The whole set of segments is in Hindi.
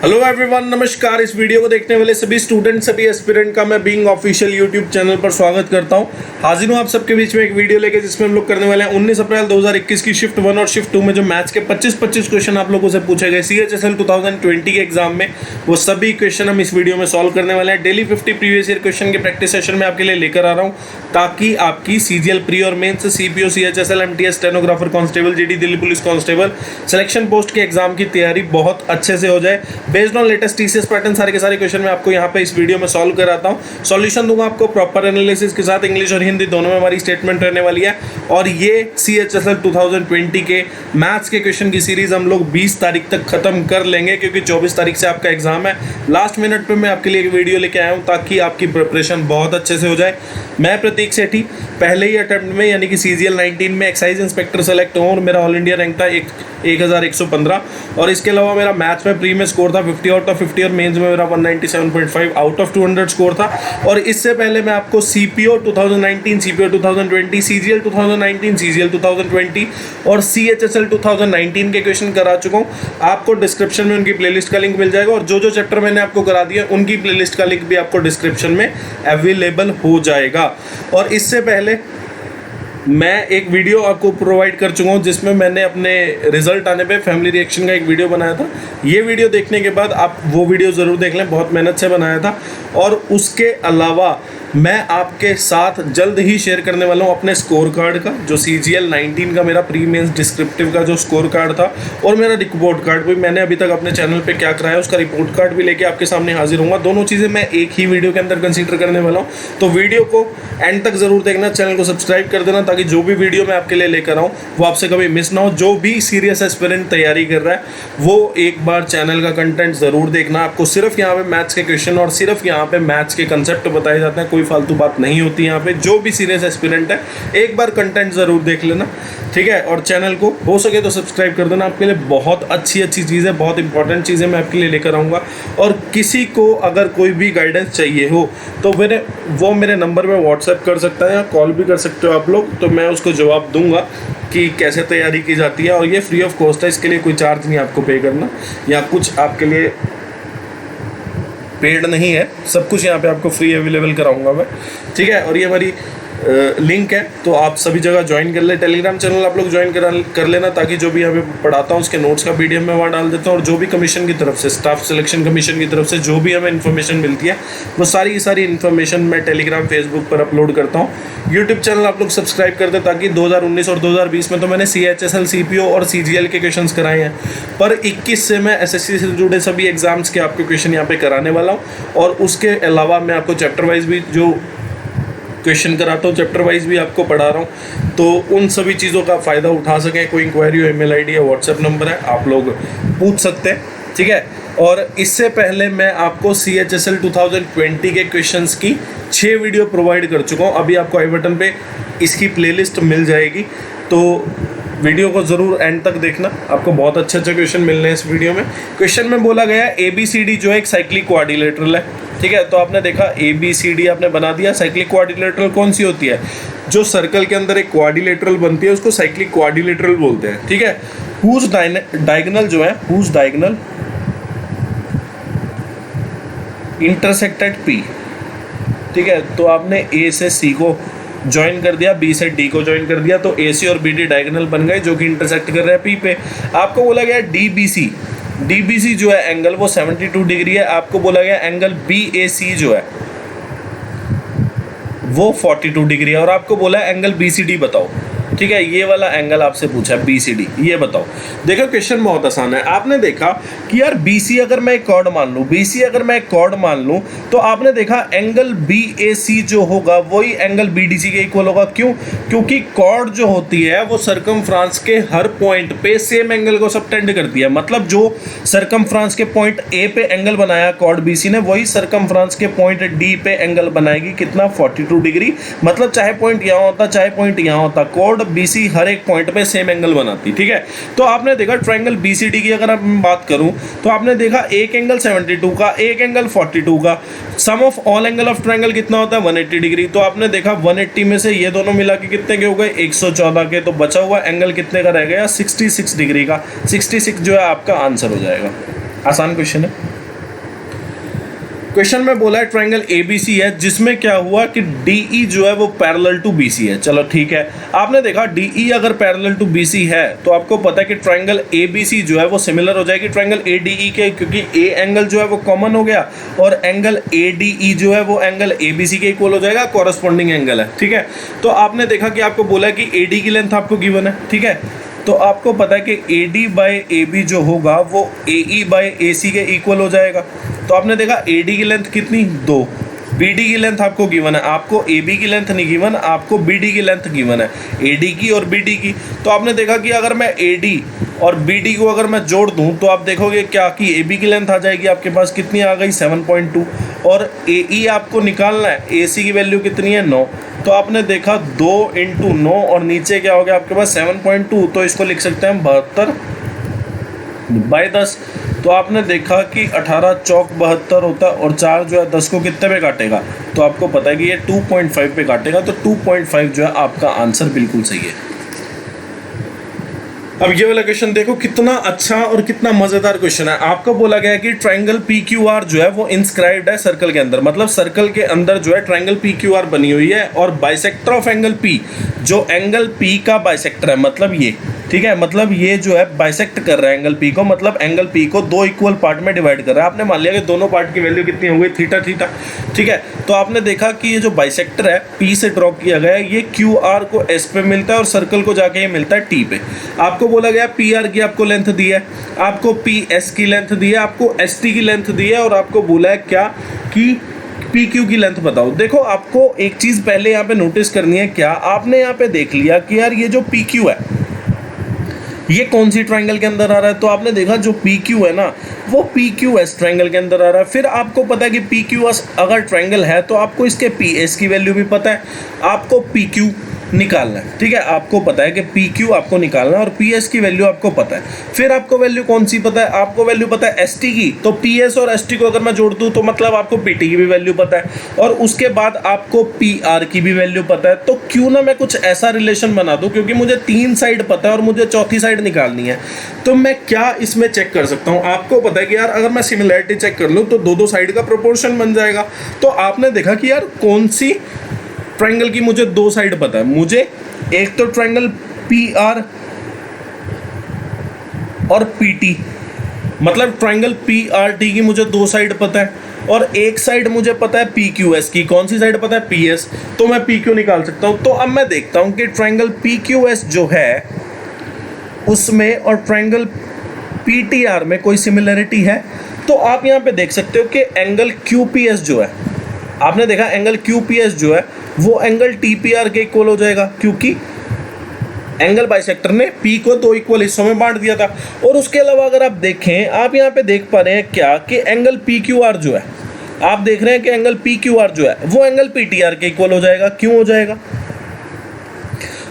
हेलो एवरीवन, नमस्कार। इस वीडियो को देखने वाले सभी स्टूडेंट, सभी एस्पिरेंट का मैं बीइंग ऑफिशियल यूट्यूब चैनल पर स्वागत करता हूं। हाजिर हूं आप सबके बीच में एक वीडियो लेके, जिसमें हम लोग करने वाले हैं 19 अप्रैल 2021 की शिफ्ट 1 और शिफ्ट 2 में जो मैथ्स के 25 क्वेश्चन आप लोगों से पूछे गए CHSL 2020 के एग्जाम में, वो सभी क्वेश्चन हम इस वीडियो में सॉल्व करने वाले हैं। डेली 50 प्रीवियस ईयर क्वेश्चन के प्रैक्टिस सेशन में आपके लिए लेकर आ रहा हूँ, ताकि आपकी CGL प्री और mains, CPO, CHSL, MTS, stenographer constable, GD Delhi police constable selection post के एग्जाम की तैयारी बहुत अच्छे से हो जाए। Based on latest TCS pattern सारे के सारे क्वेश्चन मैं आपको यहाँ पे इस वीडियो में सॉल्व कराता हूँ। सॉल्यूशन दूंगा आपको प्रॉपर एनालिसिस के साथ। इंग्लिश और हिंदी दोनों में हमारी स्टेटमेंट रहने वाली है। और ये CHSL 2020 के मैथ्स के क्वेश्चन की सीरीज हम लोग 20 तारीख तक खत्म कर लेंगे, क्योंकि 24 तारीख से आपका एग्जाम है। लास्ट मिनट पे मैं आपके लिए एक वीडियो लेके आया हूँ, ताकि आपकी प्रिपरेशन बहुत अच्छे से हो जाए। मैं प्रतीक सेठी पहले ही अटेम्प्ट में, यानी कि CGL 19 में एक्साइज इंस्पेक्टर सेलेक्ट हूँ, और मेरा ऑल इंडिया रैंक था 1115। और इसके अलावा मेरा मैथ्स में प्री में स्कोर था 50 आउट ऑफ 50, और मेंस में मेरा 197.5 आउट ऑफ 200 स्कोर था। और इससे पहले मैं आपको CPO 2019, CPO 2020, CGL 2019, CGL 2020 और CHSL 2019 के क्वेश्चन करा चुका हूँ। आपको डिस्क्रिप्शन में उनकी प्लेलिस्ट का लिंक मिल जाएगा, और जो जो चैप्टर मैंने आपको करा दिया उनकी प्लेलिस्ट का लिंक भी आपको डिस्क्रिप्शन में अवेलेबल हो जाएगा। और इससे पहले मैं एक वीडियो आपको प्रोवाइड कर चुका हूँ, जिसमें मैंने अपने रिजल्ट आने पे फैमिली रिएक्शन का एक वीडियो बनाया था। ये वीडियो देखने के बाद आप वो वीडियो ज़रूर देख लें, बहुत मेहनत से बनाया था। और उसके अलावा मैं आपके साथ जल्द ही शेयर करने वाला हूँ अपने स्कोर कार्ड का, जो CGL 19 का मेरा प्री मेंस डिस्क्रिप्टिव का जो स्कोर कार्ड था, और मेरा रिपोर्ट कार्ड भी मैंने अभी तक अपने चैनल पे क्या कराया उसका रिपोर्ट कार्ड भी लेके आपके सामने हाजिर होऊंगा। दोनों चीज़ें मैं एक ही वीडियो के अंदर कंसीडर करने वाला हूँ। तो वीडियो को एंड तक ज़रूर देखना, चैनल को सब्सक्राइब कर देना, ताकि जो भी वीडियो मैं आपके लिए लेकर आऊँ वो आपसे कभी मिस ना हो। जो भी सीरियस एस्पिरेंट तैयारी कर रहा है वो एक बार चैनल का कंटेंट ज़रूर देखना। आपको सिर्फ यहाँ पे मैथ्स के क्वेश्चन और सिर्फ यहाँ पे मैथ्स के कंसेप्ट बताए जाते हैं, कोई फालतू बात नहीं होती यहाँ पे। जो भी सीरियस एस्पिरेंट है एक बार कंटेंट ज़रूर देख लेना, ठीक है। और चैनल को हो सके तो सब्सक्राइब कर देना। आपके लिए बहुत अच्छी चीज़ें, बहुत इंपॉर्टेंट चीज़ें मैं आपके लिए लेकर आऊँगा। और किसी को अगर कोई भी गाइडेंस चाहिए हो तो वो मेरे नंबर पे व्हाट्सएप कर सकता है, या कॉल भी कर सकते हो आप लोग, तो मैं उसको जवाब दूंगा कि कैसे तैयारी की जाती है। और ये फ्री ऑफ कॉस्ट है, इसके लिए कोई चार्ज नहीं आपको पे करना, या कुछ आपके लिए पेड नहीं है। सब कुछ यहाँ पे आपको फ्री अवेलेबल कराऊंगा मैं, ठीक है। और ये हमारी लिंक है, तो आप सभी जगह ज्वाइन कर ले। टेलीग्राम चैनल आप लोग ज्वाइन कर लेना, ताकि जो भी यहाँ पे पढ़ाता हूँ उसके नोट्स का PDF मैं वहाँ डाल देता हूँ। और जो भी कमीशन की तरफ से, स्टाफ सिलेक्शन कमीशन की तरफ से जो भी हमें इन्फॉर्मेशन मिलती है, वो सारी इन्फॉर्मेशन मैं टेलीग्राम, फेसबुक पर अपलोड करता हूँ। यूट्यूब चैनल आप लोग सब्सक्राइब कर दें, ताकि 2019 और 2020 में तो मैंने CHSL, CPO और CGL के क्वेश्चन कराए हैं, पर 21 से मैं SSC से जुड़े सभी एग्जाम्स के आपके क्वेश्चन यहाँ पे कराने वाला हूँ। और उसके अलावा मैं आपको चैप्टर वाइज भी जो क्वेश्चन कराता हूँ, चैप्टर वाइज भी आपको पढ़ा रहा हूँ। तो उन सभी चीज़ों का फ़ायदा उठा सकें। कोई इंक्वायरी हो, email ID या व्हाट्सएप नंबर है, आप लोग पूछ सकते हैं, ठीक है। और इससे पहले मैं आपको CHSL 2020 के क्वेश्चंस की 6 वीडियो प्रोवाइड कर चुका हूँ। अभी आपको आई बटन पे इसकी प्लेलिस्ट मिल जाएगी, तो वीडियो को ज़रूर एंड तक देखना। आपको बहुत अच्छे क्वेश्चन मिलने हैं इस वीडियो में। क्वेश्चन में बोला गया है ABCD जो है एक साइक्लिक क्वाड्रिलेटरल है, ठीक है। तो आपने देखा ABCD आपने बना दिया। साइक्लिक क्वाड्रिलेटरल कौन सी होती है? जो सर्कल के अंदर एक क्वाड्रिलेटरल बनती है उसको साइक्लिक क्वाड्रिलेटरल बोलते हैं, ठीक है। हुज डायगोनल जो है, हुज डायगोनल इंटरसेक्टेड P, ठीक है। तो आपने A से C को ज्वाइन कर दिया, B से D को ज्वाइन कर दिया, तो AC और BD डायगोनल बन गए, जो कि इंटरसेक्ट कर रहे हैं P पे। आपको बोला गया DBC जो है एंगल वो 72 डिग्री है। आपको बोला गया एंगल BAC जो है वो 42 डिग्री है। और आपको बोला है एंगल BCD बताओ, ठीक है। ये वाला एंगल आपसे पूछा है BCD, ये बताओ। देखो क्वेश्चन बहुत आसान है। आपने देखा कि यार BC अगर मैं एक कॉर्ड मान लूँ, तो आपने देखा एंगल BAC जो होगा वही एंगल BDC के इक्वल होगा। क्यों? क्योंकि कॉर्ड जो होती है वो सर्कमफ्रांस के हर पॉइंट पे सेम एंगल को सबटेंड करती है। मतलब जो सर्कमफ्रांस के पॉइंट A पे एंगल बनाया कॉर्ड BC ने, वही सर्कमफ्रांस के पॉइंट D पे एंगल बनाएगी, कितना? 42 डिग्री। मतलब चाहे पॉइंट यहाँ होता, चाहे पॉइंट यहाँ होता, कॉर्ड BC हर एक पॉइंट पे सेम एंगल बनाती, ठीक है। तो आपने देखा ट्रायंगल BCD की अगर मैं बात करूं, तो आपने देखा एक एंगल 72 का, एक एंगल 42 का, sum of all angle of triangle कितना होता है? 180 डिग्री। तो आपने देखा 180 में से ये दोनों मिला के कितने के हो गए? 114 के। तो बचा हुआ एंगल कितने का रह गया? 66 डिग्री का। 66 जो है आपका आंसर हो जाएगा। आसान क्वेश्चन है। क्वेश्चन में बोला है ट्रायंगल एबीसी है जिसमें क्या हुआ कि डीई जो है वो पैरेलल टू बीसी है। चलो ठीक है, आपने देखा डीई अगर पैरेलल टू बीसी है तो आपको पता है कि ट्रायंगल एबीसी जो है वो सिमिलर हो जाएगी ट्रायंगल एडीई के, क्योंकि ए एंगल जो है वो कॉमन हो गया और एंगल एडीई जो है वो एंगल एबीसी के इक्वल हो जाएगा, कॉरस्पॉन्डिंग एंगल है। ठीक है, तो आपने देखा कि आपको बोला है कि एडी की लेंथ आपको गिवन है। ठीक है, तो आपको पता है कि AD बाई AB जो होगा वो AE बाई AC के इक्वल हो जाएगा। तो आपने देखा AD की लेंथ कितनी 2, BD की लेंथ आपको गिवन है, आपको AB की लेंथ नहीं गिवन, आपको BD की लेंथ गिवन है, AD की और BD की। तो आपने देखा कि अगर मैं AD और BD को अगर मैं जोड़ दूं तो आप देखोगे क्या कि AB की लेंथ आ जाएगी आपके पास कितनी आ गई 7.2 और AE आपको निकालना है, AC की वैल्यू कितनी है 9। तो आपने देखा 2 × 9 और नीचे क्या हो गया आपके पास 7.2, तो इसको लिख सकते हैं 72/10। तो आपने देखा कि 18 चौक 72 होता है और 4 जो है 10 को कितने पे काटेगा, तो आपको पता है कि ये 2.5 पे काटेगा, तो 2.5 जो है आपका आंसर बिल्कुल सही है। अब ये वाला क्वेश्चन देखो कितना अच्छा और कितना मजेदार क्वेश्चन है। आपको बोला गया है कि ट्रायंगल PQR जो है वो इंस्क्राइब्ड है सर्कल के अंदर, मतलब सर्कल के अंदर जो है ट्रायंगल PQR बनी हुई है और बाइसेक्टर ऑफ एंगल P जो एंगल P का बाइसेक्टर है, मतलब ये, ठीक है, मतलब ये जो है बाइसेक्ट कर रहा है एंगल P को, मतलब एंगल P को 2 इक्वल पार्ट में डिवाइड कर रहा है। आपने मान लिया कि दोनों पार्ट की वैल्यू कितनी हो गई थीटा थीटा। ठीक है, तो आपने देखा कि ये जो बाइसेक्टर है P से ड्रॉ किया गया है, ये QR को S पे मिलता है और सर्कल को जाके ये मिलता है T पे। आपको बोला गया PR की आपको लेंथ दी है, आपको PS की लेंथ दी है, आपको ST की लेंथ दी है और आपको बोला है क्या कि PQ की लेंथ बताओ। देखो आपको एक चीज पहले यहाँ पे नोटिस करनी है, क्या आपने यहाँ पे देख लिया कि यार ये जो PQ है ये कौन सी ट्रायंगल के अंदर आ रहा है, तो आपने देखा जो PQ है ना वो PQS ट्रायंगल के अंदर आ रहा है। फिर आपको पता है कि PQS अगर ट्रायंगल है तो आपको इसके PS की वैल्यू भी पता है, आपको PQ निकालना है। ठीक है, आपको पता है कि PQ आपको निकालना है और PS की वैल्यू आपको पता है। फिर आपको वैल्यू कौन सी पता है, आपको वैल्यू पता है ST की, तो PS और ST को अगर मैं जोड़ दूं तो मतलब आपको PT की भी वैल्यू पता है और उसके बाद आपको PR की भी वैल्यू पता है। तो क्यों ना मैं कुछ ऐसा रिलेशन बना दूं, क्योंकि मुझे 3 साइड पता है और मुझे चौथी साइड निकालनी है, तो मैं क्या इसमें चेक कर सकता हूँ। आपको पता है कि यार अगर मैं सिमिलैरिटी चेक कर लूँ तो दो साइड का प्रोपोर्शन बन जाएगा। तो आपने देखा कि यार कौन सी ट्रायंगल की मुझे 2 साइड पता है, मुझे एक तो ट्रायंगल PR और PT, मतलब ट्रायंगल PRT की मुझे 2 साइड पता है और एक साइड मुझे पता है PQS की। कौन सी साइड पता है, PS, तो मैं PQ निकाल सकता हूं। तो अब मैं देखता हूं कि ट्रायंगल PQS जो है उसमें और ट्रायंगल PTR में कोई सिमिलरिटी है। तो आप यहां पे देख सकते हो कि एंगल QPS जो है, आपने देखा एंगल QPS जो है वो एंगल TPR के इक्वल हो जाएगा, क्योंकि एंगल बाइसेक्टर ने P को 2 इक्वल हिस्सों में बांट दिया था। और उसके अलावा अगर आप देखें, आप यहाँ पे देख पा रहे हैं क्या कि एंगल PQR जो है, आप देख रहे हैं कि एंगल PQR जो है वो एंगल PTR के इक्वल हो जाएगा। क्यों हो जाएगा,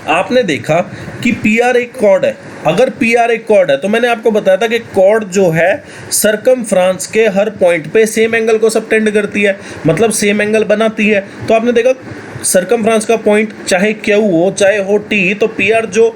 आपने देखा कि PR एक कॉर्ड है, अगर PR एक कॉर्ड है तो मैंने आपको बताया था कि कॉर्ड जो है सरकमफ्रेंस के हर पॉइंट पे सेम एंगल को सबटेंड करती है, मतलब सेम एंगल बनाती है। तो आपने देखा सरकमफ्रेंस का पॉइंट चाहे Q हो चाहे हो T, तो PR जो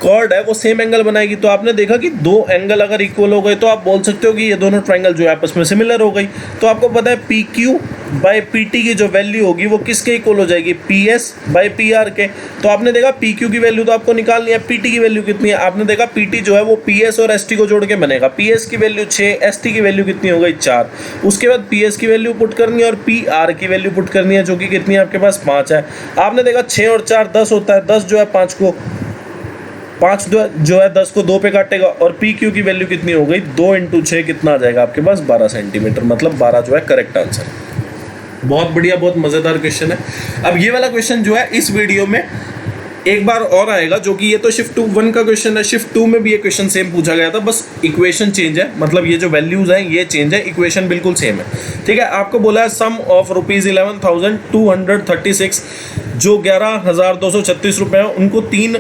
कॉर्ड है वो सेम एंगल बनाएगी। तो आपने देखा कि 2 एंगल अगर इक्वल हो गए तो आप बोल सकते हो कि ये दोनों ट्रायंगल जो है आपस में सिमिलर हो गई। तो आपको पता है PQ बाई PT की जो वैल्यू होगी वो किसके इक्वल हो जाएगी, PS बाई PR के। तो आपने देखा PQ की वैल्यू तो आपको निकालनी है, PT की वैल्यू कितनी है, आपने देखा PT जो है वो PS और ST को जोड़ के बनेगा। PS की वैल्यू 6, ST की वैल्यू कितनी हो गई 4। उसके बाद PS की वैल्यू पुट करनी है और PR की वैल्यू पुट करनी है, जो कि कितनी है आपके पास 5 है। आपने देखा 6 और 4 10 होता है, 10 जो है 5 जो है 10 को 2 पे काटेगा और PQ की वैल्यू कितनी हो गई 2 × 6 कितना आ जाएगा आपके पास 12 सेंटीमीटर, मतलब 12 जो है करेक्ट आंसर। बहुत बढ़िया, बहुत मज़ेदार क्वेश्चन है। अब ये वाला क्वेश्चन जो है इस वीडियो में एक बार और आएगा, जो कि ये तो शिफ्ट 1 का क्वेश्चन है, शिफ्ट 2 में भी ये क्वेश्चन सेम पूछा गया था, बस इक्वेशन चेंज है, मतलब ये जो वैल्यूज हैं ये चेंज है, इक्वेशन बिल्कुल सेम है। ठीक है, आपको बोला है सम ऑफ ₹11,236 जो 11,236 रुपये हैं उनको 3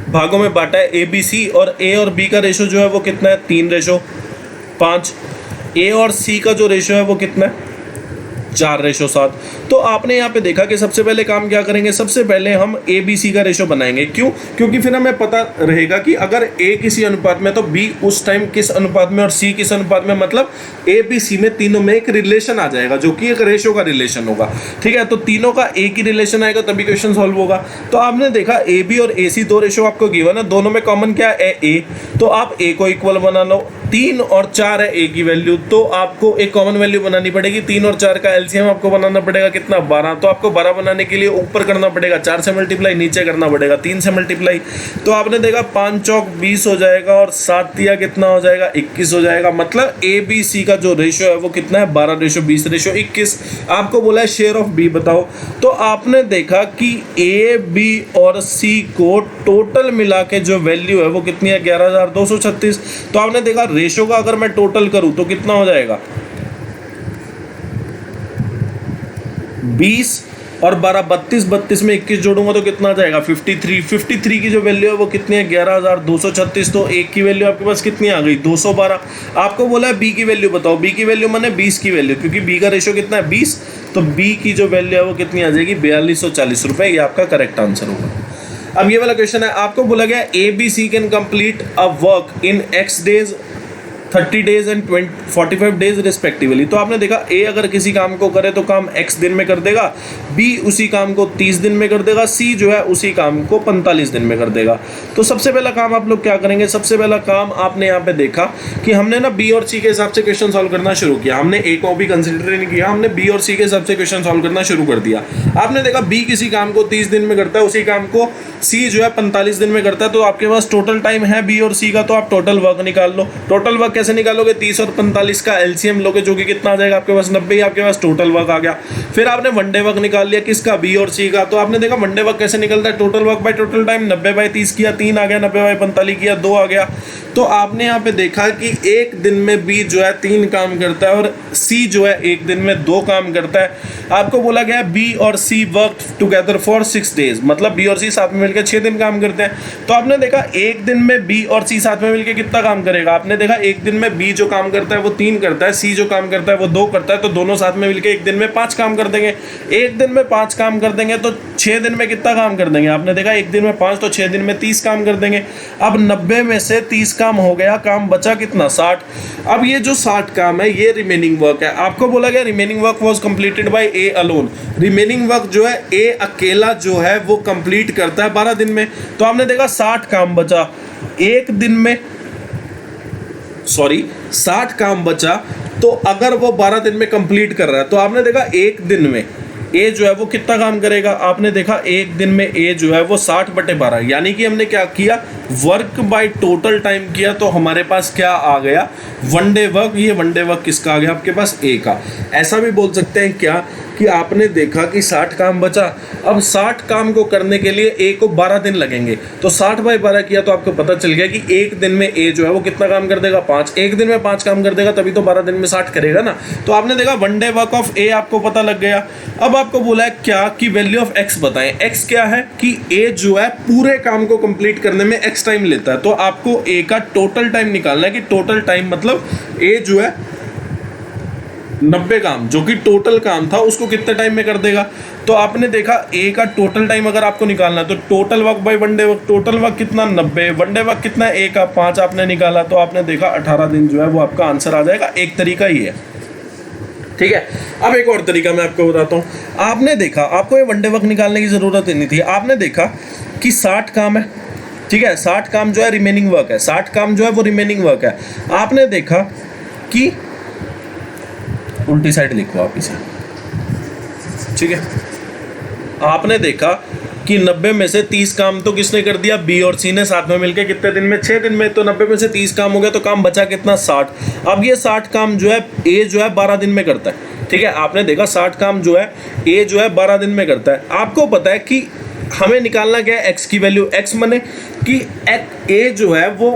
भागों में बांटा है ABC, और A और B का रेशो जो है वो कितना है 3:5। A और C का जो रेशो है वो कितना है 4:7। तो आपने यहाँ पे देखा कि सबसे पहले काम क्या करेंगे, सबसे पहले हम ए बी सी का रेशो बनाएंगे। क्यों? क्योंकि फिर हमें पता रहेगा कि अगर ए किसी अनुपात में तो बी उस टाइम किस अनुपात में और सी किस अनुपात में, मतलब ए बी सी में तीनों में एक रिलेशन आ जाएगा जो कि एक रेशो का रिलेशन होगा। ठीक है, तो तीनों का एक ही रिलेशन आएगा तभी क्वेश्चन सॉल्व होगा। तो आपने देखा ए बी और ए सी दो रेशो आपको गिवन है, दोनों में कॉमन क्या है, ए। तो आप ए को इक्वल बना लो। 3 और 4 है ए की वैल्यू, तो आपको एक कॉमन वैल्यू बनानी पड़ेगी। 3 और 4 का एलसीएम आपको बनाना पड़ेगा कितना, 12। तो आपको 12 बनाने के लिए ऊपर करना पड़ेगा 4 से मल्टीप्लाई, नीचे करना पड़ेगा 3 से मल्टीप्लाई। तो आपने देखा 5 चौक 20 हो जाएगा और 7 तिया कितना हो जाएगा, 21 हो जाएगा। मतलब ए बी सी का जो रेशो है वो कितना है, 12:20:21। आपको बोला है शेयर ऑफ बी बताओ। तो आपने देखा कि ए बी और सी को टोटल मिला के जो वैल्यू है वो कितनी है, 11,236। तो आपने देखा रेशो का अगर मैं टोटल करूं तो कितना हो जाएगा, 20 और 12, 32 में 21 जोड़ूंगा तो कितना आ जाएगा, 53 की जो वैल्यू है वो कितनी है, 11,236। तो एक की वैल्यू आपके पास कितनी आ गई, 212। आपको बोला है बी की वैल्यू बताओ, बी की वैल्यू माने 20 की वैल्यू, क्योंकि बी का रेशो कितना है 20। तो बी की जो वैल्यू है वो कितनी आ जाएगी, 4240 रुपए। ये आपका करेक्ट आंसर होगा। अब ये वाला क्वेश्चन है, आपको बोला गया A B C can complete a work in X days, 30 days and 45 days respectively. तो आपने देखा ए अगर किसी काम को करे तो काम x दिन में कर देगा, बी उसी काम को 30 दिन में कर देगा, सी जो है उसी काम को 45 दिन में कर देगा। तो सबसे पहला काम आप लोग क्या करेंगे, सबसे पहला काम आपने यहाँ पे देखा कि हमने ना बी और सी के हिसाब से क्वेश्चन सॉल्व करना शुरू किया। हमने ए को भी कंसिडर नहीं किया, हमने बी और सी के हिसाब से क्वेश्चन सॉल्व करना शुरू कर दिया। आपने देखा बी किसी काम को 30 दिन में करता है, उसी काम को सी जो है 45 दिन में करता है। तो आपके पास टोटल टाइम है बी और सी का, तो आप टोटल वर्क निकाल लो। टोटल वर्क कैसे निकालोगे, 30 और 45 का एलसीएम लोगे, जो कि कितना आ जाएगा आपके पास 90। आपके पास टोटल वर्क आ गया। फिर आपने वन डे वर्क निकाल लिया किसका, बी और सी का। तो आपने देखा वन डे वर्क कैसे निकलता है, total work by total time, 90/30 किया 3 आ गया, 90/45 किया 2 आ गया। तो आपने यहाँ पे देखा कि एक दिन में बी जो है 3 काम करता है और सी जो है एक दिन में 2 काम करता है। आपको बोला गया बी और सी वर्क टुगेदर फॉर 6 डेज, मतलब बी और सी साथ में मिलकर 6 दिन काम करते हैं। तो आपने देखा एक दिन में बी और सी साथ में मिलकर कितना काम करेगा, आपने देखा एक दिन में बी जो काम करता है वो 3 करता है, सी जो काम करता है वो 2 करता है। तो दोनों साथ में मिलकर एक दिन में 5 काम कर देंगे। एक दिन में 5 काम कर देंगे तो 6 दिन में कितना काम कर देंगे, आपने देखा एक दिन में 5 तो 6 दिन में 30 काम कर देंगे। अब 90 में से 30 काम हो गया, काम बचा कितना, 60। अब ये जो 60 काम है ये रिमेनिंग वर्क है। आपको बोला गया remaining work was completed by A alone. Remaining work जो है ए अकेला जो है वो कंप्लीट करता है 12 दिन में। तो आपने देखा 60 काम बचा एक दिन में, 60 काम बचा। तो अगर वो 12 दिन में कंप्लीट कर रहा है तो आपने देखा एक दिन में ए जो है वो कितना काम करेगा, आपने देखा एक दिन में ए जो है वो 60/12, यानी कि हमने क्या किया, वर्क बाय टोटल टाइम किया। तो हमारे पास क्या आ गया, वन डे वर्क। ये वन डे वर्क किसका आ गया आपके पास, ए का। ऐसा भी बोल सकते हैं क्या कि आपने देखा कि 60 काम बचा, अब 60 काम को करने के लिए ए को 12 दिन लगेंगे। तो 60/12 किया तो आपको पता चल गया कि एक दिन में ए जो है वो कितना काम कर देगा, 5। एक दिन में 5 काम कर देगा तभी तो 12 दिन में 60 करेगा ना। तो आपने देखा वन डे वर्क ऑफ ए आपको पता लग गया। अब आपको बोला है क्या कि वैल्यू ऑफ एक्स बताएं। एक्स क्या है कि ए जो है पूरे काम को कंप्लीट करने में एक्स टाइम लेता है। तो आपको ए का टोटल टाइम निकालना है कि टोटल टाइम मतलब ए जो है 90 काम जो कि टोटल काम था उसको कितने टाइम में कर देगा। तो आपने देखा ए का टोटल टाइम अगर आपको निकालना है तो total work by one day work, total work कितना 90, वन डे वर्क कितना है ए का 5 आपने निकाला। तो आपने देखा 18 दिन जो है वो आपका आंसर आ जाएगा। एक तरीका ही है, ठीक है। अब एक और तरीका मैं आपको बताता हूँ। आपने देखा आपको ये वन डे वर्क निकालने की ज़रूरत नहीं थी। आपने देखा कि 60 काम है, ठीक है, 60 काम जो है रिमेनिंग वर्क है, 60 काम जो है वो रिमेनिंग वर्क है। आपने देखा कि उल्टी साइड लिखो आप इसे, ठीक है। आपने देखा कि 90 में से 30 काम तो किसने कर दिया, बी और सी ने साथ में मिलकर कितने दिन में, 6 दिन में। तो 90 में से 30 काम हो गया तो काम बचा कितना, 60। अब ये 60 काम जो है ए जो है 12 दिन में करता है, ठीक है। आपने देखा 60 काम जो है ए जो है 12 दिन में करता है। आपको पता है कि हमें निकालना क्या है, एक्स की वैल्यू। एक्स माने कि ए जो है वो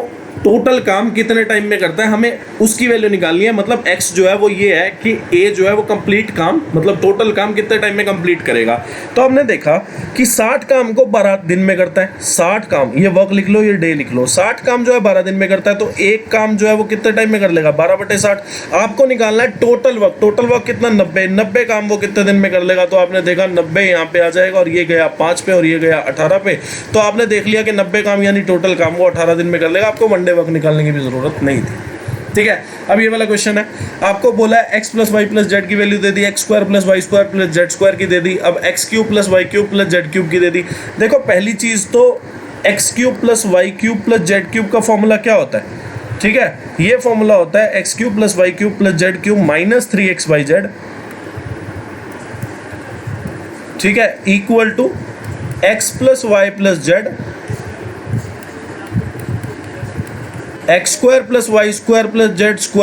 टोटल काम कितने टाइम में करता है, हमें उसकी वैल्यू निकालनी है। मतलब x जो है वो ये है कि a जो है वो कंप्लीट काम, मतलब टोटल काम कितने टाइम में कंप्लीट करेगा। तो हमने देखा कि 60 काम को 12 दिन में करता है। 60 काम, ये वर्क लिख लो, ये डे लिख लो। 60 काम जो है 12 दिन में करता है, तो एक काम जो है वो कितने टाइम में कर लेगा, 12/60। आपको निकालना है टोटल वर्क। टोटल वर्क कितना, 90 काम वो कितने दिन में कर लेगा। तो आपने देखा 90 यहाँ पे आ जाएगा और ये गया 5 पे और ये गया 18 पे। तो आपने देख लिया कि 90 काम यानी टोटल काम वो 18 दिन में कर लेगा। आपको वन डे वर्क निकालने की भी जरूरत नहीं थी। ठीक है, अब ये वाला क्वेश्चन है, आपको बोला है x + y + z की वैल्यू दे दी, x² + y² + z² की दे दी, अब x³ + y³ + z³ की दे दी। देखो पहली चीज तो x³ + y³ + z³ का फॉर्मूला क्या होता है, ठीक है, ये फॉर्मूला होता है x³ + y³ + z³ - 3xyz, ठीक है, equal to x + y + z x² + y² + z² - xy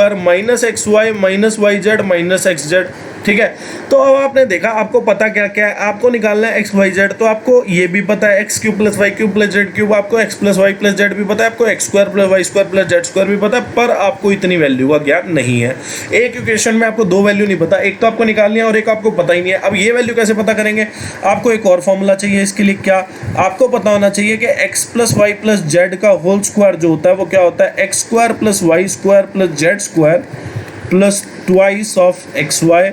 - yz - xz। ठीक है, तो अब आपने देखा, आपको पता क्या क्या है, आपको निकालना है x y z। तो आपको ये भी पता है x³ + y³ + z³, आपको x + y + z भी पता है, आपको x² + y² + z² भी पता है, पर आपको इतनी वैल्यू का ज्ञान नहीं है। एक इक्वेशन में आपको दो वैल्यू नहीं पता, एक तो आपको निकालनी है और एक आपको पता ही नहीं है। अब ये वैल्यू कैसे पता करेंगे, आपको एक और फॉर्मूला चाहिए इसके लिए। क्या आपको पता होना चाहिए कि x + y + z का होल स्क्वायर जो होता है वो क्या होता है, x² + y² + z² plus twice of xy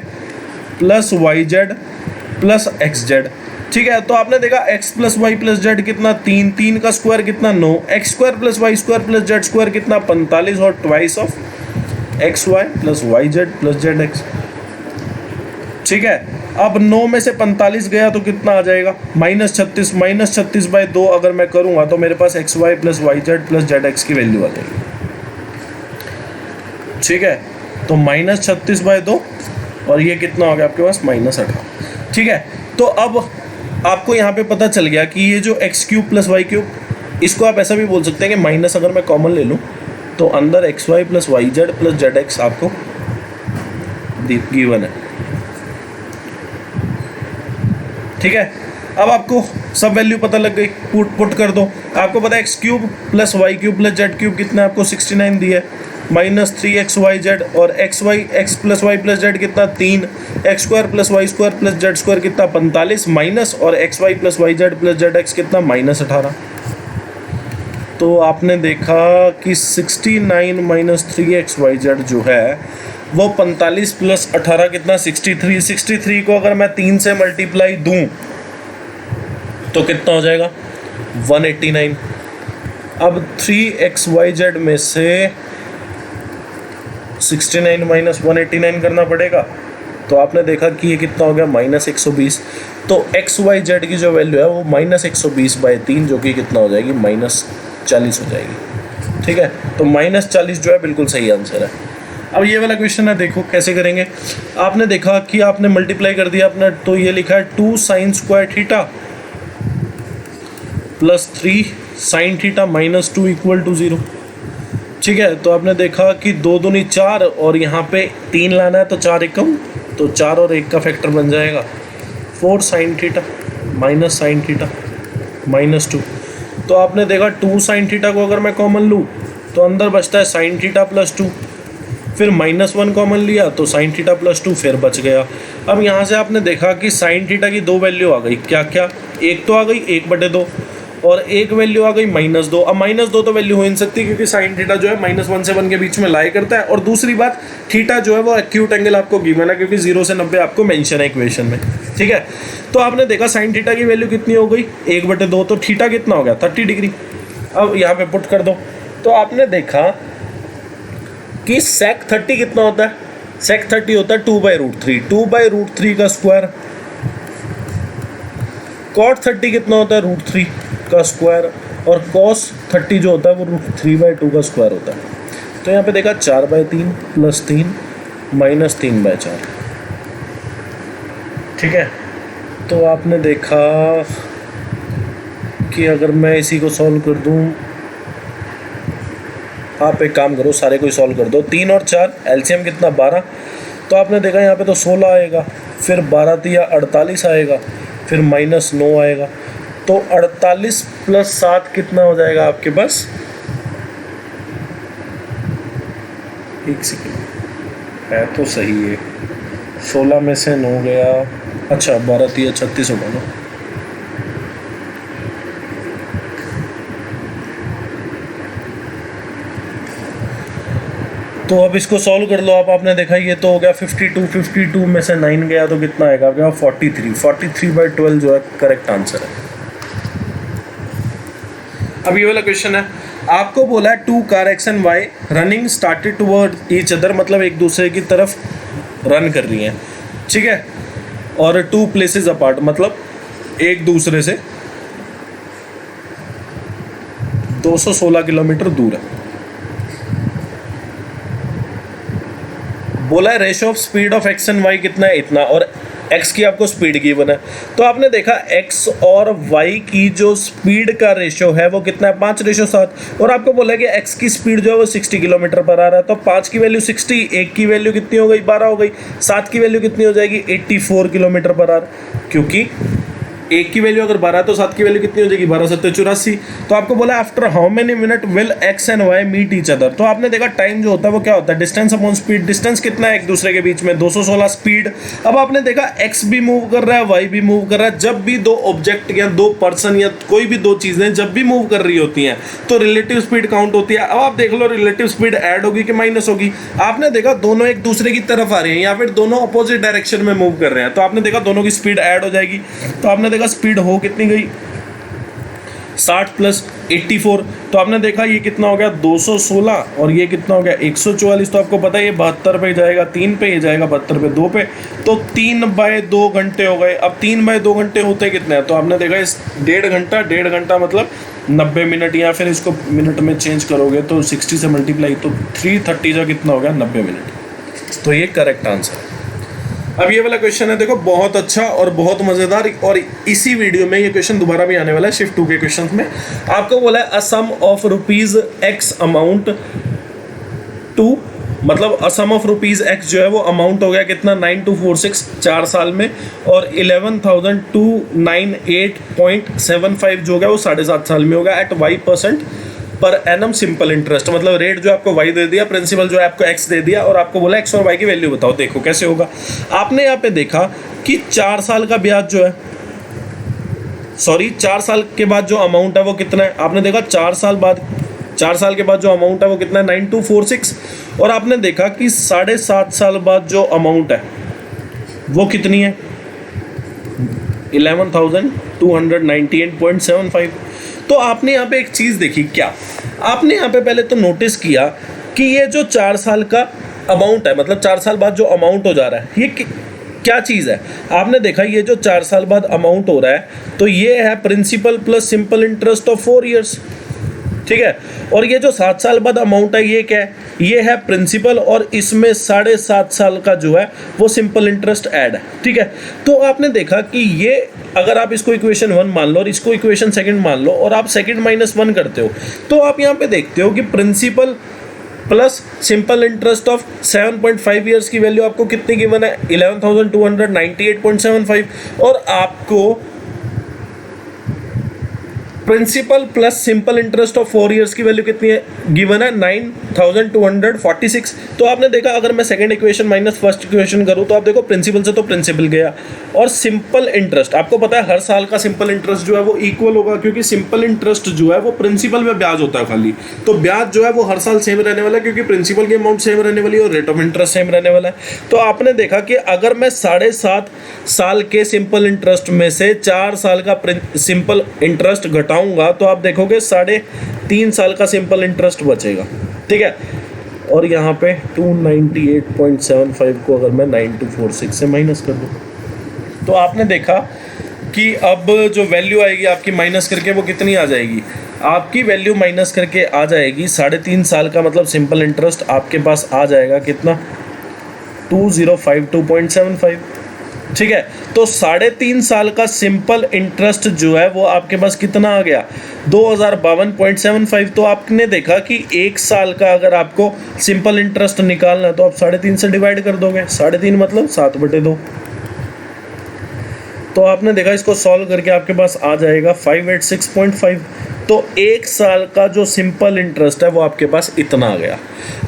plus yz plus xz। ठीक है, तो आपने देखा x + y + z कितना 3, 3 का स्क्वायर कितना 9, x² + y² + z² कितना 45 और twice of xy plus yz plus zx। ठीक है, अब 9 में से 45 गया तो कितना आ जाएगा, -36। -36/2 अगर मैं करूँगा तो मेरे पास xy plus yz plus zx की वैल्यू आ जाएगी। ठीक है, तो -36/2 और ये कितना हो गया आपके पास, -18। ठीक है, तो अब आपको यहाँ पे पता चल गया कि ये जो x³ + y³, इसको आप ऐसा भी बोल सकते हैं कि माइनस अगर मैं कॉमन ले लूँ तो अंदर xy plus yz plus zx आपको गिवन है। ठीक है, अब आपको सब वैल्यू पता लग गई, पुट कर दो। आपको पता है x³ + y³ + z³ कितना है, आपको 69 दिया है, -3xyz और x + y + z कितना 3, x² + y² + z² कितना 45 माइनस और xy + yz + zx कितना -18। तो आपने देखा कि 69 - 3xyz जो है वो 45 + 18 कितना 63। 63 को अगर मैं 3 से मल्टीप्लाई दूं तो कितना हो जाएगा, 189। अब 3xyz में से 69 - 189 करना पड़ेगा, तो आपने देखा कि ये कितना हो गया, -120। तो xyz की जो वैल्यू है वो -120/3 जो कि कितना हो जाएगी, -40 हो जाएगी। ठीक है, तो -40 जो है बिल्कुल सही आंसर है। अब ये वाला क्वेश्चन है, देखो कैसे करेंगे। आपने देखा कि आपने मल्टीप्लाई कर दिया अपना, तो ये लिखा है 2 sin² theta plus 3 sin theta -2 = 0। ठीक है, तो आपने देखा कि 2 दूनी 4 और यहाँ पे 3 लाना है, तो 4 एकम, तो 4 और 1 का फैक्टर बन जाएगा 4 sin theta minus sin theta -2। तो आपने देखा 2 sin थीटा को अगर मैं कॉमन लूँ तो अंदर बचता है sin थीटा +2, फिर -1 कॉमन लिया तो sin थीटा +2 फिर बच गया। अब यहाँ से आपने देखा कि sin थीटा की दो वैल्यू आ गई, क्या क्या, एक तो आ गई 1/2 और एक वैल्यू आ गई -2। अब -2 तो वैल्यू हो नहीं सकती क्योंकि sin थीटा जो है -1 से 1 के बीच में लाई करता है, और दूसरी बात थीटा जो है वो एक्यूट एंगल आपको गिवन है क्योंकि 0 से 90 आपको मेंशन है इक्वेशन में। ठीक है, तो आपने देखा sin थीटा की वैल्यू कितनी हो गई, 1/2, तो थीटा कितना हो गया, 30 डिग्री। अब यहाँ पे पुट कर दो, तो आपने देखा कि sec 30 कितना होता है, sec 30 होता है 2/√3, 2/√3 का स्क्वायर। cot 30 कितना होता है, √3 का स्क्वायर, और cos 30 जो होता है वो √3/2 का स्क्वायर होता है। तो यहाँ पे देखा 4/3 + 3 -3/4। ठीक है, तो आपने देखा कि अगर मैं इसी को सॉल्व कर दूँ, आप एक काम करो, सारे को सॉल्व कर दो, 3 और 4 एलसीएम कितना 12। तो आपने देखा यहाँ पे तो 16 आएगा, फिर 12 × 48 आएगा, फिर -9 आएगा, तो 48 + 7 कितना हो जाएगा आपके पास, एक सेकेंड, है तो सही है, 16 में से 9 गया, अच्छा 12 3 36 होगा ना। तो अब इसको सॉल्व कर लो आप। आपने देखा ये तो हो गया 52, 52 में से 9 गया तो कितना आएगा आपके पास 43, 43/12 जो है करेक्ट आंसर है। अब ये वाला क्वेश्चन है, आपको बोला है 2 car X and Y running started toward each other, मतलब एक दूसरे की तरफ रन कर रही हैं, ठीक है, और 2 प्लेसेस अपार्ट, मतलब एक दूसरे से 216 किलोमीटर दूर है। बोला है ratio of speed of X and Y कितना है, इतना, और एक्स की आपको स्पीड गिवन है। तो आपने देखा एक्स और वाई की जो स्पीड का रेशियो है वो कितना है, 5:7, और आपको बोला है कि एक्स की स्पीड जो है वो 60 किलोमीटर पर आ रहा है। तो 5 की वैल्यू 60, 1 की वैल्यू कितनी हो गई, 12 हो गई, 7 की वैल्यू कितनी हो जाएगी, 84 किलोमीटर पर आवर, क्योंकि 1 की वैल्यू अगर 12 है तो 7 की वैल्यू कितनी हो जाएगी, 12 7 84। तो आपको बोला after how many minute will X and Y meet each other. तो आपने देखा टाइम जो होता है वो क्या होता है, डिस्टेंस अपॉन स्पीड। डिस्टेंस कितना है एक दूसरे के बीच में, 216 स्पीड। अब आपने देखा एक्स भी मूव कर रहा है, वाई भी मूव कर रहा है। जब भी दो ऑब्जेक्ट या दो पर्सन या कोई भी दो चीजें जब भी मूव कर रही होती हैं तो रिलेटिव स्पीड काउंट होती है। अब आप देख लो रिलेटिव स्पीड ऐड होगी कि माइनस होगी। आपने देखा दोनों एक दूसरे की तरफ आ रहे हैं या फिर दोनों अपोजिट डायरेक्शन में मूव कर रहे हैं, तो आपने देखा दोनों की स्पीड ऐड हो जाएगी। तो आपने देखा स्पीड हो कितनी गई, 60 + 84। तो आपने देखा ये कितना हो गया 216, और ये कितना हो गया 144। तो आपको पता है ये 72 पे जाएगा 3 पे, ये जाएगा 72 पे 2 पे, तो 3/2 घंटे हो गए। अब 3/2 घंटे होते कितने हैं, तो आपने देखा इस 1.5 घंटा मतलब 90 मिनट, या फिर इसको मिनट में चेंज करोगे तो 60 से मल्टीप्लाई, तो 330 का कितना हो गया 90 मिनट। तो ये करेक्ट आंसर है। अब ये वाला क्वेश्चन है, देखो बहुत अच्छा और बहुत मज़ेदार, और इसी वीडियो में ये क्वेश्चन दोबारा भी आने वाला है शिफ्ट 2 के क्वेश्चन में। आपको बोला है a sum of rupees X amount to, मतलब a sum of rupees X जो है वो अमाउंट हो गया कितना 9246 4 साल में, और 11,298.75 जो गया वो 7.5 साल में होगा at y% per annum simple interest. मतलब रेट जो आपको वाई दे दिया, प्रिंसिपल जो है आपको एक्स दे दिया, और आपको बोला एक्स और वाई की वैल्यू बताओ। देखो कैसे होगा। आपने यहाँ पे देखा कि 4 साल का ब्याज जो है, सॉरी 4 साल के बाद जो अमाउंट है वो कितना है। आपने देखा 4 साल के बाद जो अमाउंट है वो कितना है 9246, और आपने देखा कि 7.5 साल बाद जो अमाउंट है वो कितनी है 11,298.75। तो आपने यहाँ पे एक चीज़ देखी, क्या आपने यहाँ पे पहले तो नोटिस किया कि ये जो 4 साल का अमाउंट है, मतलब 4 साल बाद जो अमाउंट हो जा रहा है ये क्या चीज़ है। आपने देखा ये जो 4 साल बाद अमाउंट हो रहा है तो ये है principal plus simple interest of 4 years, ठीक है। और ये जो 7 साल बाद अमाउंट है ये क्या है, ये है प्रिंसिपल, और इसमें 7.5 साल का जो है वो सिंपल इंटरेस्ट ऐड है, ठीक है। तो आपने देखा कि ये अगर आप इसको इक्वेशन 1 मान लो और इसको इक्वेशन 2 मान लो, और आप 2 - 1 करते हो, तो आप यहाँ पे देखते हो कि principal plus simple interest of 7.5 years की वैल्यू आपको कितनी गिवन है 11,298.75, और आपको principal plus simple interest of 4 years की वैल्यू कितनी है गिवन है 9,246। तो आपने देखा अगर मैं second equation minus first equation करूँ तो आप देखो प्रिंसिपल से तो प्रिंसिपल गया, और सिंपल इंटरेस्ट आपको पता है हर साल का सिंपल इंटरेस्ट जो है वो इक्वल होगा, क्योंकि सिंपल इंटरेस्ट जो है वो प्रिंसिपल में ब्याज होता है खाली, तो ब्याज जो है वो हर साल सेम रहने वाला है, क्योंकि प्रिंसिपल की अमाउंट सेम रहने वाली है और रेट ऑफ इंटरेस्ट सेम रहने वाला है। तो आपने देखा कि अगर मैं 7.5 साल के सिंपल इंटरेस्ट में से 4 साल का सिंपल इंटरेस्ट घटाऊंगा तो आप देखोगे 3.5 साल का सिंपल इंटरेस्ट बचेगा, ठीक है। और यहाँ पे 298.75 को अगर मैं 9246 से माइनस कर दूँ तो आपने देखा कि अब जो वैल्यू आएगी आपकी माइनस करके वो कितनी आ जाएगी, आपकी वैल्यू माइनस करके आ जाएगी 3.5 साल का मतलब सिंपल इंटरेस्ट आपके पास आ जाएगा कितना 2052.75, ठीक है। तो 3.5 साल का सिंपल इंटरेस्ट जो है वो आपके पास कितना आ गया 2052.75। तो आपने देखा कि 1 साल का अगर आपको सिंपल इंटरेस्ट निकालना है तो आप 3.5 से डिवाइड कर दोगे, 3.5 मतलब 7/2। तो आपने देखा इसको सॉल्व करके आपके पास आ जाएगा 586.5, तो 1 साल का जो सिंपल इंटरेस्ट है वो आपके पास इतना आ गया।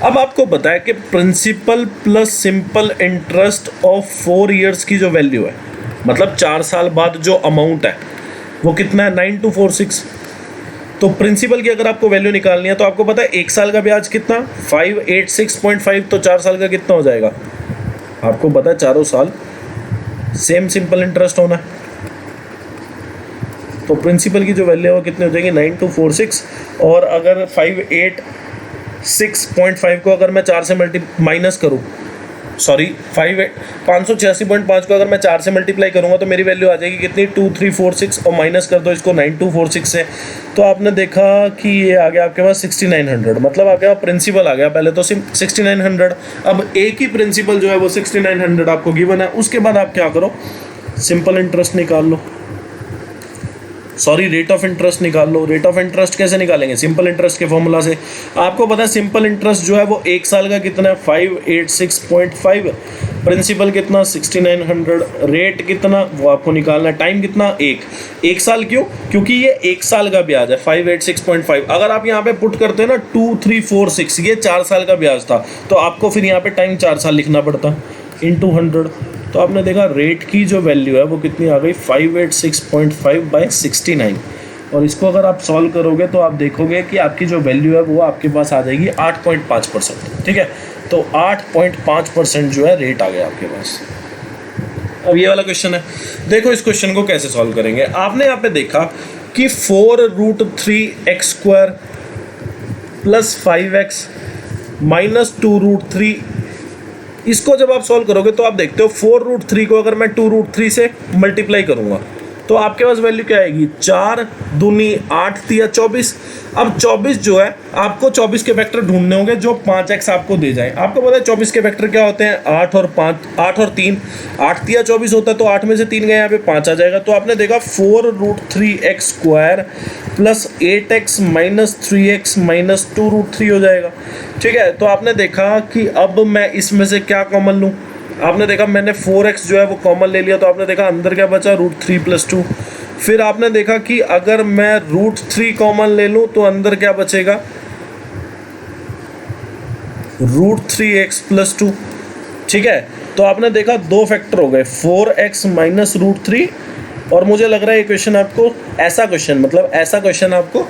अब आपको बताया कि principal plus simple interest of 4 years की जो वैल्यू है, मतलब 4 साल बाद जो अमाउंट है वो कितना है, 9246। तो प्रिंसिपल की अगर आपको वैल्यू निकालनी है तो आपको पता है 1 साल का ब्याज कितना, 586.5, तो 4 साल का कितना हो जाएगा, आपको पता है चारों साल सेम सिंपल इंटरेस्ट होना है। तो प्रिंसिपल की जो वैल्यू है वो कितनी हो जाएगी, 9246। और अगर 586.5 को अगर मैं 4 से माइनस करूँ, सॉरी 586.5 को अगर मैं 4 से मल्टीप्लाई करूँगा तो मेरी वैल्यू आ जाएगी कितनी, 2346, और माइनस कर दो इसको 9246 से, तो आपने देखा कि ये आ गया आपके पास 6900, मतलब आ गया प्रिंसिपल आ गया पहले तो 6900। अब एक ही प्रिंसिपल जो है वो 6900 आपको गिवन है। उसके बाद आप क्या करो, सिंपल इंटरेस्ट निकाल लो, सॉरी रेट ऑफ इंटरेस्ट निकाल लो। रेट ऑफ इंटरेस्ट कैसे निकालेंगे, सिंपल इंटरेस्ट के फॉर्मूला से। आपको पता है सिंपल इंटरेस्ट जो है वो 1 साल का कितना है, 586.5, प्रिंसिपल कितना 6900, रेट कितना वो आपको निकालना है, टाइम कितना 1 साल। क्यों, क्योंकि ये 1 साल का ब्याज है 586.5। अगर आप यहाँ पे पुट करते हैं ना 2346, ये 4 साल का ब्याज था, तो आपको फिर यहाँ पे टाइम 4 साल लिखना पड़ता इंटू 100। तो आपने देखा रेट की जो वैल्यू है वो कितनी आ गई, 586.5/69। और इसको अगर आप सॉल्व करोगे तो आप देखोगे कि आपकी जो वैल्यू है वो आपके पास आ जाएगी 8.5%। ठीक है, तो 8.5% जो है रेट आ गया आपके पास। अब ये वाला क्वेश्चन है, देखो इस क्वेश्चन को कैसे सॉल्व करेंगे। आपने यहाँ पे देखा कि 4√3x² + 5x - 2√3, इसको जब आप सॉल्व करोगे तो आप देखते हो 4√3 को अगर मैं 2√3 से मल्टीप्लाई करूंगा तो आपके पास वैल्यू क्या आएगी, 4 दूनी 8 तिया 24। अब 24 जो है आपको 24 के वेक्टर ढूंढने होंगे जो 5x आपको दे जाए। आपको पता है 24 के वेक्टर क्या होते हैं, 8 और 3, 8 तिया 24 होता है, तो 8 में से 3 गए, यहाँ पे 5 आ जाएगा। तो आपने देखा 4√3x² + 8x - 3x - 2√3 हो जाएगा। ठीक है, तो आपने देखा कि अब मैं इसमें से क्या कॉमन लूँ, आपने देखा मैंने 4x जो है वो कॉमन ले लिया, तो आपने देखा अंदर क्या बचा, √3 + 2। फिर आपने देखा कि अगर मैं √3 कॉमन ले लूँ तो अंदर क्या बचेगा, √3x + 2। ठीक है, तो आपने देखा 2 फैक्टर हो गए, 4x - √3। और मुझे लग रहा है ये क्वेश्चन आपको ऐसा क्वेश्चन आपको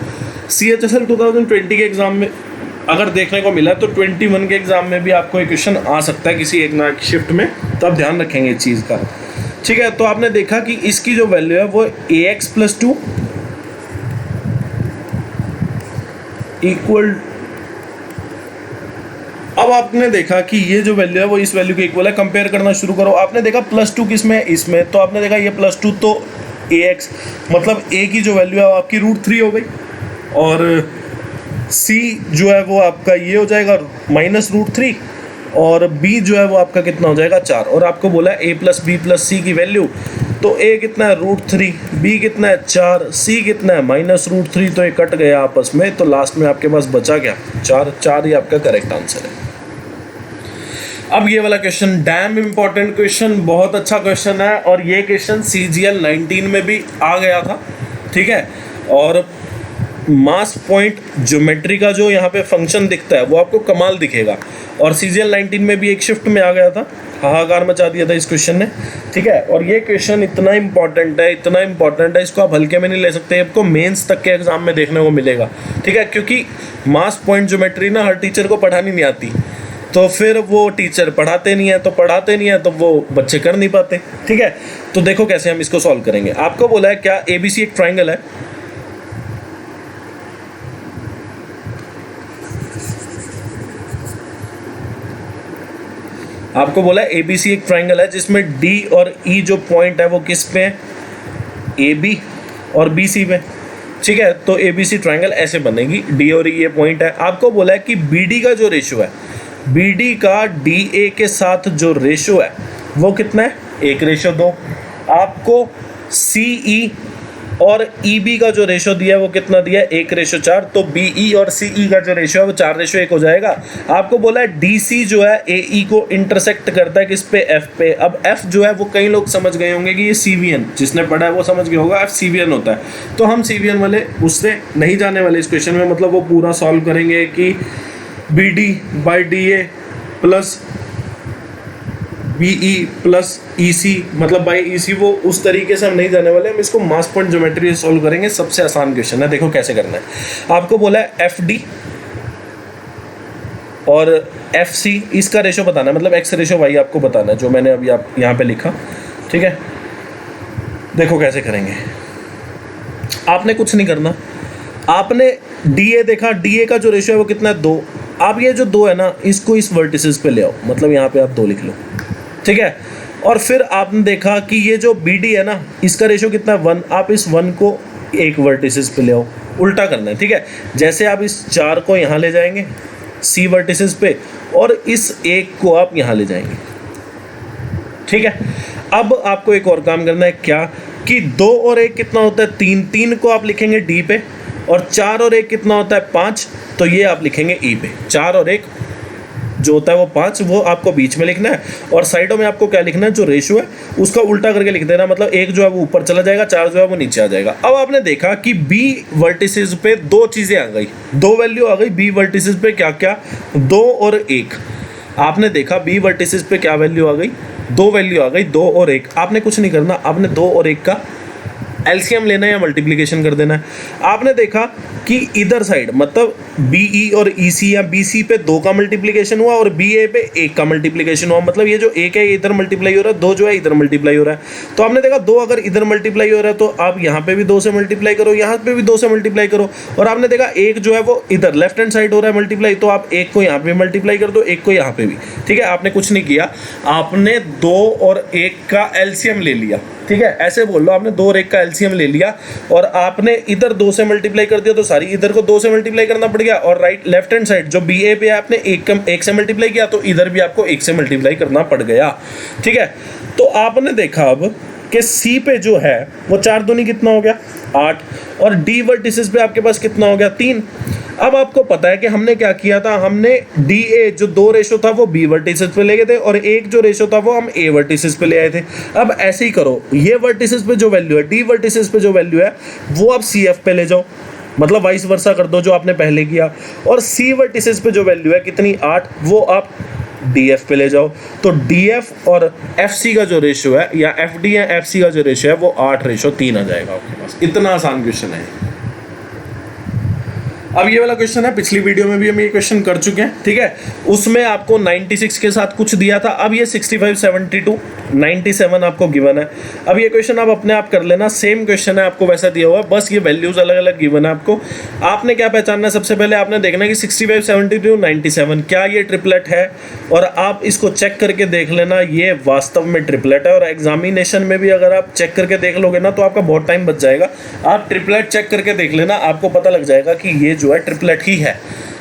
CHSL 2020 के एग्जाम में अगर देखने को मिला तो 21 के एग्जाम में भी आपको एक क्वेश्चन आ सकता है किसी एक ना शिफ्ट में, तो आप ध्यान रखेंगे इस चीज़ का। ठीक है, तो आपने देखा कि इसकी जो वैल्यू है वो ax + 2 इक्वल, अब आपने देखा कि ये जो वैल्यू है वो इस वैल्यू के इक्वल है। कंपेयर करना शुरू करो, आपने देखा +2 किस में, इसमें, तो आपने देखा ये +2 तो ax, मतलब a की जो वैल्यू है वो आपकी √3 हो गई, और c जो है वो आपका ये हो जाएगा -√3, और b जो है वो आपका कितना हो जाएगा 4। और आपको बोला है a + b + c की वैल्यू, तो a कितना है √3, b कितना है 4, c कितना है -√3, तो ये कट गया आपस में, तो लास्ट में आपके पास बचा क्या, 4 ही आपका करेक्ट आंसर है। अब ये वाला क्वेश्चन डैम इम्पॉर्टेंट क्वेश्चन, बहुत अच्छा क्वेश्चन है, और ये क्वेश्चन CGL 19 में भी आ गया था। ठीक है, और मास पॉइंट ज्योमेट्री का जो यहाँ पे फंक्शन दिखता है वो आपको कमाल दिखेगा, और CGL 19 में भी एक शिफ्ट में आ गया था, हाहाकार मचा दिया था इस क्वेश्चन ने। ठीक है, और ये क्वेश्चन इतना इम्पॉर्टेंट है, इसको आप हल्के में नहीं ले सकते, आपको मेंस तक के एग्जाम में देखने को मिलेगा। ठीक है, क्योंकि मास पॉइंट ज्योमेट्री ना हर टीचर को पढ़ानी नहीं आती, तो फिर वो टीचर पढ़ाते नहीं है तो वो बच्चे कर नहीं पाते। ठीक है, तो देखो कैसे हम इसको सॉल्व करेंगे। आपको बोला है क्या ABC एक ट्राइंगल है, आपको बोला है ABC एक ट्राइंगल है जिसमें D और E जो पॉइंट है वो किस पे है, AB और BC पे। ठीक है, तो ABC ट्राइंगल ऐसे बनेगी, D और E ये पॉइंट है। आपको बोला है कि BD का जो रेशो है, BD का DA के साथ जो रेशो है वो कितना है, 1:2। आपको CE और EB का जो रेशो दिया है वो कितना दिया है 1:4, तो BE और CE का जो रेशो है वो 4:1 हो जाएगा। आपको बोला है DC जो है AE को इंटरसेक्ट करता है किस पे, F पे। अब F जो है वो कई लोग समझ गए होंगे कि ये CVN, जिसने पढ़ा है वो समझ गया होगा F CVN होता है, तो हम CVN वाले उससे नहीं जाने वाले इस क्वेश्चन में, मतलब वो पूरा सॉल्व करेंगे कि BD/DA plus BE plus EC मतलब बाई EC, वो उस तरीके से हम नहीं जाने वाले। हम इसको मास पॉइंट ज्योमेट्री से सॉल्व करेंगे। सबसे आसान क्वेश्चन है, देखो कैसे करना है। आपको बोला है FD और FC, इसका रेशो बताना है, मतलब X रेशो Y आपको बताना है, जो मैंने अभी आप यहाँ पे लिखा, ठीक है। देखो कैसे करेंगे। आपने कुछ नहीं करना, आपने DA देखा, DA का जो रेशो है वो कितना है 2। आप ये जो 2 है ना, इसको इस वर्टिसेस पे ले आओ, मतलब यहाँ पे आप 2 लिख लो, ठीक है। और फिर आपने देखा कि ये जो BD है ना, इसका रेशो कितना है 1। आप इस 1 को एक वर्टिसेस पे ले आओ, उल्टा करना है, ठीक है। जैसे आप इस 4 को यहाँ ले जाएंगे C वर्टिसेस पे, और इस 1 को आप यहाँ ले जाएंगे, ठीक है। अब आपको एक और काम करना है, क्या कि 2 और 1 कितना होता है 3, 3 को आप लिखेंगे D पे, और 4 और 1 कितना होता है 5, तो ये आप लिखेंगे E पे। 4 और 1 जो होता है वो 5, वो आपको बीच में लिखना है, और साइडों में आपको क्या लिखना है, जो रेशो है उसका उल्टा करके लिख देना, मतलब 1 जो है वो ऊपर चला जाएगा, 4 जो है वो नीचे आ जाएगा। अब आपने देखा कि B वर्टिसेस पे 2 चीज़ें आ गई, 2 वैल्यू आ गई B वर्टिसेस पे, क्या क्या, 2 और 1। आपने देखा B वर्टिसेस पे क्या वैल्यू आ गई, 2 वैल्यू आ गई, 2 और 1। आपने कुछ नहीं करना, आपने 2 और 1 का एलसीएम लेना है या मल्टीप्लिकेशन कर देना है। आपने देखा कि इधर साइड मतलब BE और EC या BC पे 2 का मल्टीप्लिकेशन हुआ और BA पे 1 का मल्टीप्लिकेशन हुआ, मतलब ये जो 1 है ये इधर मल्टीप्लाई हो रहा है, 2 जो है इधर मल्टीप्लाई हो रहा है। तो आपने देखा 2 अगर इधर मल्टीप्लाई हो रहा है तो आप यहाँ पे भी 2 से मल्टीप्लाई करो, यहाँ पे भी 2 से मल्टीप्लाई करो, और आपने देखा 1 जो है वो इधर लेफ्ट हैंड साइड हो रहा है मल्टीप्लाई, तो आप 1 को यहाँ पे मल्टीप्लाई कर दो, 1 को यहाँ पे भी, ठीक है। आपने कुछ नहीं किया, आपने 2 और 1 का एलसीएम ले लिया, ठीक है। ऐसे बोल लो, आपने 2 और 1 का एलसीएम ले लिया, और आपने इधर 2 से मल्टीप्लाई कर दिया, तो सारी इधर को 2 से मल्टीप्लाई करना पड़ गया, और राइट लेफ्ट हैंड साइड जो BA पे आपने 1 से मल्टीप्लाई किया, तो इधर भी आपको 1 से मल्टीप्लाई करना पड़ गया, ठीक है। तो आपने देखा अब कि C पे जो है वो 4 दूनी कितना हो गया 8, और D वर्टिसेस पे आपके पास कितना हो गया 3। अब आपको पता है कि हमने क्या किया था, हमने DA जो 2 रेशो था वो B वर्टिसेस पे ले गए थे, और 1 जो रेशो था वो हम A वर्टिसेस पे ले आए थे। अब ऐसे ही करो, ये वर्टिसेस पे जो वैल्यू है, D वर्टिसेस पे जो वैल्यू है वो आप CF पे ले जाओ, मतलब वाइस वर्सा कर दो जो आपने पहले किया, और C वर्टिसेस पे जो वैल्यू है कितनी 8, वो आप DF पे ले जाओ। तो DF और FC का जो रेशो है, या FD या FC का जो रेशो है वो 8:3 आ जाएगा आपके पास। इतना आसान क्वेश्चन है। अब ये वाला क्वेश्चन है, पिछली वीडियो में भी हम ये क्वेश्चन कर चुके हैं, ठीक है। उसमें आपको 96 के साथ कुछ दिया था, अब ये 65, 72, 97 आपको गिवन है। अब ये क्वेश्चन आप अपने आप कर लेना, सेम क्वेश्चन है, आपको वैसा दिया हुआ है, बस ये वैल्यूज अलग अलग गिवन है आपको। आपने क्या पहचानना है, सबसे पहले आपने देखना है कि 65, 72, 97 क्या ये ट्रिपलेट है, और आप इसको चेक करके देख लेना ये वास्तव में ट्रिपलेट है। और एग्जामिनेशन में भी अगर आप चेक करके देख लोगे ना तो आपका बहुत टाइम बच जाएगा। आप ट्रिपलेट चेक करके देख लेना, आपको पता लग जाएगा कि ये जो है ट्रिपलेट ही है।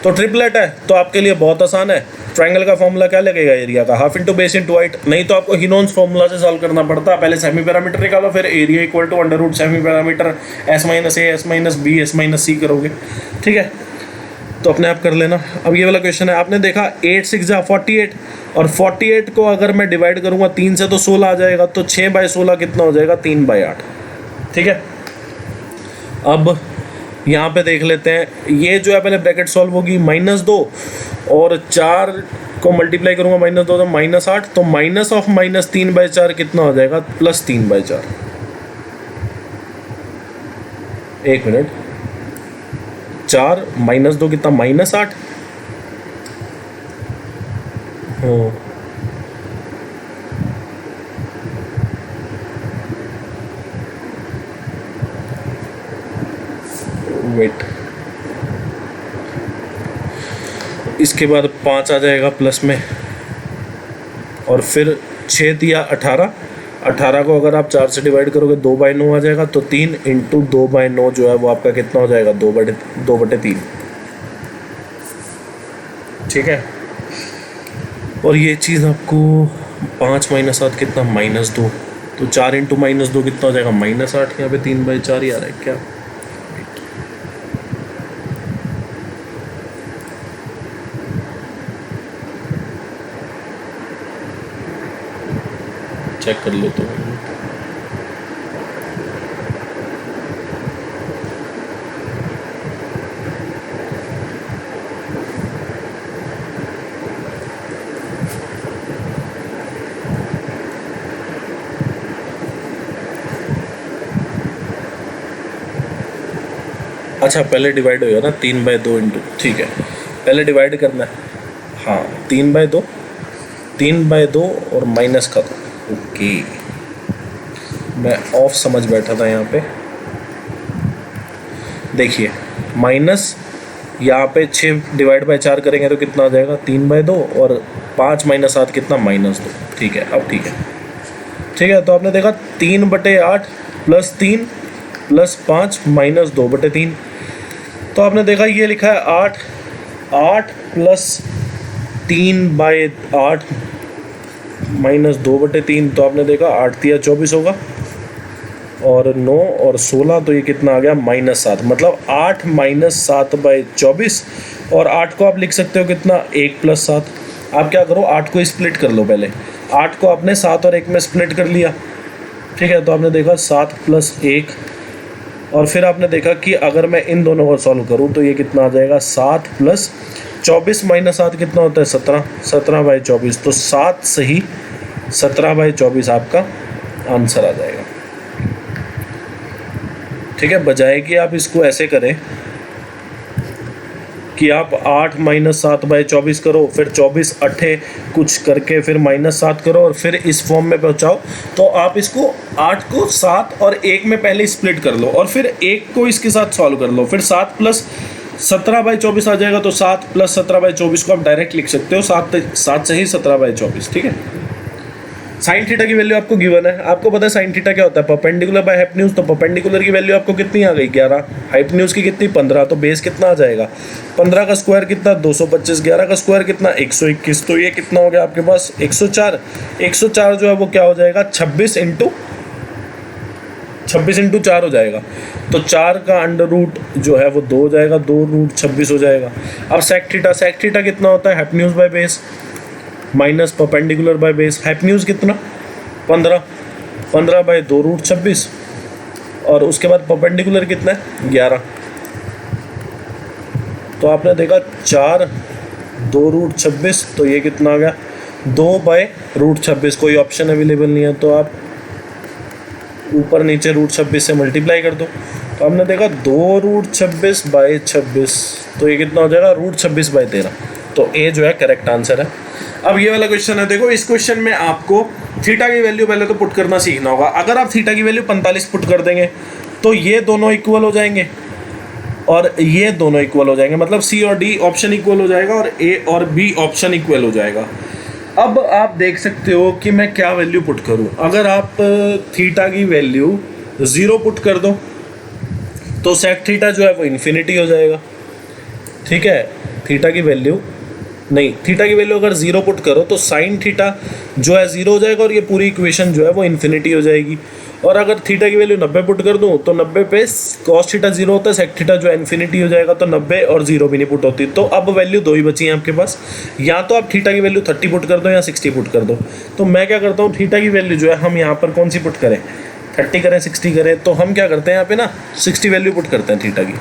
तो ट्रिपलेट है तो आपके लिए बहुत आसान है। ट्रायंगल का फॉर्मूला क्या लगेगा एरिया का, half into base into height, नहीं तो आपको हिनोन्स फॉर्मूला से सॉल्व करना पड़ता है। पहले सेमी पैरामीटर निकालो, फिर area equal to under root semi parameter S minus A S minus B S minus C करोगे, ठीक है। तो अपने आप कर लेना। अब ये वाला क्वेश्चन है, आपने देखा 8 6 जा 48, और 48 को अगर मैं डिवाइड करूँगा 3 से तो 16 आ जाएगा, तो 6/16 कितना हो जाएगा 3/8, ठीक है। अब यहाँ पे देख लेते हैं, ये जो है पहले ब्रैकेट सॉल्व होगी, -2 और 4 को मल्टीप्लाई करूँगा -2 तो -8, तो माइनस ऑफ -3/4 कितना हो जाएगा +3/4। एक मिनट, 4 -2 कितना -8, हाँ वेट, इसके बाद 5 आ जाएगा प्लस में, और फिर 6 दिया 18, 18 को अगर आप 4 से डिवाइड करोगे 2/9 आ जाएगा, तो 3 × 2/9 जो है वो आपका कितना हो जाएगा 2/3, ठीक है। और ये चीज़ आपको 5 - 7 कितना -2, तो 4 इंटू -2 कितना हो जाएगा, -8। यहाँ पे 3/4 ही आ रहा है क्या? चेक कर लो तो। अच्छा पहले डिवाइड होगा ना 3/2 इंटू, ठीक है पहले डिवाइड करना है। हाँ 3/2 और माइनस का 2। ओके मैं ऑफ समझ बैठा था यहाँ पे। देखिए माइनस यहाँ पे 6/4 करेंगे तो कितना आ जाएगा 3/2 और 5 - 7 कितना -2। ठीक है अब ठीक है तो आपने देखा 3/8 + 3 + 5 - 2/3। तो आपने देखा ये लिखा है 8 + 3/8 - 2/3। तो आपने देखा 8 × 24 होगा और 9 और 16 तो ये कितना आ गया -7। मतलब 8 - 7/24 और 8 को आप लिख सकते हो कितना 1 + 7। आप क्या करो 8 को स्प्लिट कर लो। पहले 8 को आपने 7 और 1 में स्प्लिट कर लिया। ठीक है तो आपने देखा 7 + 1 और फिर आपने देखा कि अगर मैं इन दोनों को सॉल्व करूं तो ये कितना आ जाएगा 7 + 24 - 7 कितना होता है 17। 17/24 तो 7 सही 17/24 आपका आंसर आ जाएगा। ठीक है बजाय कि आप इसको ऐसे करें कि आप 8 - 7/24 करो फिर 24 8 कुछ करके फिर -7 करो और फिर इस फॉर्म में पहुंचाओ। तो आप इसको 8 को 7 और 1 में पहले स्प्लिट कर लो और फिर 1 को इसके साथ सॉल्व कर लो। फिर 7 + 17/24 आ जाएगा। तो 7 + 17/24 को आप डायरेक्ट लिख सकते हो 7 से ही 17/24। ठीक है साइन थीटा की वैल्यू आपको गिवन है। आपको पता है साइन थीटा क्या होता है परपेंडिकुलर बाय हाइपोटेन्यूज। तो परपेंडिकुलर की वैल्यू आपको कितनी आ गई 11, हाइपोटेन्यूज की कितनी 15। तो बेस कितना आ जाएगा 15 का स्क्वायर कितना 225, 11 का स्क्वायर कितना 121। तो ये कितना हो गया आपके पास 104। 104 जो है वो क्या हो जाएगा 26 × 4 हो जाएगा। तो 4 का अंडर रूट जो है वो 2 हो जाएगा, 2√26 हो जाएगा। अब सेक थीटा कितना होता है hypotenuse by base minus perpendicular by base. Hypotenuse कितना 15/2√26 और उसके बाद परपेंडिकुलर कितना है 11। तो आपने देखा 4 2√26 तो ये कितना आ गया 2/√26। कोई ऑप्शन अवेलेबल नहीं है तो आप ऊपर नीचे √26 से मल्टीप्लाई कर दो। तो हमने देखा 2√26/26 तो ये कितना हो जाएगा √26/13। तो ए जो है करेक्ट आंसर है। अब ये वाला क्वेश्चन है देखो इस क्वेश्चन में आपको थीटा की वैल्यू पहले तो पुट करना सीखना होगा। अगर आप थीटा की वैल्यू 45 पुट कर देंगे तो ये दोनों इक्वल हो जाएंगे और ये दोनों इक्वल हो जाएंगे। मतलब सी और डी ऑप्शन इक्वल हो जाएगा और ए और बी ऑप्शन इक्वल हो जाएगा। अब आप देख सकते हो कि मैं क्या वैल्यू पुट करूं। अगर आप थीटा की वैल्यू 0 पुट कर दो तो सेक थीटा जो है वो इन्फिनिटी हो जाएगा। ठीक है थीटा की वैल्यू अगर 0 पुट करो तो साइन थीटा जो है 0 हो जाएगा और ये पूरी इक्वेशन जो है वो इन्फिनिटी हो जाएगी। और अगर थीटा की वैल्यू 90 पुट कर दूं तो 90 पे कॉस थीटा 0 होता है, सेक थीटा जो है इन्फिनिटी हो जाएगा। तो 90 और 0 भी नहीं पुट होती। तो अब वैल्यू 2 ही बची हैं आपके पास। या तो आप थीटा की वैल्यू 30 पुट कर दो या 60 पुट कर दो। तो मैं क्या करता हूँ थीटा की वैल्यू जो है हम यहाँ पर कौन सी पुट करें 30 करें 60 करें। तो हम क्या करते हैं यहाँ पे ना 60 वैल्यू पुट करते हैं थीटा की।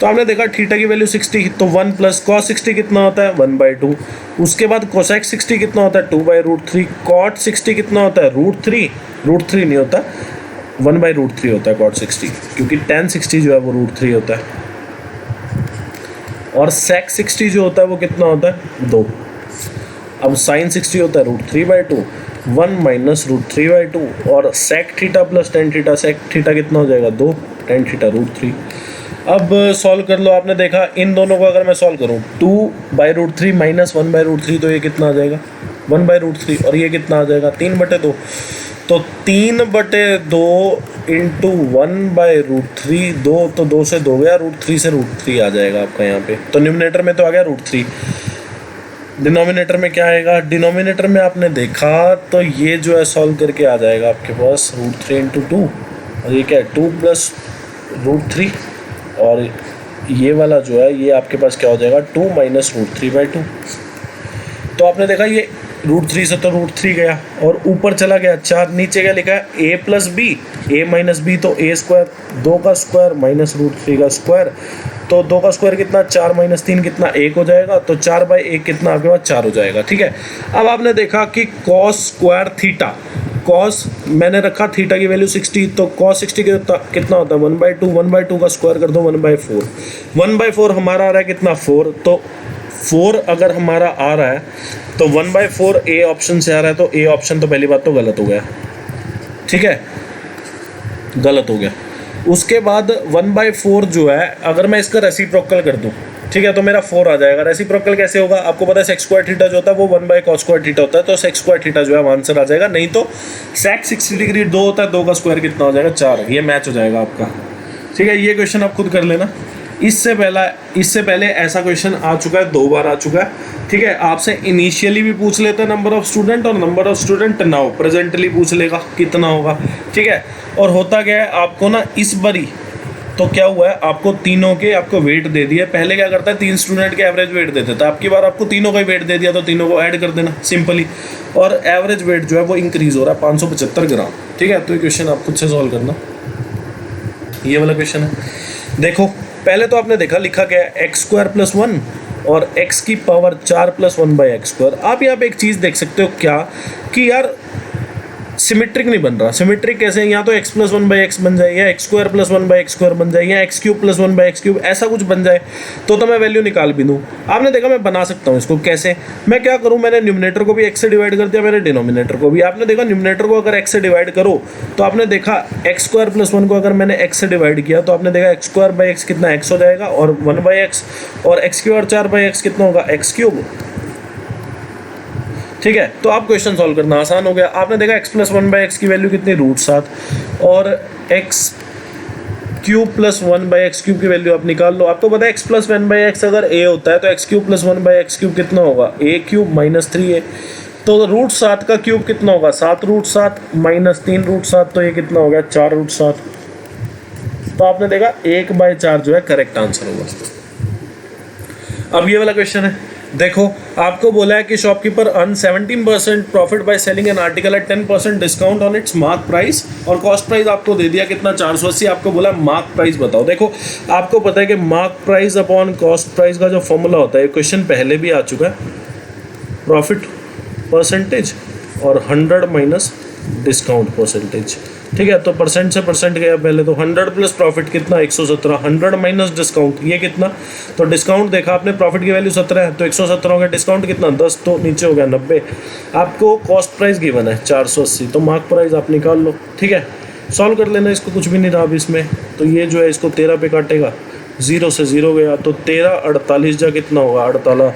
तो आपने देखा थीटा की वैल्यू 60 तो 1 + cos 60 कितना होता है 1/2। उसके बाद कोसेक 60 कितना होता है 2/√3। कॉट 60 कितना होता है √3 नहीं होता 1/√3 होता है कॉट 60 क्योंकि tan 60 जो है वो √3 होता है। और सेक 60 जो होता है वो कितना होता है 2। अब साइन 60 होता है √3/2 1 - √3/2 और sec theta + tan theta sec theta कितना हो जाएगा 2 tan थीटा √3। अब सॉल्व कर लो। आपने देखा इन दोनों को अगर मैं सॉल्व करूं 2/√3 - 1/√3 तो ये कितना आ जाएगा 1/√3 और ये कितना आ जाएगा 3/2। तो 3/2 इंटू 1/√3 2 तो 2 से 2 गया √3 से √3 आ जाएगा आपका यहाँ पे। तो न्यूमरेटर में तो आ गया √3 डिनोमिनेटर में क्या आएगा, डिनोमिनेटर में आपने देखा तो ये जो है सॉल्व करके आ जाएगा आपके पास √3 इंटू 2, और ये क्या है 2 प्लस √3, और ये वाला जो है ये आपके पास क्या हो जाएगा 2 माइनस √3/2। तो आपने देखा ये √3 से तो √3 गया और ऊपर चला गया 4, नीचे क्या लिखा है a plus B, a minus B तो a स्क्वायर, 2 का स्क्वायर माइनस √3 का स्क्वायर, तो 2 का स्क्वायर कितना 4 माइनस 3 कितना 1 हो जाएगा, तो 4/1 कितना आपके पास 4 हो जाएगा। ठीक है, अब आपने देखा कि कॉस स्क्वायर थीटा, कॉस मैंने रखा थीटा की वैल्यू 60, तो कॉस 60 कितना होता है 1/2, 1/2 का स्क्वायर कर दो 1/4, 1/4 हमारा आ रहा है कितना 4, तो 4 अगर हमारा आ रहा है तो 1/4 ए ऑप्शन से आ रहा है, तो ए ऑप्शन तो पहली बात तो गलत हो गया। ठीक है, गलत हो गया। उसके बाद 1/4 जो है अगर मैं इसका रेसिप्रोकल कर दूं, ठीक है, तो मेरा 4 आ जाएगा। रेसिप्रोकल कैसे होगा, आपको पता है सेक स्क्वायर थीटा जो होता है वो 1/cos स्क्वायर थीटा होता है, तो सेक स्क्वायर थीटा जो है आंसर आ जाएगा। नहीं तो सेक 60 डिग्री 2 होता है, 2 का स्क्वायर कितना हो जाएगा 4, ये मैच हो जाएगा आपका। ठीक है, ये क्वेश्चन आप खुद कर लेना। इससे पहले ऐसा क्वेश्चन आ चुका है, 2 बार आ चुका है। ठीक है, आपसे इनिशियली भी पूछ लेते हैं नंबर ऑफ स्टूडेंट, और number of student now presently पूछ लेगा कितना होगा। ठीक है, और होता क्या है आपको ना इस बारी तो क्या हुआ है आपको तीनों के आपको वेट दे दिया। पहले क्या करता है 3 स्टूडेंट के एवरेज वेट देते थे, आपकी बार आपको तीनों का वेट दे दिया तो तीनों को ऐड कर देना सिंपली, और एवरेज वेट जो है वो इंक्रीज हो रहा है 575 ग्राम। ठीक है, तो ये क्वेश्चन आप खुद से सॉल्व करना, ये वाला क्वेश्चन है। देखो पहले तो आपने देखा लिखा क्या है x² + 1 और x की पावर 4 + 1/x²। आप यहाँ पे एक चीज़ देख सकते हो क्या कि यार सिमेट्रिक नहीं बन रहा। सिमेट्रिक कैसे है, या तो x + 1/x बन जाए, या x² + 1/x² बन जाए, या x³ + 1/x³, ऐसा कुछ बन जाए तो मैं वैल्यू निकाल भी दूँ। आपने देखा मैं बना सकता हूँ इसको कैसे, मैं क्या करूँ, मैंने न्यूमरेटर को भी x से डिवाइड कर दिया, मैंने डिनोमिनेटर को भी। आपने देखा न्यूमरेटर को अगर x से डिवाइड करो तो आपने देखा x² + 1 को अगर मैंने x से डिवाइड किया तो आपने देखा x² कितना x हो जाएगा, और 1/x, और x³ और 4/x कितना होगा x³। ठीक है, तो आप क्वेश्चन सॉल्व करना आसान हो गया। आपने देखा x + 1/x की वैल्यू कितनी √7, और x³ + 1/x³ की वैल्यू आप निकाल लो। आपको पता है x + 1/x अगर a होता है तो x³ + 1/x³ कितना होगा a³ - 3a, तो √7 का क्यूब कितना होगा 7√7 - 3√7, तो ये कितना हो गया 4√7। तो आपने देखा 1/4 जो है करेक्ट आंसर होगा। अब ये वाला क्वेश्चन है, देखो आपको बोला है कि shopkeeper earn 17% profit by selling an article at 10% discount on its mark price, और कॉस्ट प्राइस आपको दे दिया कितना 480। आपको बोला मार्क प्राइस बताओ। देखो आपको पता है कि mark price upon cost price का जो फॉर्मूला होता है, क्वेश्चन पहले भी आ चुका है, प्रॉफिट परसेंटेज और 100 माइनस डिस्काउंट परसेंटेज। ठीक है, तो परसेंट से परसेंट गया पहले, तो 100 प्लस प्रॉफिट कितना 117, 100 माइनस डिस्काउंट ये कितना, तो डिस्काउंट देखा आपने, प्रॉफिट की वैल्यू 17 है तो 117 हो गया, डिस्काउंट कितना 10, तो नीचे हो गया 90। आपको कॉस्ट प्राइस गिवन है 480, तो मार्क प्राइस आप निकाल लो। ठीक है, सॉल्व कर लेना इसको, कुछ भी नहीं रहा अब इसमें। तो ये जो है इसको 13 पे काटेगा, 0 से 0 गया, तो 13 48 जा कितना होगा 48,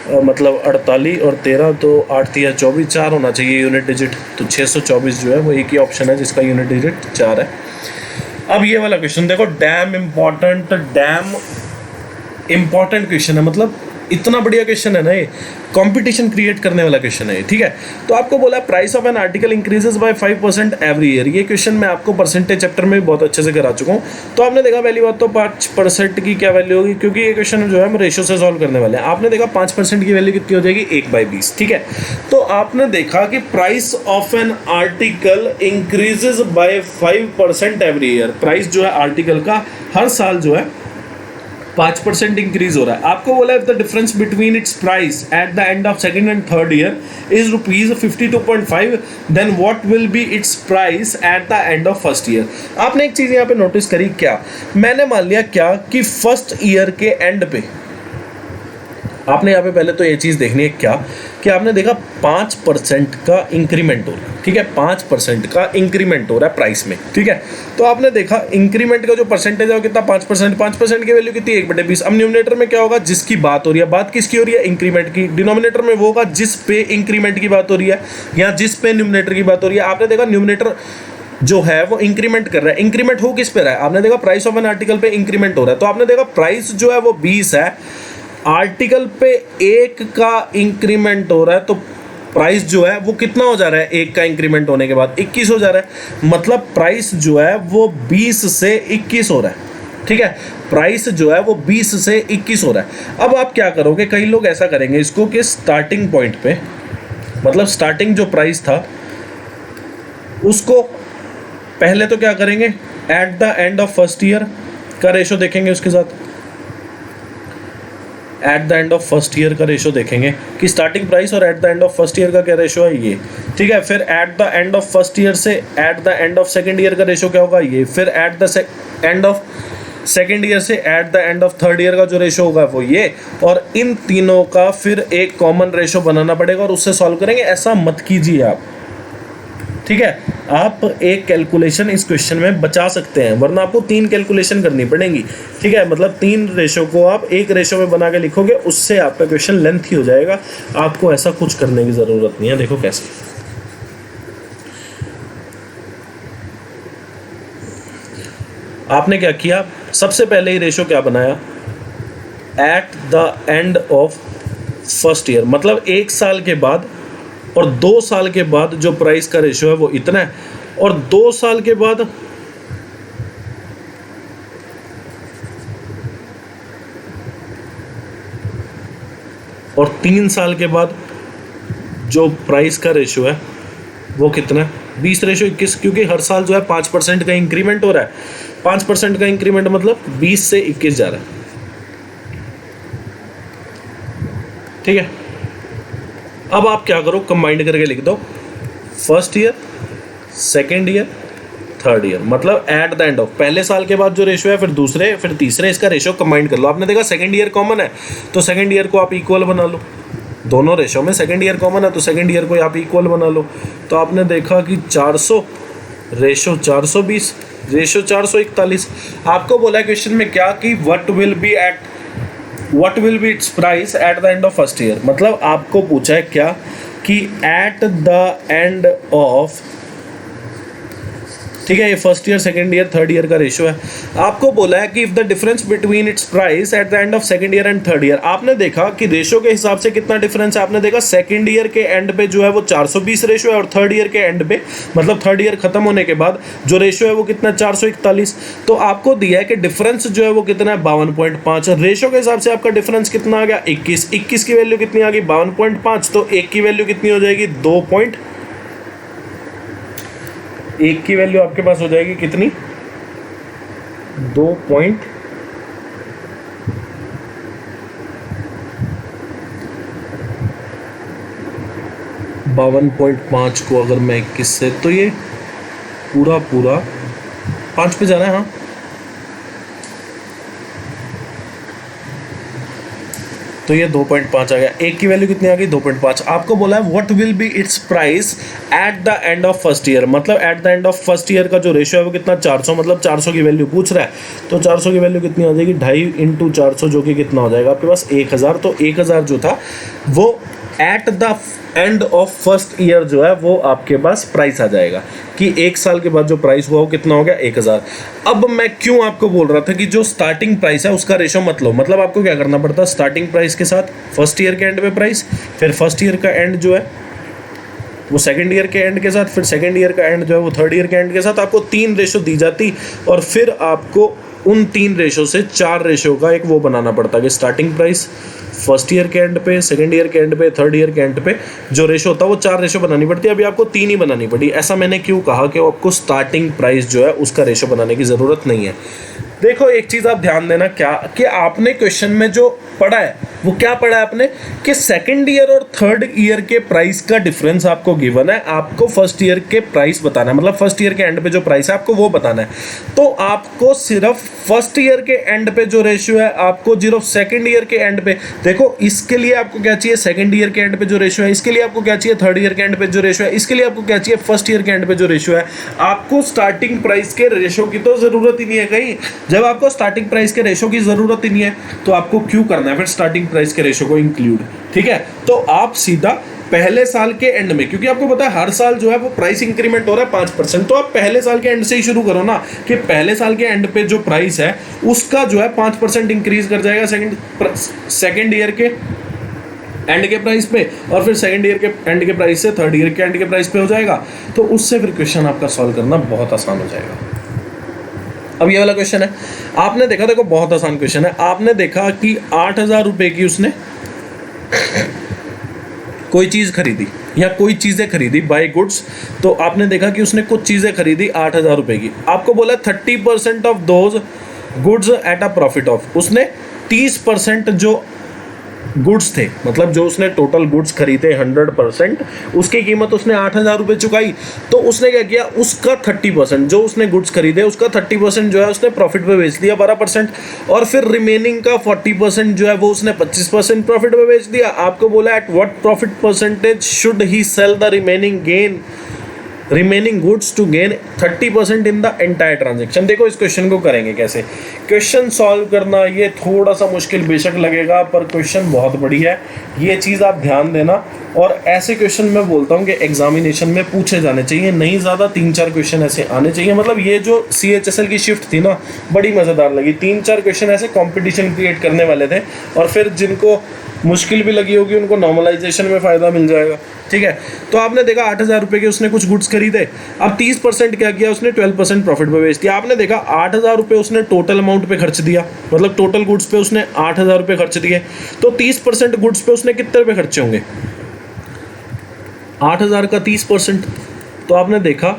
मतलब 48 और 13, तो 8 × 24, 4 होना चाहिए यूनिट डिजिट, तो 624 जो है वो एक ही ऑप्शन है जिसका यूनिट डिजिट 4 है। अब ये वाला क्वेश्चन देखो, डैम इम्पॉर्टेंट क्वेश्चन है, मतलब इतना बढ़िया क्वेश्चन है ना, ये कंपटीशन क्रिएट करने वाला क्वेश्चन है। ठीक है, तो आपको बोला price of an article increases by 5% every year. ये क्वेश्चन मैं आपको परसेंटेज चैप्टर में भी बहुत अच्छे से करा चुका हूँ। तो आपने देखा पहली बात तो 5% की क्या वैल्यू होगी, क्योंकि ये क्वेश्चन जो है हम रेशियो से सॉल्व करने वाले हैं। आपने देखा 5% की वैल्यू कितनी हो जाएगी 1/20। ठीक है, तो आपने देखा कि price of an article increases by 5% every year. Price जो है आर्टिकल का हर साल जो है 5% इंक्रीज हो रहा है। आपको बोला है the difference between its price at the end of second and third year is ₹52.5, then what will be its price at the end of first year. आपने एक चीज़ यहाँ पे नोटिस करी क्या, मैंने मान लिया क्या कि फर्स्ट ईयर के एंड पे आपने यहाँ पे पहले तो ये चीज़ देखनी है क्या कि आपने देखा 5% का इंक्रीमेंट हो रहा है। ठीक है, 5% का इंक्रीमेंट हो रहा है प्राइस में। ठीक है, तो आपने देखा इंक्रीमेंट का जो परसेंटेज है वो कितना 5%, 5% की वैल्यू कितनी 1/20। अब न्यूमरेटर में क्या होगा, जिसकी बात हो रही है, बात किसकी हो रही है इंक्रीमेंट की। डिनोमिनेटर में वो होगा जिस पे इंक्रीमेंट की बात हो रही है या जिस पे न्यूमरेटर की बात हो रही है। आपने देखा न्यूमरेटर जो है वो इंक्रीमेंट कर रहा है, इंक्रीमेंट हो किस पे रहा है, आपने देखा प्राइस ऑफ एन आर्टिकल पे इंक्रीमेंट हो रहा है। तो आपने देखा प्राइस जो है वो 20 है, आर्टिकल पे 1 का इंक्रीमेंट हो रहा है तो प्राइस जो है वो कितना हो जा रहा है, 1 का इंक्रीमेंट होने के बाद 21 हो जा रहा है, मतलब प्राइस जो है वो 20 से 21 हो रहा है। ठीक है, प्राइस जो है वो 20 से 21 हो रहा है। अब आप क्या करोगे, कई लोग ऐसा करेंगे इसको कि स्टार्टिंग पॉइंट पे, मतलब स्टार्टिंग जो प्राइस था उसको पहले तो क्या करेंगे, at the end of first year का रेशो देखेंगे, उसके साथ at the end of first year का रेशो देखेंगे कि स्टार्टिंग प्राइस और at the end of first year का क्या रेशो है ये। ठीक है, फिर at the end of first year से at the end of second year का रेशो क्या होगा ये, फिर at the end of second year से at the end of third year का जो रेशो होगा वो ये, और इन तीनों का फिर एक कॉमन रेशो बनाना पड़ेगा और उससे सॉल्व करेंगे। ऐसा मत कीजिए आप, ठीक है, आप एक कैलकुलेशन इस क्वेश्चन में बचा सकते हैं, वरना आपको 3 कैलकुलेशन करनी पड़ेंगी। ठीक है, मतलब 3 रेशो को आप एक रेशो में बना के लिखोगे, उससे आपका क्वेश्चन लेंथी हो जाएगा। आपको ऐसा कुछ करने की ज़रूरत नहीं है। देखो कैसे, आपने क्या किया, सबसे पहले ही रेशो क्या बनाया, eight the end of first year, मतलब 1 साल के बाद और 2 साल के बाद जो प्राइस का रेशो है वो इतना है, और 2 साल के बाद और 3 साल के बाद जो प्राइस का रेशो है वो कितना है, 20:21, क्योंकि हर साल जो है 5% का इंक्रीमेंट हो रहा है। 5% का इंक्रीमेंट मतलब 20 से 21 जा रहा है। ठीक है, अब आप क्या करो, कंबाइंड करके लिख दो, first year, second year, third year, मतलब एट द एंड ऑफ, पहले साल के बाद जो रेशो है, फिर दूसरे, फिर तीसरे, इसका रेशो कंबाइंड कर लो। आपने देखा सेकेंड ईयर कॉमन है तो सेकेंड ईयर को आप इक्वल बना लो, दोनों रेशो में सेकेंड ईयर कॉमन है तो सेकेंड ईयर को आप इक्वल बना लो। तो आपने देखा कि 400 रेशो 420 रेशो 441। आपको बोला है क्वेश्चन में क्या कि what will be its price at the end of first year, मतलब आपको पूछा है क्या कि एट द एंड ऑफ, ठीक है, ये first year, second year, third year का रेशो है। आपको बोला है कि if the difference between its price at the end of second year and third year, आपने देखा कि रेशो के हिसाब से कितना डिफरेंस है। आपने देखा सेकंड ईयर के एंड पे जो है वो 420 रेशो है, और थर्ड ईयर के एंड पे, मतलब थर्ड ईयर खत्म होने के बाद जो रेशो है वो कितना, 441। तो आपको दिया है कि डिफरेंस जो है वो कितना है, 52.5। रेशो के हिसाब से आपका डिफरेंस कितना आ गया, 21 की वैल्यू कितनी आ गई, 52.5, तो 1 की वैल्यू कितनी हो जाएगी, 1 की वैल्यू आपके पास हो जाएगी कितनी, 2.52.5 को अगर मैं 21 से, तो ये पूरा 5 पे जाना है। हाँ, तो ये 2.5 आ गया। 1 की वैल्यू कितनी आ गई, 2.5। आपको बोला है what will be its price at the end of first year, मतलब at the end of first year का जो रेशियो है वो कितना, 400, मतलब 400 की वैल्यू पूछ रहा है। तो 400 की वैल्यू कितनी आ जाएगी, 2.5 × 400, जो कि कितना हो जाएगा आपके पास, 1000। तो 1000 जो था वो eight the end of first year जो है वो आपके पास प्राइस आ जाएगा कि 1 साल के बाद जो प्राइस हुआ वो कितना हो गया, 1000। अब मैं क्यों आपको बोल रहा था कि जो स्टार्टिंग प्राइस है उसका रेशो मत लो, मतलब आपको क्या करना पड़ता है, स्टार्टिंग प्राइस के साथ फर्स्ट ईयर के एंड पे प्राइस, फिर फर्स्ट ईयर का एंड जो है वो सेकंड ईयर के एंड के साथ, फिर सेकंड ईयर का एंड जो है वो थर्ड ईयर के एंड के साथ। आपको 3 रेशो दी जाती और फिर आपको उन 3 रेशो से 4 रेशो का एक वो बनाना पड़ता है कि स्टार्टिंग प्राइस फर्स्ट ईयर के एंड पे, सेकंड ईयर के एंड पे, थर्ड ईयर के एंड पे जो रेशो होता है वो 4 रेशो बनानी पड़ती है। अभी आपको 3 ही बनानी पड़ी। ऐसा मैंने क्यों कहा कि आपको स्टार्टिंग प्राइस जो है उसका रेशो बनाने की ज़रूरत नहीं है। देखो एक चीज़ आप ध्यान देना, क्या कि आपने क्वेश्चन में जो पढ़ा है वो क्या पढ़ा है आपने, कि सेकंड ईयर और थर्ड ईयर के प्राइस का डिफरेंस आपको गिवन है, आपको फर्स्ट ईयर के प्राइस बताना है, मतलब फर्स्ट ईयर के एंड पे जो प्राइस है आपको वो बताना है। तो आपको सिर्फ फर्स्ट ईयर के एंड पे जो रेशियो है आपको सिर्फ सेकंड ईयर के एंड पे, देखो इसके लिए आपको क्या चाहिए, सेकंड ईयर के एंड पे जो रेशियो है, इसके लिए आपको क्या चाहिए, थर्ड ईयर के एंड पे जो रेशियो है, इसके लिए आपको क्या चाहिए, फर्स्ट ईयर के एंड पे जो रेशियो है। आपको स्टार्टिंग प्राइस के रेशियो की तो ज़रूरत ही नहीं है कहीं। जब आपको स्टार्टिंग प्राइस के रेशियो की ज़रूरत ही नहीं है तो आपको क्यों करना है फिर स्टार्टिंग प्राइस के रेशियो को इंक्लूड। ठीक है, तो आप सीधा पहले साल के एंड में, क्योंकि आपको पता है हर साल जो है वो प्राइस इंक्रीमेंट हो रहा है 5%, तो आप पहले साल के एंड से ही शुरू करो ना, कि पहले साल के एंड पे जो प्राइस है उसका जो है 5% इंक्रीज कर जाएगा सेकंड ईयर के एंड के प्राइस पे, और फिर सेकंड ईयर के एंड के प्राइस से थर्ड ईयर के एंड के प्राइस पे हो जाएगा। तो उससे फिर क्वेश्चन आपका सॉल्व करना बहुत आसान हो जाएगा। अब ये वाला क्वेश्चन है, आपने देखा, देखो बहुत आसान क्वेश्चन है। आपने देखा कि 8,000 रुपए की उसने कोई चीज खरीदी या कोई चीजें खरीदी, बाय गुड्स। तो आपने देखा कि उसने कुछ चीजें खरीदी 8,000 रुपए की। आपको बोला 30% of those goods at a profit of, उसने 30% जो गुड्स थे, मतलब जो उसने टोटल गुड्स खरीदे 100%, उसकी कीमत उसने 8,000 रुपये चुकाई। तो उसने क्या किया, उसका 30%, जो उसने गुड्स खरीदे उसका 30% जो है उसने प्रॉफिट पे बेच दिया 12%, और फिर रिमेनिंग का 40% जो है वो उसने 25% प्रॉफिट पे बेच दिया। आपको बोला at what profit percentage should he sell the remaining goods to gain 30% in the entire transaction. देखो इस क्वेश्चन को करेंगे कैसे। क्वेश्चन सॉल्व करना ये थोड़ा सा मुश्किल बेशक लगेगा, पर क्वेश्चन बहुत बड़ी है, ये चीज़ आप ध्यान देना। और ऐसे क्वेश्चन मैं बोलता हूँ कि एग्जामिनेशन में पूछे जाने चाहिए, नहीं ज़्यादा 3-4 क्वेश्चन ऐसे आने चाहिए। मतलब ये जो CHSL की शिफ्ट थी ना, बड़ी मज़ेदार लगी। 3-4 क्वेश्चन ऐसे कंपटीशन क्रिएट करने वाले थे, और फिर जिनको मुश्किल भी लगी होगी उनको नॉर्मलाइजेशन में फ़ायदा मिल जाएगा। ठीक है, तो आपने देखा 8,000 रुपये के उसने कुछ गुड्स खरीदे। अब 30% क्या किया उसने, 12% प्रॉफिट पे बेच दिया। आपने देखा 8,000 रुपये उसने टोटल अमाउंट पे खर्च दिया, मतलब टोटल गुड्स पे उसने 8,000 रुपये खर्च दिए। तो 30% गुड्स पे उसने कितने रुपये खर्चे होंगे, 8,000 का 30%। तो आपने देखा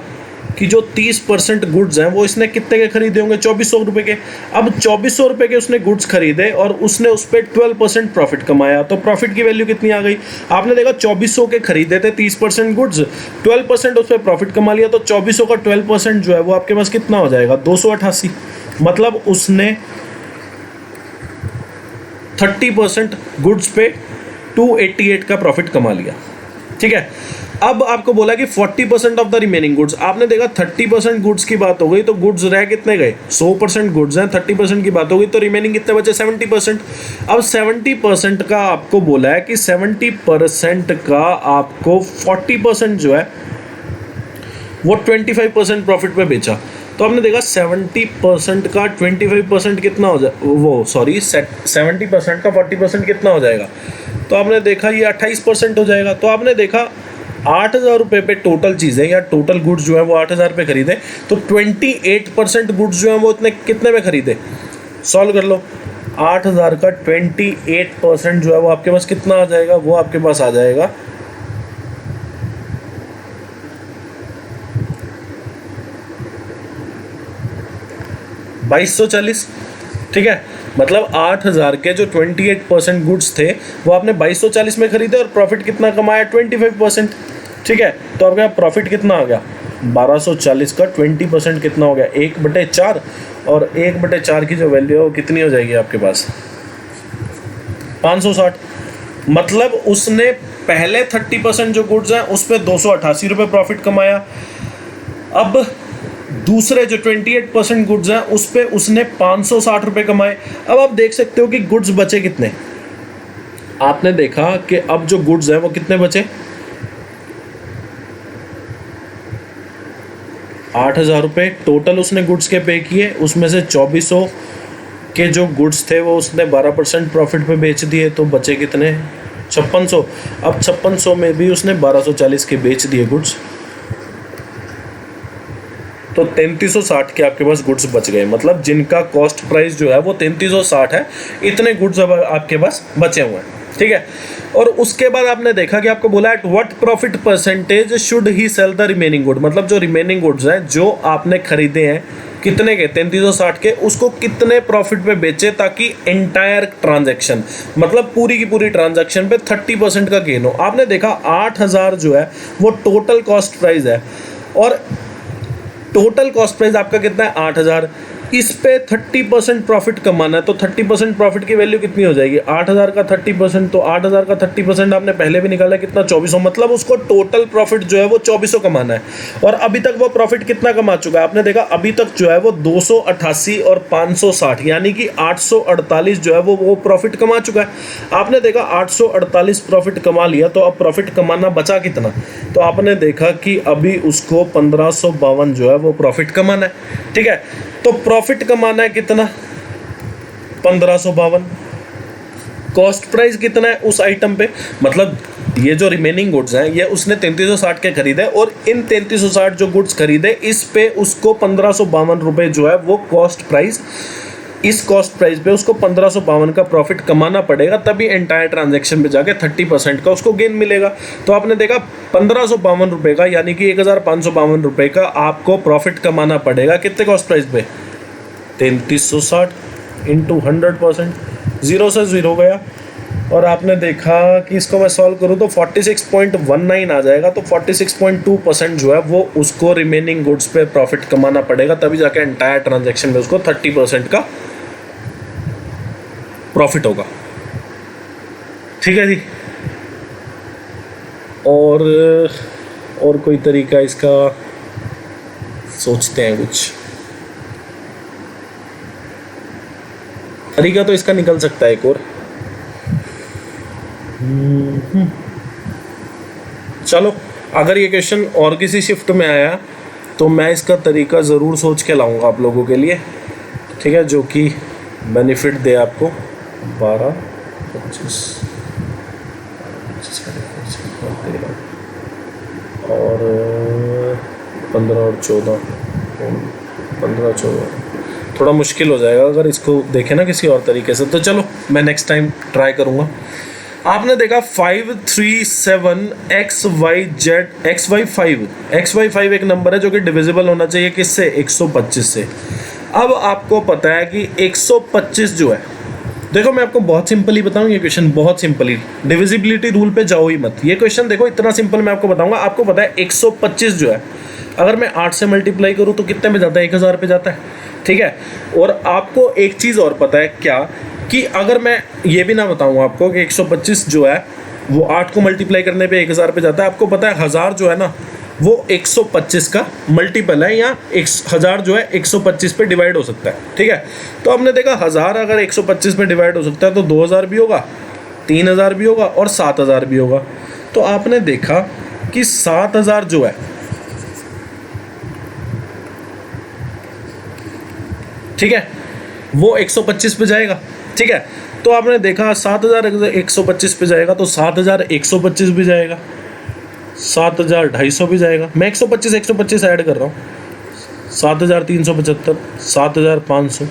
कि जो 30% गुड्स हैं वो इसने कितने के खरीदे होंगे, 2,400 रुपये के। अब 2,400 रुपये के उसने गुड्स खरीदे और उसने उस पर 12% प्रॉफिट कमाया। तो प्रॉफिट की वैल्यू कितनी आ गई, आपने देखा 2,400 के खरीदे थे 30% गुड्स, 12% उस पर प्रॉफिट कमा लिया। तो 2,400 का 12% जो है वो आपके पास कितना हो जाएगा, 288। मतलब उसने 30% गुड्स पे 288 का प्रॉफिट कमा लिया। ठीक है, अब आपको बोला कि 40% ऑफ द रिमेनिंग गुड्स। आपने देखा 30% गुड्स की बात हो गई, तो गुड्स रह कितने गए, 100% गुड्स हैं, 30% की बात हो गई, तो रिमेनिंग कितने बचे, 70%। अब 70% का आपको बोला है कि 70% का आपको 40% जो है वो 25% प्रॉफिट पे बेचा। तो आपने देखा 70% का 25% कितना हो जाए, वो सॉरी 70% का 40% कितना हो जाएगा। तो आपने देखा ये 28% हो जाएगा। तो आपने देखा 8,000 रुपये पे टोटल चीज़ें या टोटल गुड्स जो है वो 8,000 पे खरीदे, तो 28% गुड्स जो है वो इतने कितने में खरीदे, सॉल्व कर लो। 8,000 का 28% जो है वो आपके पास कितना आ जाएगा, वो आपके पास आ जाएगा 2,240। ठीक है, मतलब 8,000 के जो 28% गुड्स थे वो आपने 2,240 में खरीदे और प्रॉफिट कितना कमाया, 25%। ठीक है, तो आपका प्रॉफिट कितना आ गया, 1,240 का 20% कितना हो गया, 1/4, और 1/4 की जो वैल्यू है वो कितनी हो जाएगी आपके पास, 560। मतलब उसने पहले 30% जो गुड्स हैं उस पर 288 रुपये प्रॉफिट कमाया। अब दूसरे जो 28% गुड्स हैं उस पे उसने 560 रुपये कमाए। अब आप देख सकते हो कि गुड्स बचे कितने। आपने देखा कि अब जो गुड्स हैं वो कितने बचे, 8,000 रुपये टोटल उसने गुड्स के पे किए, उसमें से 2,400 के जो गुड्स थे वो उसने 12% प्रॉफिट पे बेच दिए, तो बचे कितने, 5600। अब 5600 में भी उसने 1,240 के बेच दिए गुड्स, तो 3,360 के आपके पास गुड्स बच गए। मतलब जिनका कॉस्ट प्राइस जो है वो 3,360 है, इतने गुड्स अब आपके पास बचे हुए हैं। ठीक है, और उसके बाद आपने देखा कि आपको बोला at what profit percentage should he sell the remaining good. मतलब जो रिमेनिंग गुड्स हैं जो आपने खरीदे हैं कितने के, 3,360 के, उसको कितने प्रॉफिट पे बेचे ताकि एंटायर ट्रांजैक्शन, मतलब पूरी की पूरी ट्रांजैक्शन पे 30% का गेन हो। आपने देखा 8,000 जो है वो टोटल कॉस्ट प्राइस है, और टोटल कॉस्ट प्राइस आपका कितना है, 8,000। इस पे 30% प्रॉफिट कमाना है, तो 30% प्रॉफिट की वैल्यू कितनी हो जाएगी? 8,000 का 30%, तो 8,000 का 30% आपने पहले भी निकाला, कितना? 2400। मतलब उसको टोटल प्रॉफिट जो है वो 2400 कमाना है। और अभी तक वो प्रॉफिट कितना कमा चुका है? आपने देखा अभी तक जो है वो 288 और 560 यानी कि 848 जो है वो प्रॉफिट कमा चुका है। आपने देखा 848 प्रॉफिट कमा लिया, तो अब प्रॉफिट कमाना बचा कितना? तो आपने देखा कि अभी उसको 1552 जो है वो प्रॉफिट कमाना है। ठीक है, तो प्रॉफिट कमाना है कितना? 1552। कॉस्ट प्राइस कितना है उस आइटम पे? मतलब ये जो रिमेनिंग गुड्स हैं ये उसने 3360 के खरीदे, और इन 3360 जो गुड्स खरीदे इस पे उसको 1552 रुपये जो है वो कॉस्ट प्राइस, इस कॉस्ट प्राइस पे उसको 1552 का प्रॉफिट कमाना पड़ेगा, तभी एंटायर ट्रांजैक्शन पे जाके 30% का उसको गेन मिलेगा। तो आपने देखा 1552 रुपये का यानी कि 1552 रुपये का आपको प्रॉफिट कमाना पड़ेगा कितने कॉस्ट प्राइस पे? 3360 इंटू 100%, 0 से 0 गया। और आपने देखा कि इसको मैं सॉल्व करूँ तो 46.19 आ जाएगा। तो 46.2% जो है वो उसको रिमेनिंग गुड्स पे प्रॉफिट कमाना पड़ेगा, तभी जाके एंटायर ट्रांजैक्शन में उसको 30% का प्रॉफिट होगा। ठीक है जी। और कोई तरीका इसका सोचते हैं, कुछ तरीका तो इसका निकल सकता है एक और। चलो, अगर ये क्वेश्चन और किसी शिफ्ट में आया तो मैं इसका तरीका ज़रूर सोच के लाऊंगा आप लोगों के लिए। ठीक है, जो कि बेनिफिट दे आपको। 12, 25 और 15 और 14, 15-14 थोड़ा मुश्किल हो जाएगा अगर इसको देखें ना किसी और तरीके से। तो चलो मैं नेक्स्ट टाइम ट्राई करूँगा। आपने देखा 537 XY5 एक नंबर है जो कि डिविजिबल होना चाहिए किससे? 125 से। अब आपको पता है कि 125 जो है, देखो मैं आपको बहुत सिंपली बताऊं ये क्वेश्चन, बहुत सिंपली, डिविजिबिलिटी रूल पे जाओ ही मत। ये क्वेश्चन देखो इतना सिंपल मैं आपको बताऊंगा। आपको पता है 125 जो है अगर मैं 8 से मल्टीप्लाई करूं तो कितने में जाता है? 1000 पे जाता है। ठीक है, और आपको एक चीज़ और पता है क्या, कि अगर मैं ये भी ना बताऊं आपको कि 125 जो है वो 8 को मल्टीप्लाई करने पे 1000 पे जाता है, आपको पता है 1000 जो है ना वो 125 का मल्टीपल है, या 1000 जो है 125 पे डिवाइड हो सकता है। ठीक है, तो हमने देखा 1000 अगर 125 पे डिवाइड हो सकता है तो 2000 भी होगा, 3000 भी होगा और 7000 भी होगा। तो आपने देखा कि 7000 जो है, ठीक है, वो 125 पे जाएगा। ठीक है, तो आपने देखा 7000 125 पे जाएगा तो 7125 भी जाएगा, 7250 भी जाएगा। मैं 125 ऐड कर रहा हूँ, 7375, 7500,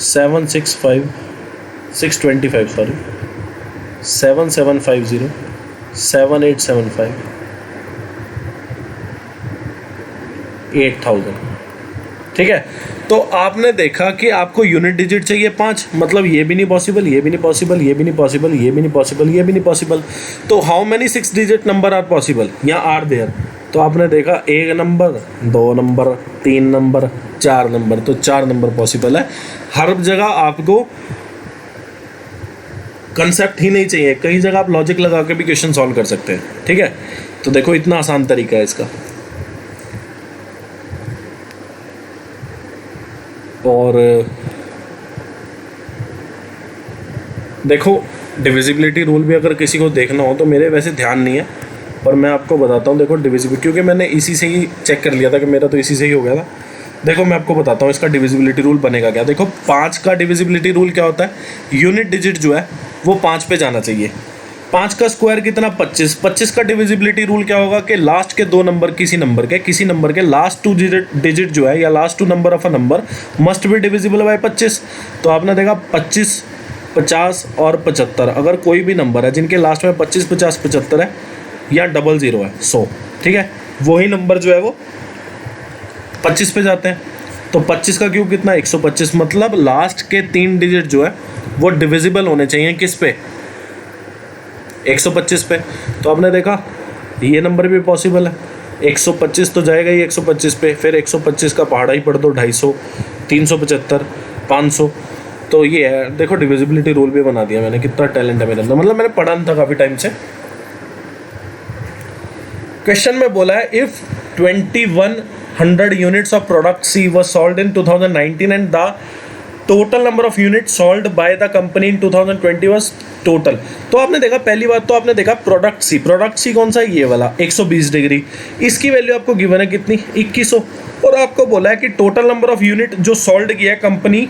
765, 625 सॉरी, 7750, 7875, 8000। ठीक है, तो आपने देखा कि आपको यूनिट डिजिट चाहिए 5, मतलब ये भी नहीं पॉसिबल, ये भी नहीं पॉसिबल, ये भी नहीं पॉसिबल, ये भी नहीं पॉसिबल, ये भी नहीं पॉसिबल। तो how many 6 digit number are possible या आर देयर? तो आपने देखा 1 नंबर, 2 नंबर, 3 नंबर, 4 नंबर, तो 4 नंबर पॉसिबल है। हर जगह आपको कंसेप्ट ही नहीं चाहिए, कई जगह आप लॉजिक लगा के भी क्वेश्चन सॉल्व कर सकते हैं। ठीक है, तो देखो इतना आसान तरीका है इसका। और देखो डिविजिबिलिटी रूल भी अगर किसी को देखना हो तो मेरे वैसे ध्यान नहीं है, पर मैं आपको बताता हूँ। देखो डिविजिबिलिटी, क्योंकि मैंने इसी से ही चेक कर लिया था कि मेरा तो इसी से ही हो गया था। देखो मैं आपको बताता हूँ इसका डिविजिबिलिटी रूल बनेगा क्या। देखो 5 का डिविजिबिलिटी रूल क्या होता है? यूनिट डिजिट जो है वो 5 पे जाना चाहिए। 5 का स्क्वायर कितना? 25। 25 का डिविजिबिलिटी रूल क्या होगा कि लास्ट के 2 नंबर किसी नंबर के लास्ट 2 डिजिट जो है या last 2 number of a number must be divisible by 25। तो आपने देखा 25, 50 और 75, अगर कोई भी नंबर है जिनके लास्ट में 25, 50, 75 है या 00 है 100, ठीक है, वही नंबर जो है वो 25 पे जाते हैं। तो 25 का क्यूब कितना? 125। मतलब लास्ट के 3 डिजिट जो है वो डिविजिबल होने चाहिए किस पे? 125 पे। तो आपने देखा ये नंबर भी पॉसिबल है, 125 तो जाएगा ही 125 पे, फिर 125 का पहाड़ा ही पढ़ दो 250, 375, 500। तो ये है, देखो डिविजिबिलिटी रूल भी बना दिया मैंने, कितना टैलेंट है मेरे अंदर, मतलब मैंने पढ़ा नहीं था काफ़ी टाइम से। क्वेश्चन में बोला है if 2100 units of product she was sold in 2019 and the total number of unit sold by the company in 2020 was total. तो आपने देखा, पहली बात तो आपने देखा प्रोडक्ट सी कौन सा है, ये वाला 120 डिग्री, इसकी वैल्यू आपको गिवन है कितनी, 2100। और आपको बोला है कि टोटल नंबर ऑफ यूनिट जो सोल्ड किया है कंपनी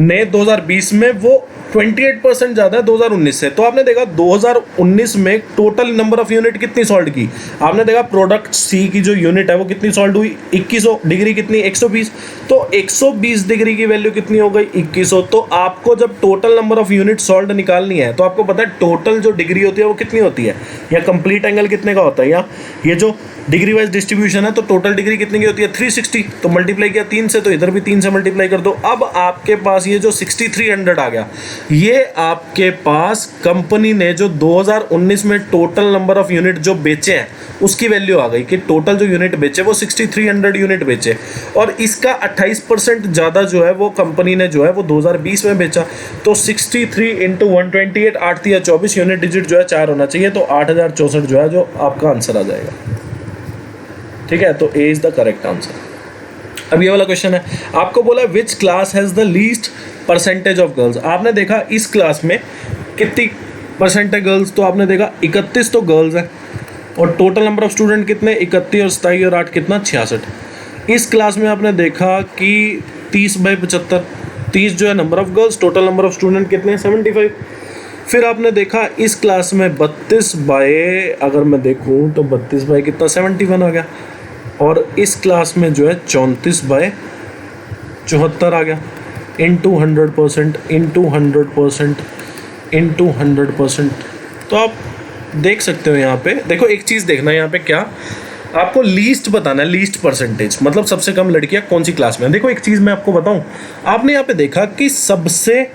ने 2020 में, वो 28% ज़्यादा है 2019 से। तो आपने देखा 2019 में टोटल नंबर ऑफ यूनिट कितनी सोल्ड की, आपने देखा प्रोडक्ट सी की जो यूनिट है वो कितनी सोल्ड हुई, 2100, डिग्री कितनी 120, तो 120 डिग्री की वैल्यू कितनी हो गई 2100। तो आपको जब total number of unit sold निकालनी है तो आपको पता है टोटल जो डिग्री होती है वो कितनी होती है, या कंप्लीट एंगल कितने का होता है, या ये जो डिग्री वाइज डिस्ट्रीब्यूशन है तो टोटल डिग्री कितनी की होती है 360, तो मल्टीप्लाई किया 3 से, तो इधर भी 3 से मल्टीप्लाई कर दो। अब आपके पास ये जो 6300 आ गया, ये आपके पास कंपनी ने जो 2019 में टोटल नंबर ऑफ यूनिट जो बेचे हैं उसकी वैल्यू आ गई कि टोटल जो यूनिट बेचे वो 6300 यूनिट बेचे, और इसका 28% ज़्यादा जो है वो कंपनी ने जो है वो 2020 में बेचा। तो 63 इंटू 128, 8 या 24 यूनिट डिजिट जो है 4 होना चाहिए, तो 8064 जो है जो आपका आंसर आ जाएगा। ठीक है, तो ए इज द करेक्ट आंसर। अब ये वाला क्वेश्चन है, आपको बोला which class has the least percentage of girls. आपने देखा इस क्लास में कितनी परसेंट है गर्ल्स, तो आपने देखा 31 तो गर्ल्स है, और टोटल नंबर ऑफ स्टूडेंट कितने 31 और 27 और 8 कितना 66। इस क्लास में आपने देखा कि 30/75, 30 जो है number of girls, total number of student कितने 75। फिर आपने देखा इस क्लास में 32 बाय, अगर मैं देखूँ तो 32 बाय कितना 71 आ गया, और इस क्लास में जो है 34/74 आ गया, इंटू 100% इंटू 100% इंटू 100%। तो आप देख सकते हो यहाँ पे, देखो एक चीज़ देखना है यहाँ पे, क्या आपको लीस्ट बताना है, लीस्ट परसेंटेज मतलब सबसे कम लड़कियाँ कौन सी क्लास में है। देखो एक चीज़ मैं आपको बताऊँ, आपने यहाँ पे देखा कि सबसे,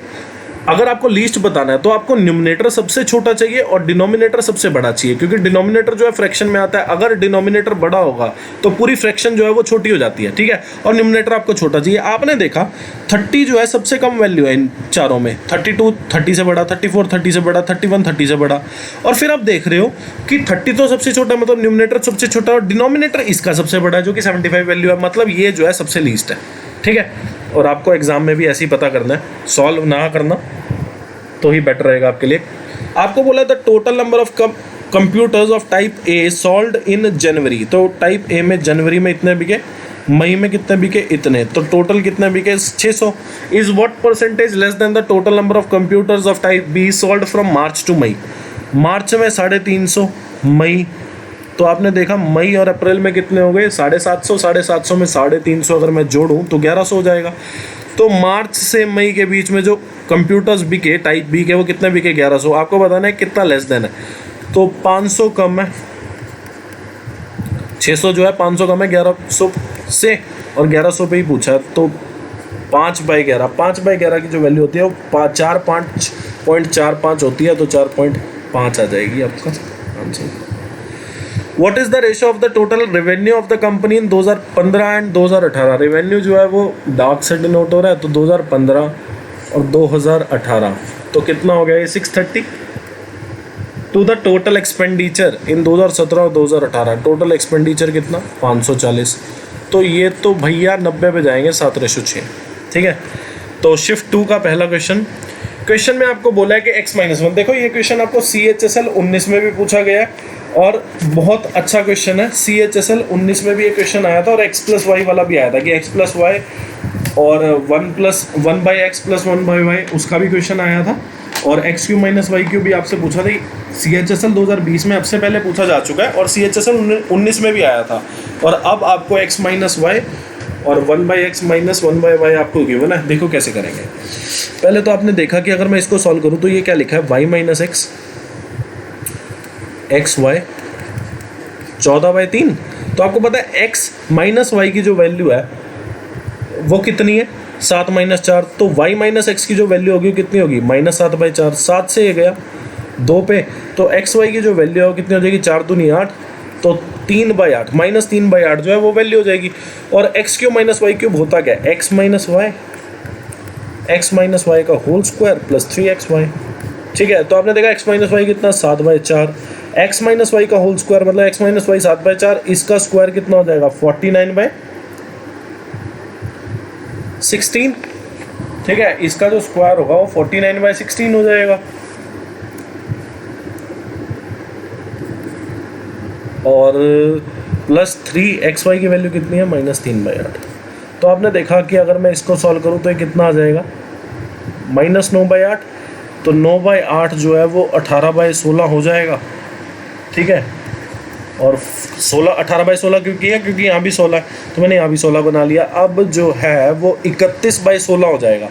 अगर आपको लीस्ट बताना है तो आपको न्यूमरेटर सबसे छोटा चाहिए और डिनोमिनेटर सबसे बड़ा चाहिए, क्योंकि डिनोमिनेटर जो है फ्रैक्शन में आता है, अगर डिनोमिनेटर बड़ा होगा तो पूरी फ्रैक्शन जो है वो छोटी हो जाती है, ठीक है, और न्यूमरेटर आपको छोटा चाहिए। आपने देखा 30 जो है सबसे कम वैल्यू है इन चारों में, 32 30 से बड़ा, 34 30 से बड़ा, 31 30 से बड़ा, और फिर आप देख रहे हो कि 30 तो सबसे छोटा मतलब न्यूमरेटर सबसे छोटा, और डिनोमिनेटर इसका सबसे बड़ा है जो कि 75 वैल्यू है, मतलब ये जो है सबसे लीस्ट है। ठीक है, और आपको एग्जाम में भी ऐसे ही पता करना है, सॉल्व ना करना तो ही बेटर रहेगा आपके लिए। आपको बोला the total number of computers of type A sold in January, तो टाइप ए में जनवरी में इतने बिके, मई में कितने बिके इतने, तो टोटल कितने बिके 600। Is what percentage less than the total number of computers of type B sold from March to May. March में 350, मई, तो आपने देखा मई और अप्रैल में कितने हो गए 750, 750 में 350 अगर मैं जोड़ूं तो 1100 हो जाएगा। तो मार्च से मई के बीच में जो कंप्यूटर्स बिके टाइप बी के वो कितने बिके 1100। आपको बताना है कितना लेस देन है, तो 500 कम है, 600 जो है 500 कम है 1100 से, और 1100 पे ही पूछा है, तो 5/11 की जो वैल्यू होती है वो 4.45 होती है, तो 4.5 आ जाएगी आपका answer. What is the ratio of the total revenue of the company in 2015 and 2018? Revenue जो है वो डार्क से डिनोट हो रहा है, तो 2015 और 2018 तो कितना हो गया ये 630 to the total expenditure in 2017 और 2018। टोटल एक्सपेंडिचर कितना 540, तो ये तो भैया 90 पे जाएंगे 7:6। ठीक है, तो शिफ्ट 2 का पहला क्वेश्चन में आपको बोला है कि x-1। देखो ये क्वेश्चन आपको CHSL 19 में भी पूछा गया है और बहुत अच्छा क्वेश्चन है। CHSL 19 में भी ये क्वेश्चन आया था और x+y वाला भी आया था कि x+y और 1/x + 1/y उसका भी क्वेश्चन आया था, और x³ - y³ भी आपसे पूछा था। CHSL 2020 में आपसे पहले पूछा जा चुका है और CHSL 19 में भी आया था, और अब आपको x - y और 1/x - 1/y आपको गिवन है। देखो कैसे करेंगे। पहले तो आपने देखा कि अगर मैं इसको सॉल्व करूं तो ये क्या लिखा है y - x, xy 14/3। तो आपको पता है x - y की जो वैल्यू है वो कितनी है 7 - 4, तो y - x की जो वैल्यू होगी कितनी होगी -7/4। 7 से ये गया 2 पे, तो xy की जो वैल्यू है वो कितनी हो जाएगी 4 दूनी 8, तो 3/8 -3/8 जो है वो वैल्यू हो जाएगी। और x³ - y³ होता क्या है, x माइनस वाई का होल स्क्वायर प्लस 3xy। ठीक है, तो आपने देखा x माइनस वाई कितना 7/4, x माइनस वाई का होल स्क्वायर मतलब x माइनस वाई 7/4, इसका स्क्वायर कितना हो जाएगा 49/16। ठीक है, इसका जो स्क्वायर होगा वो 49/16 हो जाएगा। और प्लस 3xy की वैल्यू कितनी है -3/8। तो आपने देखा कि अगर मैं इसको सॉल्व करूँ तो ये कितना आ जाएगा -9/8। तो 9/8 जो है वो 18/16 हो जाएगा। ठीक है, और 18/16 क्यों किया, क्योंकि यहाँ भी 16 है तो मैंने यहाँ भी 16 बना लिया। अब जो है वो 31/16 हो जाएगा।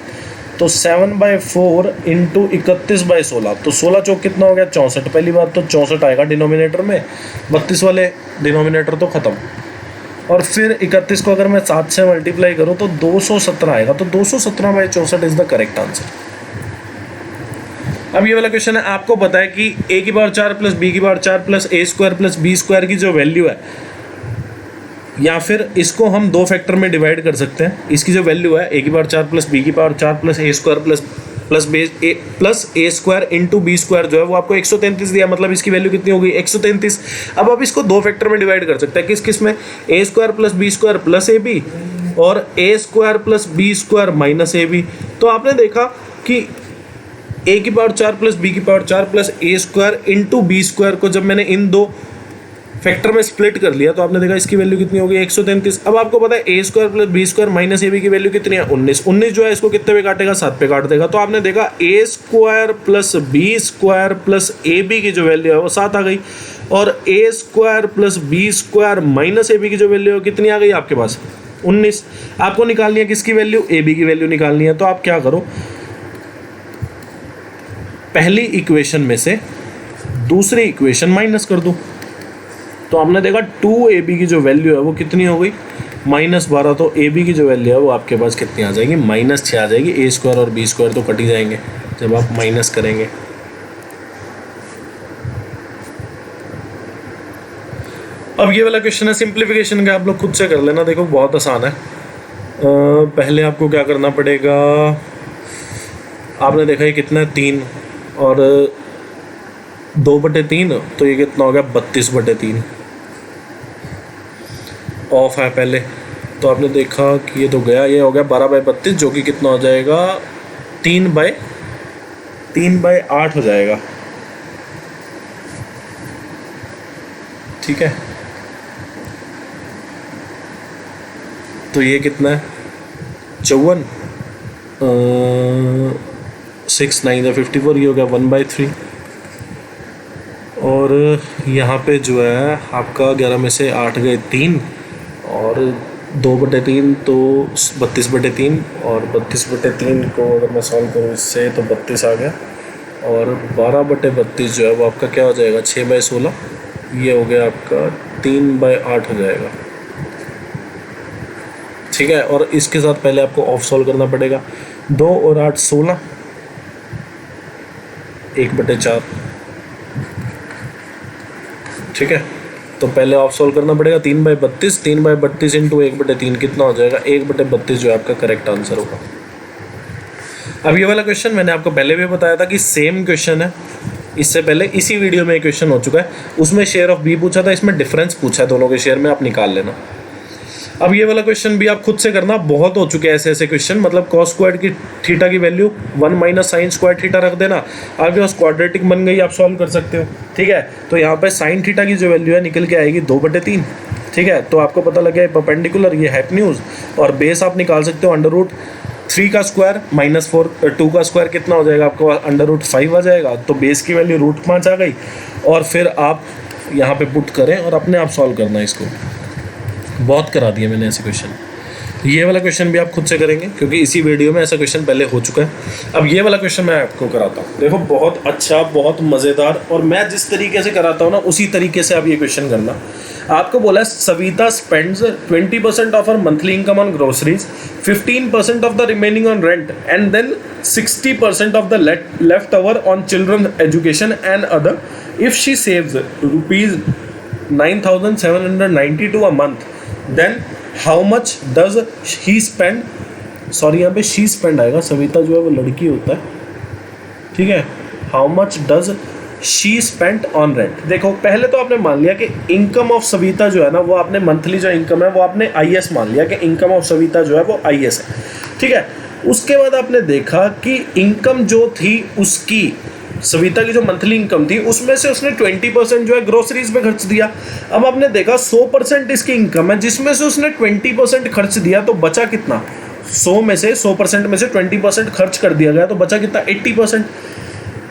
तो 7/4 इंटू 31/16, तो 16 चौक कितना हो गया 64। पहली बात तो 64 आएगा डिनोमिनेटर में, 32 वाले डिनोमिनेटर तो ख़त्म। और फिर 31 को अगर मैं 7 से मल्टीप्लाई करूँ तो 217 आएगा। तो 217/64 इज़ द करेक्ट आंसर। अब ये वाला क्वेश्चन है, आपको पता है कि a⁴ plus b⁴ plus a² plus b² की जो वैल्यू है, या फिर इसको हम दो फैक्टर में डिवाइड कर सकते हैं। इसकी जो वैल्यू है a⁴ plus b⁴ plus a² plus a² into b² जो है वो आपको 133 दिया, मतलब इसकी वैल्यू कितनी होगी 133। अब आप इसको दो फैक्टर में डिवाइड कर सकते हैं, किस किस में, a² plus b² plus ab और a² plus b² minus ab। तो आपने देखा कि a⁴ plus b⁴ plus a² into b² को जब मैंने इन दो फैक्टर में स्प्लिट कर लिया तो आपने देखा इसकी वैल्यू कितनी होगी 133। अब आपको पता है a² plus b² minus ab की वैल्यू कितनी है 19 जो है इसको कितने पे काटेगा 7 पे काट देगा। तो आपने देखा a² plus b² plus ab की जो वैल्यू है वो 7 आ गई, और a² plus b² minus ab की जो वैल्यू है कितनी आ गई आपके पास 19। आपको निकालनी है किसकी वैल्यू, ab की वैल्यू निकालनी है। तो आप क्या करो, पहली इक्वेशन में से दूसरी इक्वेशन माइनस कर दो। तो आपने देखा 2ab की जो वैल्यू है वो कितनी हो गई -12। तो ab की जो वैल्यू है वो आपके पास कितनी आ जाएगी -6 आ जाएगी। a² और b² तो कट ही जाएंगे जब आप माइनस करेंगे। अब ये वाला क्वेश्चन है सिंप्लीफिकेशन का, आप लोग खुद से कर लेना, देखो बहुत आसान है। पहले आपको क्या करना पड़ेगा, आपने देखा ये कितना है 3 और 2/3, तो ये कितना हो गया 32/3। ऑफ है पहले, तो आपने देखा कि ये तो गया, ये हो गया 12/32 जो कि कितना हो जाएगा 3/8 हो जाएगा। ठीक है, तो ये कितना है 54, 6 9 54, ये हो गया 1/3। और यहाँ पे जो है आपका 11 में से 8 गए 3 और 2/3 तो 32/3, और 32/3 को अगर मैं सॉल्व करूँ इससे तो 32 आ गया, और 12/32 जो है वो आपका क्या हो जाएगा 6/16, ये हो गया आपका 3/8 हो जाएगा। ठीक है, और इसके साथ पहले आपको ऑफ सॉल्व करना पड़ेगा। 2 और 8 16, 1/4। ठीक है, तो पहले ऑफ सॉल्व करना पड़ेगा 3/32, 3/32 इंटू 1/3 कितना हो जाएगा 1/32 जो आपका करेक्ट आंसर होगा। अब ये वाला क्वेश्चन मैंने आपको पहले भी बताया था कि सेम क्वेश्चन है, इससे पहले इसी वीडियो में एक क्वेश्चन हो चुका है, उसमें शेयर ऑफ बी पूछा था, इसमें डिफरेंस पूछा है दोनों के शेयर में, आप निकाल लेना। अब ये वाला क्वेश्चन भी आप खुद से करना, बहुत हो चुके हैं ऐसे क्वेश्चन, मतलब कॉस स्क्वायर की थीटा की value 1 minus sine square theta रख देना, आपके पास क्वाड्रेटिक बन गई, आप सॉल्व कर सकते हो। ठीक है, तो यहाँ पे साइन थीटा की जो वैल्यू है निकल के आएगी 2/3। ठीक है, तो आपको पता लग गया परपेंडिकुलर, ये हाइपोटेन्यूज, और बेस आप निकाल सकते हो √3 का स्क्वायर -4, 2 का स्क्वायर कितना हो जाएगा आपको √5 आ जाएगा। तो बेस की वैल्यू √5 आ गई, और फिर आप यहाँ पे पुट करें और अपने आप सॉल्व करना इसको। बहुत करा दिया मैंने ऐसे क्वेश्चन। ये वाला क्वेश्चन भी आप खुद से करेंगे क्योंकि इसी वीडियो में ऐसा क्वेश्चन पहले हो चुका है। अब ये वाला क्वेश्चन मैं आपको कराता हूँ, देखो बहुत अच्छा, बहुत मज़ेदार, और मैं जिस तरीके से कराता हूँ ना उसी तरीके से आप ये क्वेश्चन करना। आपको बोला है Savita spends 20% of her monthly income on groceries, 15% of the remaining on rent, and then 60% of the left over on children education and other. If she saves 9,792 a month, then how much does he spend, sorry यहाँ पे she spend आएगा, सविता जो है वो लड़की होता है, ठीक है। how much does she spent on rent। देखो पहले तो आपने मान लिया कि इनकम ऑफ सविता जो है ना वो आपने मंथली जो इनकम है वो आपने IS मान लिया कि इनकम ऑफ सविता जो है वो IS है, ठीक है। उसके बाद आपने देखा कि इनकम जो थी उसकी, सविता की जो मंथली इनकम थी उसमें से उसने 20% जो है ग्रोसरीज पे खर्च दिया। अब आपने देखा 100% इसकी इनकम है जिसमें से उसने 20% खर्च दिया, तो बचा कितना, 100 में से 100% में से 20% खर्च कर दिया गया, तो बचा कितना, 80%।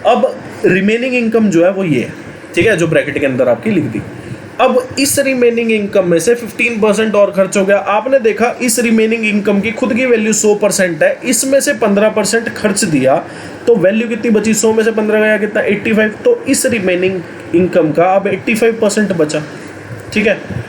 अब रिमेनिंग इनकम जो है वो ये है, ठीक है, जो ब्रैकेट के अंदर आपकी लिख दी। अब इस रिमेनिंग इनकम में से 15% और खर्च हो गया। आपने देखा इस रिमेनिंग इनकम की खुद की वैल्यू 100% है, इसमें से 15% खर्च दिया, तो वैल्यू कितनी बची, 100 में से 15 गया कितना, 85। तो इस रिमेनिंग इनकम का अब 85% बचा, ठीक है।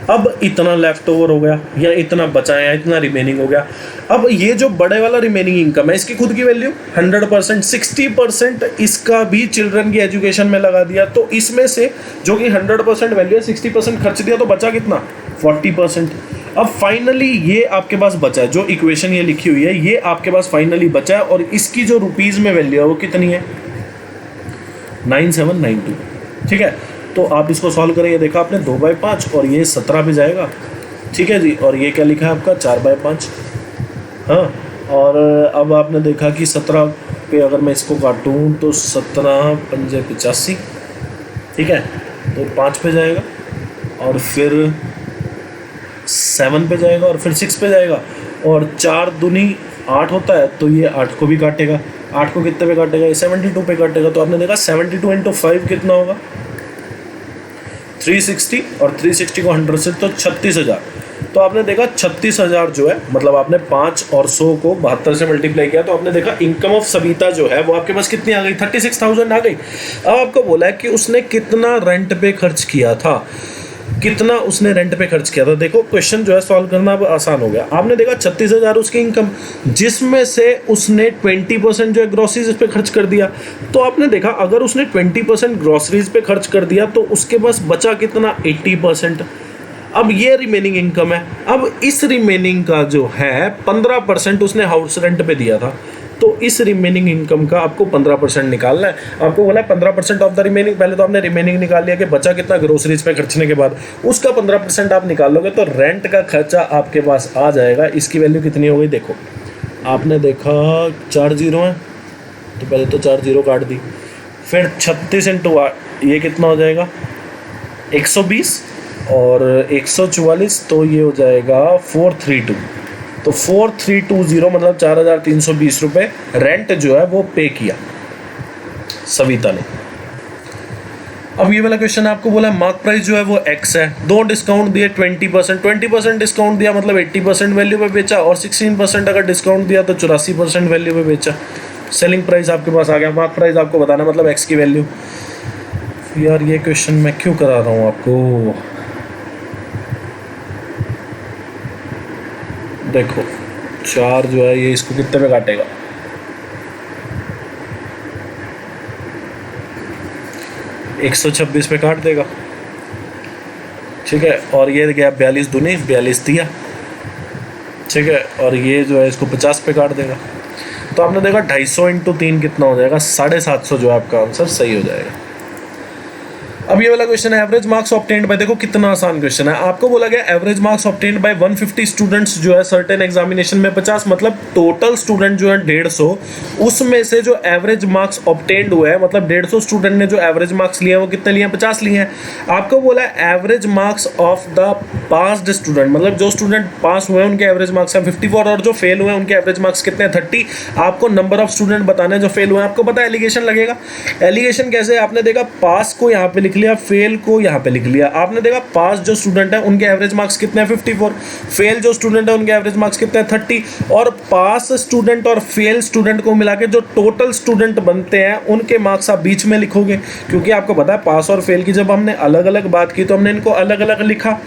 अब इतना लेफ्ट ओवर हो गया या इतना बचा या इतना रिमेनिंग हो गया। अब ये जो बड़े वाला रिमेनिंग इनकम है इसकी खुद की वैल्यू 100%, 60% इसका भी चिल्ड्रन की एजुकेशन में लगा दिया, तो इसमें से जो कि 100% वैल्यू है 60% खर्च दिया, तो बचा कितना, 40%। अब फाइनली ये आपके पास बचा है, जो इक्वेशन ये लिखी हुई है ये आपके पास फाइनली बचा है, और इसकी जो रुपीज़ में वैल्यू है वो कितनी है, 9792, ठीक है। तो आप इसको सॉल्व करेंगे, देखा आपने 2/5 और ये 17 पे जाएगा, ठीक है जी। और ये क्या लिखा है आपका 4/5, हाँ। और अब आपने देखा कि 17 पे अगर मैं इसको काटूँ तो 17 पंजे 85, ठीक है, तो 5 पे जाएगा और फिर 7 पे जाएगा और फिर 6 पे जाएगा, और 4 दूनी 8 होता है, तो ये 8 को भी काटेगा। 8 को कितने पे काटेगा, ये 72 पे काटेगा। तो आपने देखा 72 × 5 कितना होगा, 360, और 360 को 100 से तो 36,000। तो आपने देखा 36,000 जो है, मतलब आपने 5 और 100 को 72 से मल्टीप्लाई किया, तो आपने देखा इनकम ऑफ सविता जो है वो आपके पास कितनी आ गई, 36,000 आ गई। अब आपको बोला है कि उसने कितना रेंट पे खर्च किया था, कितना उसने रेंट पे खर्च किया था। देखो क्वेश्चन जो है सॉल्व करना अब आसान हो गया। आपने देखा 36,000 उसकी इनकम, जिसमें से उसने 20% जो है ग्रोसरीज पे खर्च कर दिया। तो आपने देखा अगर उसने 20% ग्रोसरीज पे खर्च कर दिया तो उसके पास बचा कितना, 80%। अब ये रिमेनिंग इनकम है। अब इस रिमेनिंग का जो है 15% उसने हाउस रेंट पे दिया था, तो इस रिमेनिंग इनकम का आपको 15% निकालना है। आपको बोला है 15% ऑफ द रिमेनिंग, पहले तो आपने रिमेनिंग निकाल लिया कि बचा कितना ग्रोसरीज पे खर्चने के बाद, उसका 15% आप निकालोगे तो रेंट का खर्चा आपके पास आ जाएगा। इसकी वैल्यू कितनी हो गई, देखो आपने देखा 4 जीरो है, तो पहले तो 4 जीरो काट दी, फिर 36 × 8 ये कितना हो जाएगा 120, और 144, तो ये हो जाएगा 432। तो 4320 मतलब 4,320 रुपये रेंट जो है वो पे किया सविता ने। अब ये वाला क्वेश्चन आपको बोला मार्क प्राइस जो है वो x है, दो डिस्काउंट दिए 20% डिस्काउंट दिया मतलब 80% वैल्यू पे बेचा, और 16% अगर डिस्काउंट दिया तो 84% वैल्यू पे बेचा। सेलिंग प्राइस आपके पास आ गया, मार्क प्राइस आपको बताना मतलब x की वैल्यू। यार ये क्वेश्चन मैं क्यों करा रहा हूँ आपको, देखो 4 जो है ये इसको कितने पे काटेगा, 126 पे काट देगा, ठीक है। और ये गया 42 दूनी 42 दिया, ठीक है। और ये जो है इसको 50 पे काट देगा। तो आपने देखा 250 × 3 कितना हो जाएगा, 750 जो है आपका आंसर सही हो जाएगा। अब ये वाला क्वेश्चन है एवरेज मार्क्स ऑब्टेन्ड बाय, देखो कितना आसान क्वेश्चन है। आपको बोला गया average marks obtained by 150 students जो है सर्टेन एग्जामिनेशन में 50, मतलब टोटल स्टूडेंट जो है 150, उसमें से जो एवरेज मार्क्स ऑब्टेन्ड हुए हैं मतलब 150 स्टूडेंट ने जो एवरेज मार्क्स लिए हैं वो कितने लिए हैं, 50 लिए हैं। आपको बोला है average marks of the passed student, मतलब जो स्टूडेंट पास हुए हैं उनके एवरेज मार्क्स हैं 54, और जो फेल हुए हैं उनके एवरेज मार्क्स कितने हैं 30। आपको नंबर ऑफ स्टूडेंट बताना है जो फेल हुए हैं। आपको पता है एलिगेशन लगेगा, एलिगेशन कैसे, आपने देखा पास को यहाँ पे लिख लिया, फेल को यहाँ पे लिख लिया। आपने देखा पास जो स्टूडेंट है उनके एवरेज मार्क्स कितने हैं 54, फेल जो स्टूडेंट है उनके एवरेज मार्क्स कितने हैं 30, और पास स्टूडेंट और फेल स्टूडेंट को मिला के जो टोटल स्टूडेंट बनते हैं उनके मार्क्स आप बीच में लिखोगे, क्योंकि आपको पता है पास और फेल की जब हमने अलग अलग बात की तो हमने इनको अलग अलग लिखा।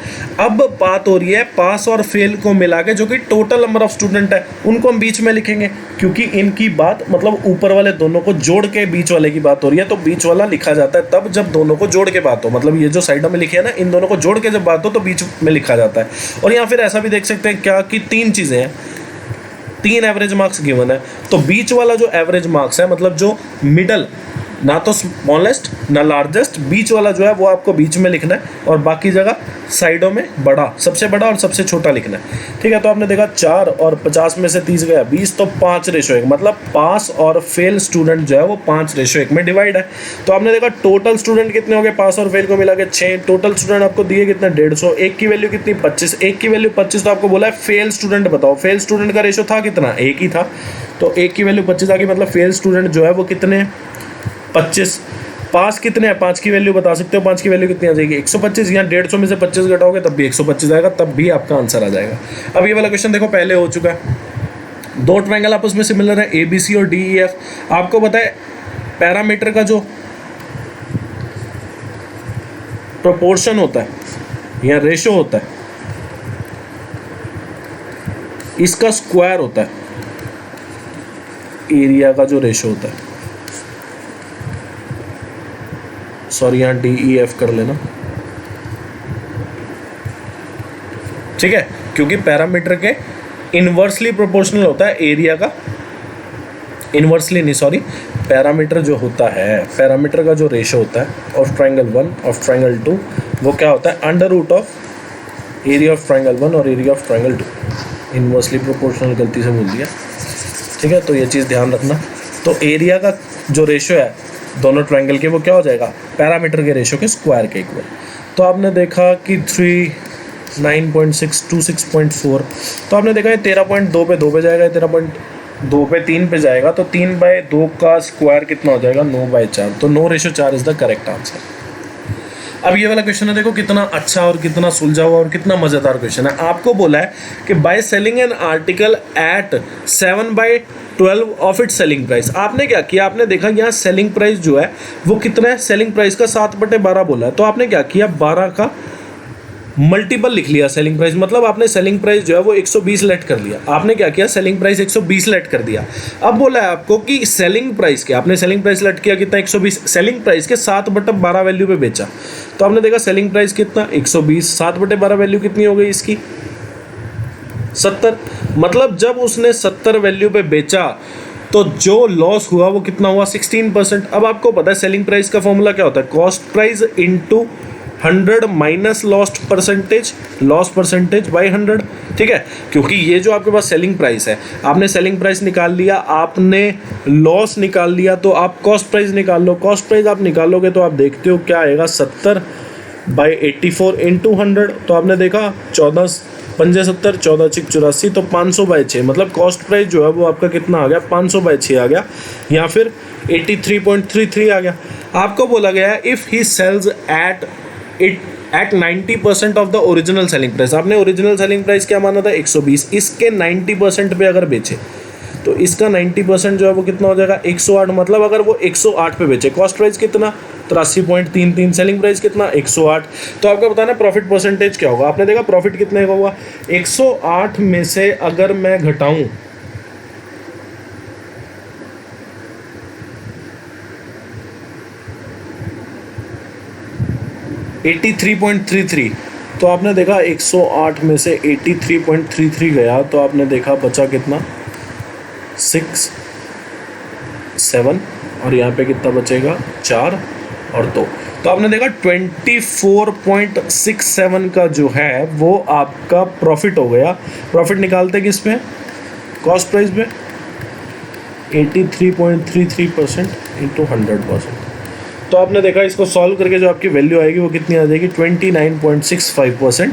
अब बात हो रही है पास और फेल को मिला के जो कि टोटल नंबर ऑफ स्टूडेंट है उनको हम बीच में लिखेंगे, क्योंकि इनकी बात मतलब ऊपर वाले दोनों को जोड़ के बीच वाले की बात हो रही है, तो बीच वाला लिखा जाता है तब जब दोनों को जोड़ जोड़ के बात हो, मतलब ये जो साइडों में लिखे है ना, इन दोनों को जोड़ के जब बात हो तो बीच में लिखा जाता है। और यहाँ फिर ऐसा भी देख सकते हैं क्या कि 3 चीज़ें हैं, 3 एवरेज मार्क्स गिवन है। तो बीच वाला जो एवरेज मार्क्स है, मतलब जो मिडल, ना तो स्मॉलेस्ट ना लार्जेस्ट, बीच वाला जो है वो आपको बीच में लिखना है और बाकी जगह साइडों में बड़ा, सबसे बड़ा और सबसे छोटा लिखना है। ठीक है, तो आपने देखा 4 और 50 में से 30 गया 20, तो 5:1, मतलब पास और फेल स्टूडेंट जो है वो 5:1 में डिवाइड है। तो आपने देखा टोटल स्टूडेंट कितने हो गए, पास और फेल को मिला के 6। टोटल स्टूडेंट आपको दिए कितने, 150। एक की वैल्यू कितनी, 25। एक की वैल्यू 25, तो आपको बोला है फेल स्टूडेंट बताओ। फेल स्टूडेंट का रेशो था कितना, 1 ही था, तो 1 की वैल्यू 25 आ गई, मतलब फेल स्टूडेंट जो है वो कितने, 25। पास कितने हैं, 5 की वैल्यू बता सकते हो, 5 की वैल्यू कितनी आ जाएगी, 125। यहाँ 150 में से 25 घटाओगे तब भी 125 आएगा, तब भी आपका आंसर आ जाएगा। अब ये वाला क्वेश्चन देखो पहले हो चुका है। 2 ट्रायंगल आपस में सिमिलर है, ABC और DEF। आपको पता है पैरामीटर का जो प्रोपोर्शन होता है या रेशो होता है, इसका स्क्वायर होता है एरिया का जो रेशो होता है। सॉरी, यहाँ DEF कर लेना, ठीक है, क्योंकि पैरामीटर के इनवर्सली प्रोपोर्शनल होता है एरिया का, इनवर्सली नहीं, सॉरी, पैरामीटर जो होता है, पैरामीटर का जो रेशो होता है ऑफ ट्रायंगल 1 ऑफ ट्रायंगल 2, वो क्या होता है, under root of area of triangle 1 और area of triangle 2। Inversely proportional गलती से बोल दिया, ठीक है, तो ये चीज़ ध्यान रखना। तो एरिया का जो रेशो है दोनों ट्रायंगल के, वो क्या हो जाएगा, पैरामीटर के रेशो के स्क्वायर के इक्वल। तो आपने देखा कि 3 9.6 2 6.4, तो आपने देखा ये 13.2 पे 2 पे जाएगा, 13.2 पे 3 पे जाएगा, तो 3/2 का स्क्वायर कितना हो जाएगा, 9/4। तो 9:4 इज द करेक्ट आंसर। अब ये वाला क्वेश्चन है, देखो कितना अच्छा और कितना सुलझा हुआ और कितना मज़ेदार क्वेश्चन है। आपको बोला है कि by selling an article at 7/12 of its selling price. आपने क्या किया, आपने देखा यहाँ सेलिंग प्राइस जो है वो कितना है, सेलिंग प्राइस का 7/12 बोला है, तो आपने क्या किया, 12 का मल्टीपल लिख लिया सेलिंग प्राइस, मतलब आपने सेलिंग प्राइस जो है वो 120 लेट कर लिया। आपने क्या किया, सेलिंग प्राइस 120 लेट कर दिया। अब बोला है आपको कि सेलिंग प्राइस के, आपने सेलिंग प्राइस लेट किया कितना, 120, सेलिंग प्राइस के 7/12 वैल्यू पे बेचा। तो आपने देखा सेलिंग प्राइस कितना, 120, 7/12 वैल्यू कितनी हो गई इसकी, 70। मतलब जब उसने 70 वैल्यू पे बेचा तो जो लॉस हुआ वो कितना हुआ, 16%। अब आपको पता है सेलिंग प्राइस का फॉर्मूला क्या होता है, cost price into 100 minus lost percentage, loss percentage by 100, ठीक है, क्योंकि ये जो आपके पास सेलिंग प्राइस है, आपने सेलिंग प्राइस निकाल लिया, आपने लॉस निकाल लिया, तो आप कॉस्ट प्राइस निकाल लो। कॉस्ट प्राइस आप निकालोगे तो आप देखते हो क्या आएगा, 70/84 इंटू 100। तो आपने देखा 14 पंजे 70, 14 6 84, तो 500/6, मतलब कॉस्ट प्राइस जो है वो आपका कितना आ गया, 500/6 आ गया, या फिर 83.33 आ गया। आपको बोला गया है if he sells at 90% of the original selling price. आपने ओरिजिनल सेलिंग प्राइस क्या माना था, 120, इसके 90% पे अगर बेचे तो इसका 90% जो है वो कितना हो जाएगा, 108। मतलब अगर वो 108 पे बेचे, कॉस्ट प्राइस कितना 83.33, सेलिंग प्राइस कितना 108, तो आपका बताना प्रॉफिट परसेंटेज क्या होगा। आपने देखा प्रॉफिट कितने का हुआ, 108 में से अगर मैं घटाऊं 83.33, तो आपने देखा 108 में से 83.33 गया, तो आपने देखा बचा कितना, 6 7, और यहाँ पे कितना बचेगा, 4 और 2। तो आपने देखा 24.67 का जो है वो आपका प्रॉफिट हो गया। प्रॉफिट निकालते किस पे, कॉस्ट प्राइस पे, 83.33% इंटू 100%। तो आपने देखा इसको सॉल्व करके जो आपकी वैल्यू आएगी वो कितनी आ जाएगी, 29.65%,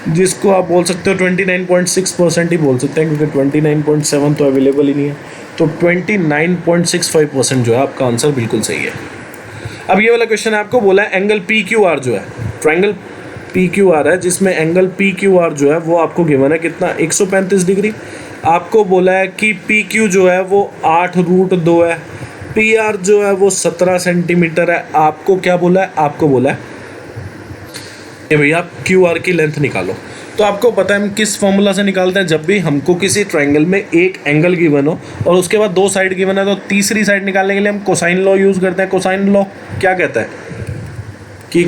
जिसको आप बोल सकते हो 29.6% ही बोल सकते हैं, क्योंकि 29.7 तो अवेलेबल ही नहीं है। तो 29.65% जो है आपका आंसर बिल्कुल सही है। अब ये वाला क्वेश्चन आपको बोला है एंगल PQR जो है, ट्रायंगल PQR है, जिसमें एंगल PQR जो है वो आपको गिवन है कितना, 135 डिग्री। आपको बोला है कि PQ जो है वो 8√2 है, PR जो है वो 17 सेंटीमीटर है। आपको क्या बोला है, आपको बोला है कि भैया आप QR की लेंथ निकालो। तो आपको पता है हम किस फॉर्मूला से निकालते हैं, जब भी हमको किसी ट्रायंगल में एक एंगल गिवन हो और उसके बाद 2 साइड गिवन है, तो तीसरी साइड निकालने के लिए हम कोसाइन लॉ यूज़ करते हैं। कोसाइन लॉ क्या कहता है, कि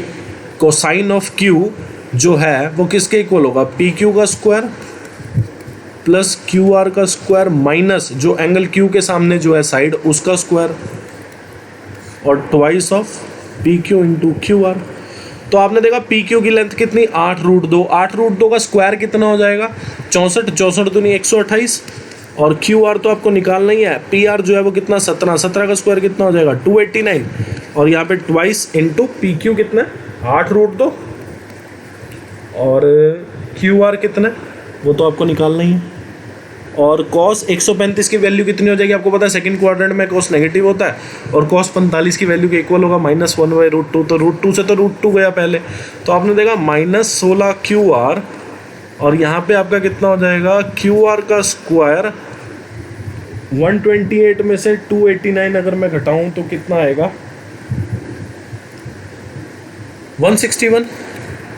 कोसाइन ऑफ क्यू जो है वो किसके इक्वल होगा, पी क्यू का स्क्वायर प्लस क्यू आर का स्क्वायर माइनस जो एंगल क्यू के सामने जो है साइड उसका स्क्वायर और twice of P Q into Q R. तो आपने देखा पी क्यू की लेंथ कितनी 8√2, 8√2 का स्क्वायर कितना हो जाएगा 64, 64 दूनी 128 और क्यू आर तो आपको निकालना ही है, पी आर जो है वो कितना 17, 17 का स्क्वायर कितना हो जाएगा 289 और यहाँ पे ट्वाइस इंटू पी क्यू कितना 8√2 और क्यू आर कितना वो तो आपको निकालना ही है। और कॉस 135 की वैल्यू कितनी हो जाएगी, आपको पता है सेकंड क्वाड्रेंट में कॉस नेगेटिव होता है और कॉस 45 की वैल्यू के इक्वल होगा -1/√2, तो √2 से तो √2 गया पहले, तो आपने देखा -16 क्यू आर और यहाँ पे आपका कितना हो जाएगा क्यू आर का स्क्वायर 128 में से 289 अगर मैं घटाऊँ तो कितना आएगा 161।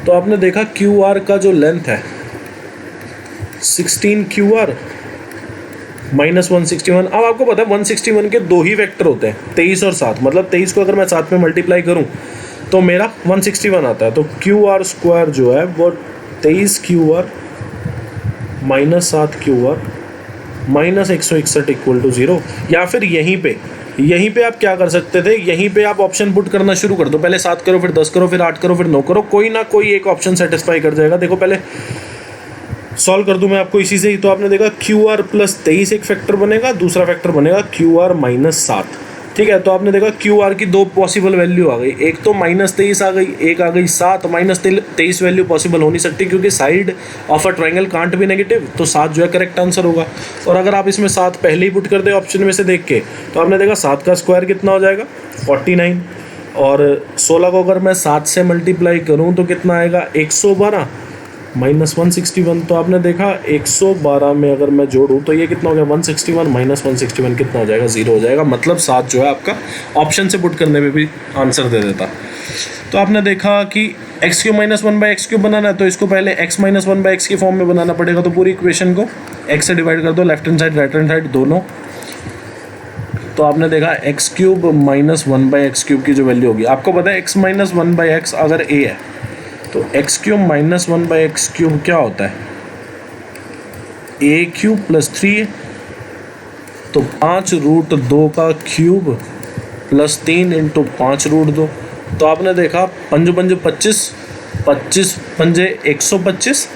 तो आपने देखा क्यू आर का जो लेंथ है 16 क्यू आर -161। अब आपको पता है 161 के दो ही वेक्टर होते हैं 23 और 7, मतलब 23 को अगर मैं 7 में मल्टीप्लाई करूं तो मेरा 161 आता है। तो क्यू आर स्क्वायर जो है वो 23 Q R -7 Q R -161 equal to 0। या फिर यहीं पे आप क्या कर सकते थे, यहीं पे आप ऑप्शन पुट करना शुरू कर दो, पहले 7 करो फिर 10 करो फिर 8 करो फिर 9 करो, कोई ना कोई एक ऑप्शन सेटिस्फाई कर जाएगा। देखो पहले सॉल्व कर दूं मैं आपको इसी से ही। तो आपने देखा क्यू आर +23 एक फैक्टर बनेगा, दूसरा फैक्टर बनेगा क्यू आर -7, ठीक है। तो आपने देखा क्यू आर की दो पॉसिबल वैल्यू आ गई, एक तो -23 आ गई, एक आ गई 7। -23 वैल्यू पॉसिबल हो नहीं सकती क्योंकि side of a triangle can't be negative, तो 7 जो है करेक्ट आंसर होगा। और अगर आप इसमें 7 पहले ही पुट कर दे ऑप्शन में से देख के, तो आपने देखा 7 का स्क्वायर कितना हो जाएगा 49 और 16 को अगर मैं 7 से मल्टीप्लाई करूँ तो कितना आएगा 112 -161। तो आपने देखा 112 में अगर मैं जोड़ूँ तो ये कितना हो गया 161 -161 कितना हो जाएगा 0 हो जाएगा। मतलब 7 जो है आपका ऑप्शन से पुट करने में भी आंसर दे देता। तो आपने देखा कि x³ -1/x³ बनाना है तो इसको पहले x -1/x की फॉर्म में बनाना पड़ेगा। तो पूरी इक्वेशन को x से डिवाइड कर दो, left hand side right hand side दोनों। तो आपने देखा x³ -1/x³ की जो वैल्यू होगी, आपको पता है x -1/x अगर a है तो x³ -1/x³ क्या होता है a³ + 3 तो 5√2 का क्यूब प्लस 3 × 5√2। तो आपने देखा 5 × 5 25, 25 × 125,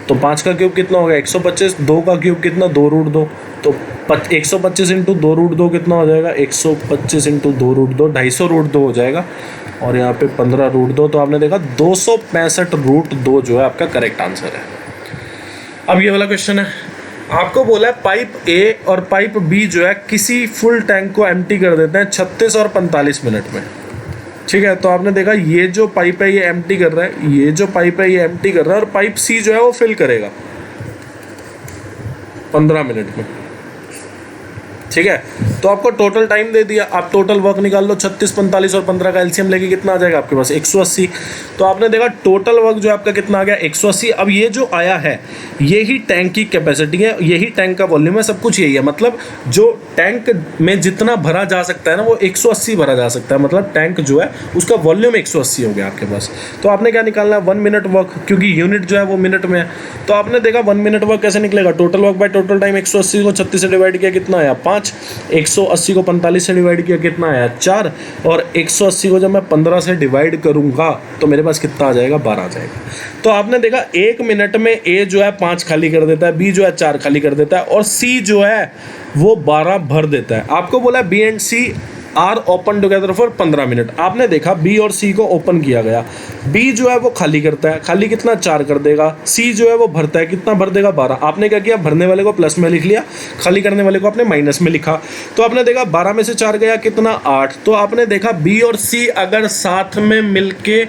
तो 5 का क्यूब कितना हो गया 125, 2 का क्यूब कितना 2√2, तो 125 × 2√2 कितना हो जाएगा 125 × 2√2 250√2 हो जाएगा और यहाँ पे 15√2। तो आपने देखा 265√2 जो है आपका करेक्ट आंसर है। अब ये वाला क्वेश्चन है, आपको बोला है पाइप ए और पाइप बी जो है किसी फुल टैंक को एम्प्टी कर देते हैं 36 और 45 मिनट में, ठीक है। तो आपने देखा ये जो पाइप है ये एम्प्टी कर रहा है, ये जो पाइप है ये एम्प्टी कर रहा है और पाइप सी जो है वो फिल करेगा 15 मिनट में, ठीक है। तो आपको टोटल टाइम दे दिया, आप टोटल वर्क निकाल लो 36, 45 और 15 का एलसीएम लेके कितना आ जाएगा आपके पास 180। तो आपने देखा टोटल वर्क जो आपका कितना आ गया 180। अब ये जो आया है यही टैंक की कैपेसिटी है, यही टैंक का वॉल्यूम है, सब कुछ यही है। मतलब जो टैंक में जितना भरा जा सकता है ना वो 180 भरा जा सकता है, मतलब टैंक जो है उसका वॉल्यूम 180 हो गया आपके पास। तो आपने क्या निकालना है 1 मिनट वर्क, क्योंकि यूनिट जो है वो मिनट में है। तो आपने देखा 1 मिनट वर्क कैसे निकलेगा, total work by total time 180 को 36 से डिवाइड किया कितना आया 5, 180 को 45 से डिवाइड किया कितना आया 4 और 180 को जब मैं 15 से डिवाइड करूंगा तो मेरे पास कितना आ जाएगा 12 आ जाएगा। तो आपने देखा 1 मिनट में ए जो है 5 खाली कर देता है, बी जो है 4 खाली कर देता है और सी जो है वो 12 भर देता है। आपको बोला B and C are open together for 15 minute. आपने देखा बी और सी को ओपन किया गया, बी जो है वो खाली करता है, खाली कितना 4 कर देगा, सी जो है वो भरता है, कितना भर देगा 12। आपने क्या किया भरने वाले को प्लस में लिख लिया, खाली करने वाले को आपने माइनस में लिखा। तो आपने देखा 12 में से 4 गया कितना 8। तो आपने देखा बी और सी अगर साथ में मिलके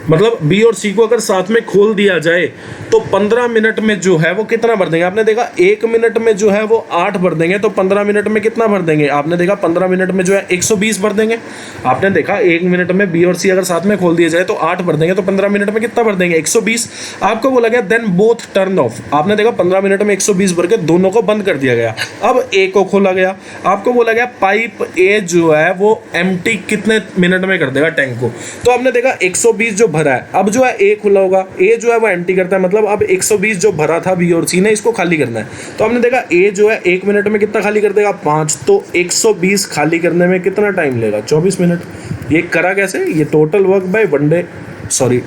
मतलब बी और सी को अगर साथ में खोल दिया जाए तो 15 मिनट में जो है वो कितना भर देंगे? आपने देखा 1 मिनट में जो है वो 8 भर देंगे, तो 15 मिनट में कितना भर देंगे? आपने देखा 15 मिनट में जो है 120 भर देंगे। आपने देखा 1 मिनट में बी और सी अगर साथ में खोल दिया जाए तो 8 भर देंगे, तो 15 मिनट में कितना भर देंगे? 120। आपको बोला गया देन बोथ टर्न ऑफ। आपने देखा 15 मिनट में 120 भर के दोनों को बंद कर दिया गया। अब ए को खोला गया। आपको बोला गया पाइप ए जो है वो एम्प्टी कितने मिनट में कर देगा टैंक को? तो आपने देखा 120 जो भरा है, अब जो है ए खुला होगा, ए जो है वो एम्प्टी करता है, मतलब अब 120 जो भरा था बी और सी ने इसको खाली करना है। तो आपने देखा ए जो है 1 मिनट में कितना खाली कर देगा? 5। तो 120 खाली करने में कितना टाइम लेगा? 24 मिनट। ये करा कैसे? ये total work by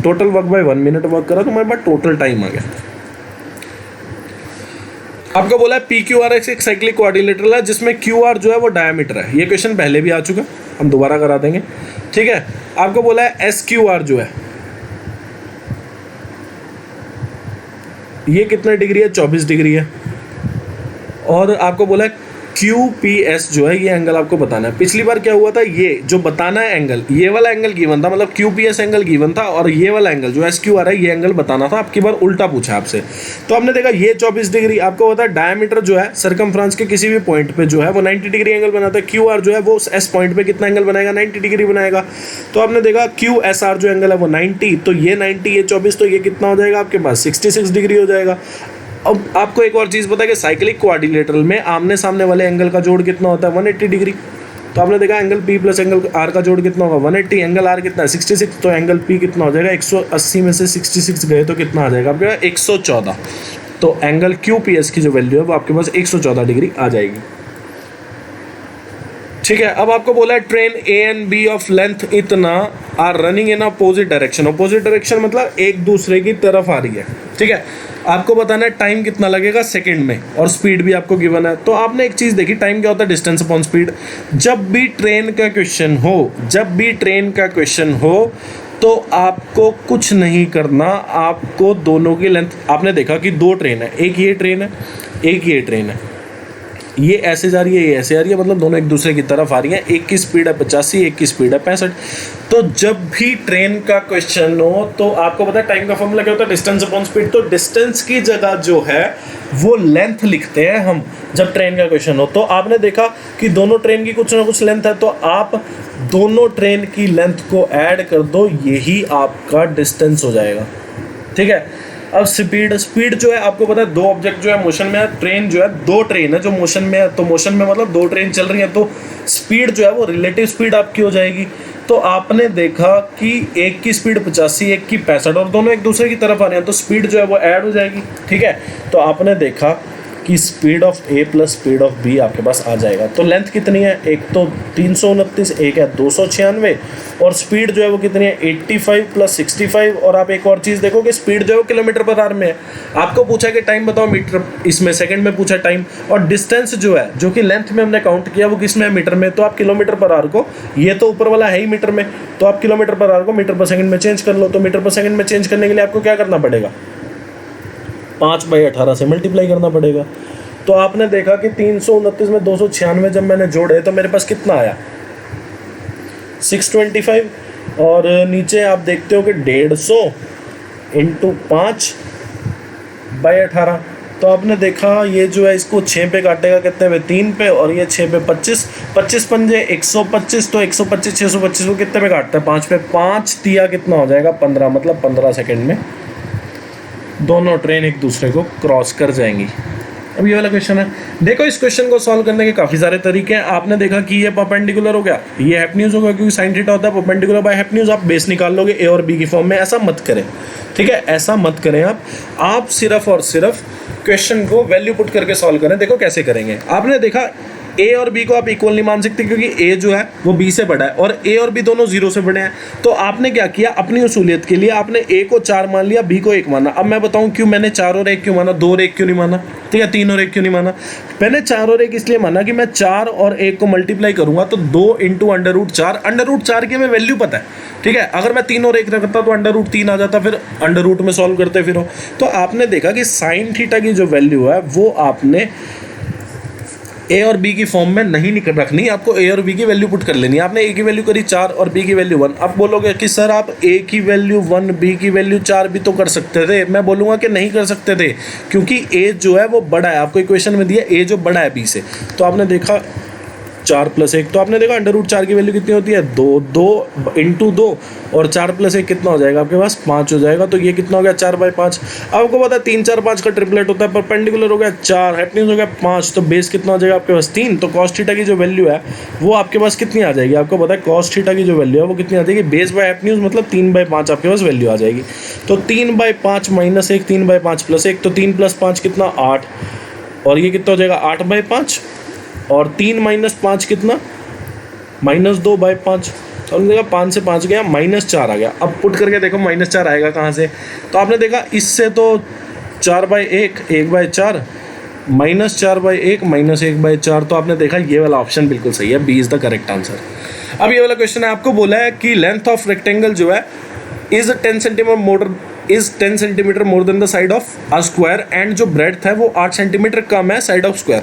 total work by 1 minute work करा तो हमारे पास टोटल टाइम आ गया। आपको बोला है पी क्यू आर एक साइक्लिक क्वाड्रिलेटरल है जिसमें क्यू आर जो है वो डायमीटर है। ये क्वेश्चन पहले भी आ चुका, हम दोबारा करा देंगे, ठीक है। आपको बोला है एस क्यू आर जो है ये कितने डिग्री है? 24 डिग्री है। और आपको बोला है QPS जो है ये एंगल आपको बताना है। पिछली बार क्या हुआ था, ये जो बताना है एंगल, ये वाला एंगल गिवन था, मतलब QPS एंगल गिवन था, और ये वाला एंगल जो SQR है ये एंगल बताना था। आपकी बार उल्टा पूछा आपसे। तो आपने देखा ये 24 डिग्री। आपको पता है डायमीटर जो है सर्कमफ्रेंस के किसी भी पॉइंट पे जो है वो 90 डिग्री एंगल बनाता है। QR जो है वो S पॉइंट पे कितना एंगल बनाएगा? 90 डिग्री बनाएगा। तो आपने देखा QSR जो एंगल है वो 90, तो ये 90 ये 24, तो ये कितना हो जाएगा आपके पास? 66 डिग्री हो जाएगा। अब आपको एक और चीज़ पता है कि साइक्लिक क्वाड्रिलेटरल में आमने सामने वाले एंगल का जोड़ कितना होता है? 180 डिग्री। तो आपने देखा angle P plus angle R का जोड़ कितना होगा? 180। एंगल R कितना है? 66। तो एंगल P कितना हो जाएगा? 180 में से 66 गए तो कितना आ जाएगा आपके? 114। तो एंगल QPS की जो वैल्यू है वो आपके पास 114 डिग्री आ जाएगी, ठीक है। अब आपको बोला है train A and B of length इतना are running in opposite direction. Opposite direction मतलब एक दूसरे की तरफ आ रही है, ठीक है। आपको बताना है टाइम कितना लगेगा सेकंड में, और स्पीड भी आपको गिवन है। तो आपने एक चीज़ देखी, टाइम क्या होता है? Distance upon speed. जब भी ट्रेन का क्वेश्चन हो तो आपको कुछ नहीं करना, आपको दोनों की लेंथ, आपने देखा कि 2 ट्रेन है, एक ये ट्रेन है, एक ये ट्रेन है, ये ऐसे जा रही है, ये ऐसे आ रही है, मतलब दोनों एक दूसरे की तरफ आ रही हैं। एक की स्पीड है 85, एक की स्पीड है 65। तो जब भी ट्रेन का क्वेश्चन हो तो आपको पता है टाइम का फॉर्मूला क्या होता है? Distance upon speed. तो डिस्टेंस की जगह जो है वो लेंथ लिखते हैं हम जब ट्रेन का क्वेश्चन हो। तो आपने देखा कि दोनों ट्रेन की कुछ ना कुछ लेंथ है, तो आप दोनों ट्रेन की लेंथ को ऐड कर दो, यही आपका डिस्टेंस हो जाएगा, ठीक है। अब स्पीड जो है आपको पता है 2 ऑब्जेक्ट जो है मोशन में है, ट्रेन जो है 2 ट्रेन है जो मोशन में है, तो मोशन में मतलब 2 ट्रेन चल रही है, तो स्पीड जो है वो रिलेटिव स्पीड आपकी हो जाएगी। तो आपने देखा कि एक की स्पीड 85, एक की 65, और दोनों एक दूसरे की तरफ आ रहे हैं, तो स्पीड जो है वो ऐड हो जाएगी, ठीक है। तो आपने देखा कि speed of A plus speed of B आपके पास आ जाएगा। तो लेंथ कितनी है? एक तो 329, एक है 296, और स्पीड जो है वो कितनी है? 85 प्लस 65। और आप एक और चीज़ देखो कि स्पीड जो है वो किलोमीटर पर आवर में है। आपको पूछा कि टाइम बताओ मीटर, इसमें सेकंड में पूछा टाइम, और डिस्टेंस जो है जो कि लेंथ में हमने काउंट किया वो किस में है? मीटर में। तो आप किलोमीटर पर आवर को, ये तो ऊपर वाला है ही मीटर में, तो आप किलोमीटर पर आवर को मीटर पर सेकंड में चेंज कर लो। तो मीटर पर सेकंड में चेंज करने के लिए आपको क्या करना पड़ेगा? 5/18 से मल्टीप्लाई करना पड़ेगा। तो आपने देखा कि 329 में 296 जब मैंने जोड़े तो मेरे पास कितना आया? 625। और नीचे आप देखते हो कि 150 × 5/18। तो आपने देखा ये जो है इसको 6 पे काटेगा कितने पे? 3 पे, और ये 6 पे 25, 25 पंजे 125, तो 125 625 को कितने पे काटते हैं? 5 पे। 5 दिया कितना हो जाएगा? 15, मतलब 15 सेकंड में दोनों ट्रेन एक दूसरे को क्रॉस कर जाएंगी। अब ये वाला क्वेश्चन है, देखो इस क्वेश्चन को सॉल्व करने के काफ़ी सारे तरीके हैं। आपने देखा कि ये परपेंडिकुलर हो गया, ये हाइपोटेन्यूज होगा क्योंकि साइन थीटा होता है, परपेंडिकुलर बाय हाइपोटेन्यूज। आप बेस निकाल लोगे ए और बी की फॉर्म में, ऐसा मत करें, ठीक है, ऐसा मत करें आप सिर्फ और सिर्फ क्वेश्चन को वैल्यू पुट करके सॉल्व करें। देखो कैसे करेंगे। आपने देखा ए और बी को आप इक्वल नहीं मान सकते क्योंकि ए जो है वो बी से बड़ा है और ए और बी दोनों 0 से बड़े हैं। तो आपने क्या किया, अपनी उसूलियत के लिए आपने ए को 4 मान लिया, बी को 1 माना। अब मैं बताऊं क्यों मैंने 4 और 1 क्यों माना, 2 और 1 क्यों नहीं माना, ठीक है, 3 और 1 क्यों नहीं माना। मैंने 4 और 1 इसलिए माना कि मैं 4 और 1 को मल्टीप्लाई करूंगा तो 2 × √4, √4 की हमें वैल्यू पता है, ठीक है। अगर मैं 3 और 1 रखता तो √3 आ जाता, फिर √ में सॉल्व करते फिर। तो आपने देखा कि साइन थीटा की जो वैल्यू है वो आपने ए और बी की फॉर्म में नहीं रखनी, आपको ए और बी की वैल्यू पुट कर लेनी है। आपने ए की वैल्यू करी 4 और बी की वैल्यू 1। अब बोलोगे कि सर आप ए की वैल्यू 1 बी की वैल्यू 4 भी तो कर सकते थे। मैं बोलूँगा कि नहीं कर सकते थे, क्योंकि ए जो है वो बड़ा है। आपको इक्वेशन में दिया ए जो बड़ा है बी से, तो आपने देखा 4 + 1, तो आपने देखा √4 की वैल्यू कितनी होती है 2, 2 × 2 और 4 + 1 कितना हो जाएगा आपके पास 5 हो जाएगा। तो ये कितना हो गया 4/5। अब आपको पता है 3 4 5 का ट्रिपलेट होता है। परपेंडिकुलर हो गया 4, हाइपोटेन्यूज हो गया 5, तो बेस कितना हो जाएगा आपके पास 3। तो cos थीटा की जो वैल्यू है वो आपके पास कितनी आ जाएगी, आपको पता है cos थीटा की जो वैल्यू है वो कितनी आ जाएगी, बेस बाय हाइपोटेन्यूज मतलब 3/5 आपके पास वैल्यू आ जाएगी। तो 3/5 - 1, 3/5 + 1, तो 3 + 5 कितना 8, और ये कितना हो जाएगा 8/5, और 3 - 5 कितना -2/5। तो हमने देखा 5 से 5 गया -4 आ गया। अब पुट करके देखो -4 आएगा कहाँ से, तो आपने देखा इससे तो 4/1 1/4 -4/1 -1/4, तो आपने देखा ये वाला ऑप्शन बिल्कुल सही है, B is the correct answer. अब ये वाला क्वेश्चन है, आपको बोला है कि लेंथ ऑफ रेक्टेंगल जो है is 10 centimetre more than the side of a square, and जो ब्रेड्थ है वो 8 सेंटीमीटर कम है साइड ऑफ स्क्वायर,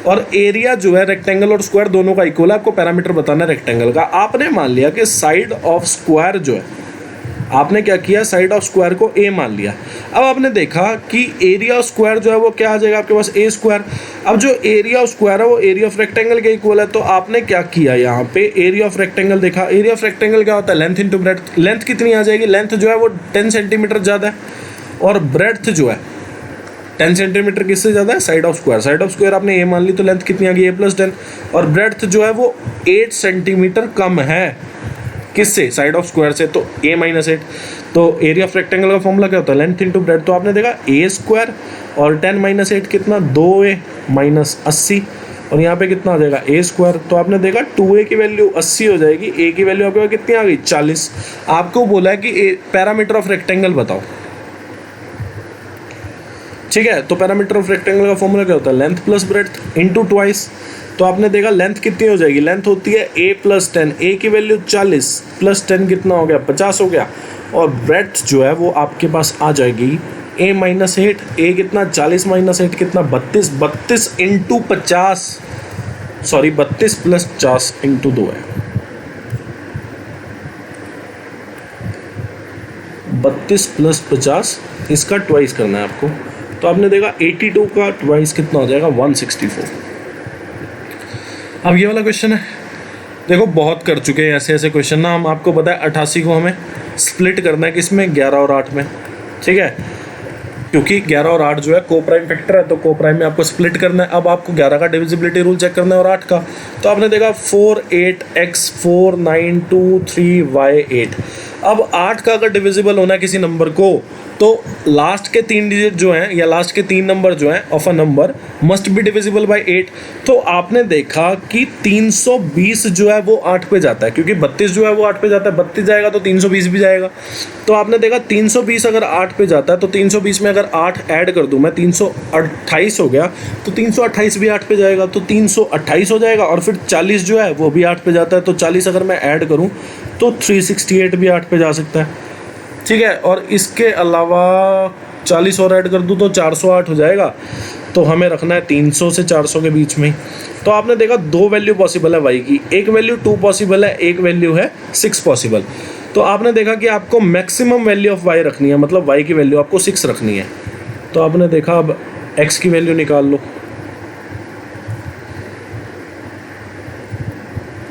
और एरिया जो है रेक्टेंगल और स्क्वायर दोनों का इक्वल है। आपको पैरामीटर बताना है रेक्टेंगल का। आपने मान लिया कि साइड ऑफ स्क्वायर जो है, आपने क्या किया, साइड ऑफ स्क्वायर को ए मान लिया। अब आपने देखा कि एरिया ऑफ स्क्वायर जो है वो क्या आ जाएगा आपके पास a²। अब जो एरिया ऑफ स्क्वायर है वो एरिया ऑफ रेक्टेंगल के इक्वल है, तो आपने क्या किया यहाँ पे एरिया ऑफ रेक्टेंगल देखा। एरिया ऑफ रेक्टेंगल क्या होता है, लेंथ इंटू ब्रेड्थ। लेंथ कितनी आ जाएगी, लेंथ जो है वो 10 सेंटीमीटर ज़्यादा है, और ब्रेड्थ जो है 10 सेंटीमीटर किससे ज़्यादा है, side of square. Side of square आपने ए मान ली, तो लेंथ कितनी आ गई a + 10, और ब्रेड्थ जो है वो 8 सेंटीमीटर कम है किससे, साइड ऑफ स्क्वायर से, तो a - 8। तो एरिया ऑफ रेक्टेंगल का फॉर्मूला क्या होता है, लेंथ इंटू ब्रेड्थ। तो आपने देखा a² और 10 - 8 कितना 2a - 80, और यहाँ पे कितना आ जाएगा a²। तो आपने देखा 2a की वैल्यू 80 हो जाएगी, a की वैल्यू आपके पास कितनी आ गई 40। आपको बोला है कि पैरामीटर ऑफ रेक्टेंगल बताओ, ठीक है। तो पैरामीटर ऑफ रेक्टेंगल का फॉर्मूला क्या होता है, length plus breadth into twice. तो आपने देखा लेंथ कितनी हो जाएगी, लेंथ होती है a + 10, a की वैल्यू 40 + 10 कितना हो गया 50 हो गया, और ब्रेड्थ जो है वो आपके पास आ जाएगी a - 8। a कितना 40 - 8 कितना 32, 32 × 50, सॉरी 32 + 50 × 2 है, 32 + 50, इसका ट्वाइस करना है आपको। तो आपने देखा 82 का ट्वाइस कितना हो जाएगा 164। अब ये वाला क्वेश्चन है, देखो बहुत कर चुके हैं ऐसे ऐसे क्वेश्चन ना हम। आपको पता है 88 को हमें स्प्लिट करना है किसमें, 11 और 8 में, ठीक है, क्योंकि 11 और 8 जो है को प्राइम फैक्टर है, तो को प्राइम में आपको स्प्लिट करना है। अब आपको 11 का डिविजिबिलिटी रूल चेक करना है और 8 का। तो आपने देखा 4 8 x 4 9 2 3 y 8। अब 8 का अगर डिविजिबल होना है किसी नंबर को, तो लास्ट के 3 डिजिट जो हैं या लास्ट के 3 नंबर जो हैं of a number must be divisible by 8। तो आपने देखा कि 320 जो है वो 8 पे जाता है, क्योंकि 32 जो है वो 8 पे जाता है, 32 जाएगा तो 320 भी जाएगा। तो आपने देखा 320 अगर 8 पे जाता है, तो 320 में अगर 8 ऐड कर दूं मैं 328 हो गया, तो 328 भी 8 पे जाएगा, तो 328 हो जाएगा। और फिर 40 जो है वो भी 8 पे जाता है, तो 40 अगर मैं ऐड करूँ तो 368 भी 8 पे जा सकता है, ठीक है। और इसके अलावा 40 और ऐड कर दूँ तो 408 हो जाएगा। तो हमें रखना है 300 से 400 के बीच में। तो आपने देखा 2 वैल्यू पॉसिबल है y की, एक वैल्यू 2 पॉसिबल है, एक वैल्यू है 6 पॉसिबल। तो आपने देखा कि आपको मैक्सिमम वैल्यू ऑफ y रखनी है, मतलब y की वैल्यू आपको 6 रखनी है। तो आपने देखा अब x की वैल्यू निकाल लो।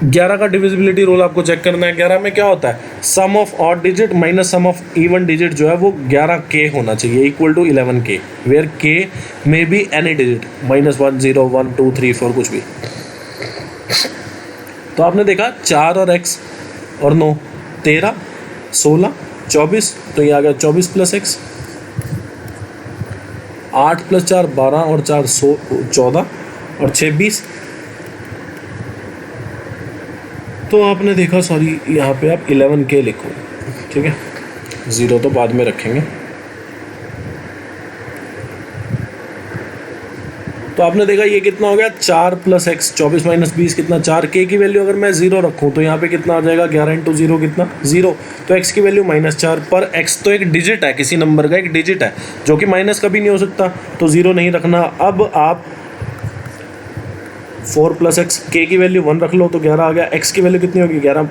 11 का डिविजिबिलिटी रूल आपको चेक करना है। 11 में क्या होता है, sum of odd digit minus sum of even digit जो है वो 11k होना चाहिए, equal to 11k, where k may be any digit, -1 0 1 2 3 4 कुछ भी। तो आपने देखा 4 और x और 9 13 16 24, तो ये आ गया 24 + x, 8 + 4 12 और 4 14 और 6 20। तो आपने देखा, सॉरी यहाँ पे आप 11k लिखो, ठीक है, 0 तो बाद में रखेंगे। तो आपने देखा ये कितना हो गया 4 + x, 24 - 20 कितना 4k की वैल्यू अगर मैं 0 रखूँ तो यहाँ पे कितना आ जाएगा 11 × 0 कितना 0। तो x की वैल्यू -4, पर x तो एक डिजिट है, किसी नंबर का एक डिजिट है जो कि माइनस कभी नहीं हो सकता, तो 0 नहीं रखना। अब आप 4 + x, k की वैल्यू 1 रख लो तो 11 आ गया, x की वैल्यू कितनी होगी 11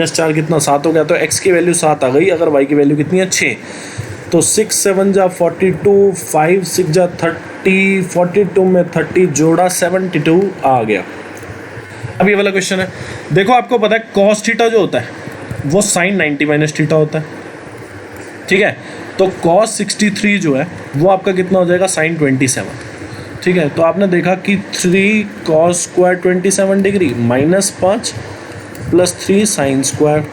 - 4 कितना 7 हो गया, तो x की वैल्यू 7 आ गई। अगर y की वैल्यू कितनी है 6, तो 6 × 7 = 42, 5 × 6 = 30, 42 में 30 जोड़ा 72 आ गया। अब ये वाला क्वेश्चन है, देखो आपको पता है cos थीटा जो होता है वो sin 90 - थीटा होता है, ठीक है। तो cos 63 जो है वो आपका कितना हो जाएगा sin 27, ठीक है। तो आपने देखा कि 3 cos square 27 degree -5 + 3 sin square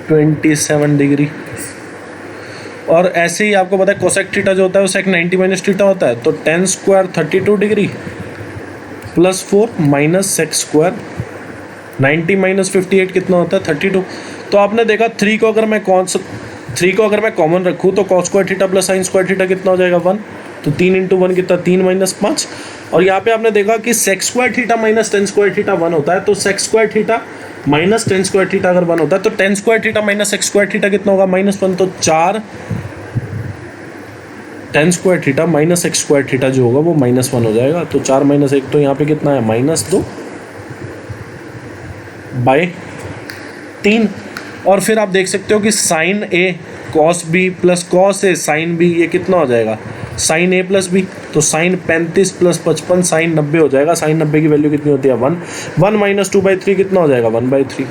27 degree. और ऐसे ही आपको पता है कोसेक थीटा जो होता है वो sec 90 - थीटा होता है, तो tan square 32 degree + 4 - sec square 90 - 58 कितना होता है 32। तो आपने देखा 3 को अगर मैं कॉमन रखूँ तो cos square theta + sin square theta कितना हो जाएगा 1, तो 3 × 1 कितना 3 - 5। और यहाँ पे आपने देखा कि sec square theta - tan square theta 1 होता है, तो sec square theta - tan square theta अगर 1 होता है तो tan square theta - sec square theta कितना होगा -1, तो 4 tan square theta - sec square theta जो होगा वो -1 हो जाएगा। तो 4 - 1 तो यहाँ पे कितना है -2/3। और फिर आप देख सकते हो कि sin a cos b + cos a sin b ये कितना हो जाएगा sin a + b, तो sin 35 + 55 sin 90 हो जाएगा। sin 90 की वैल्यू कितनी होती है 1 - 2/3 कितना हो जाएगा 1/3।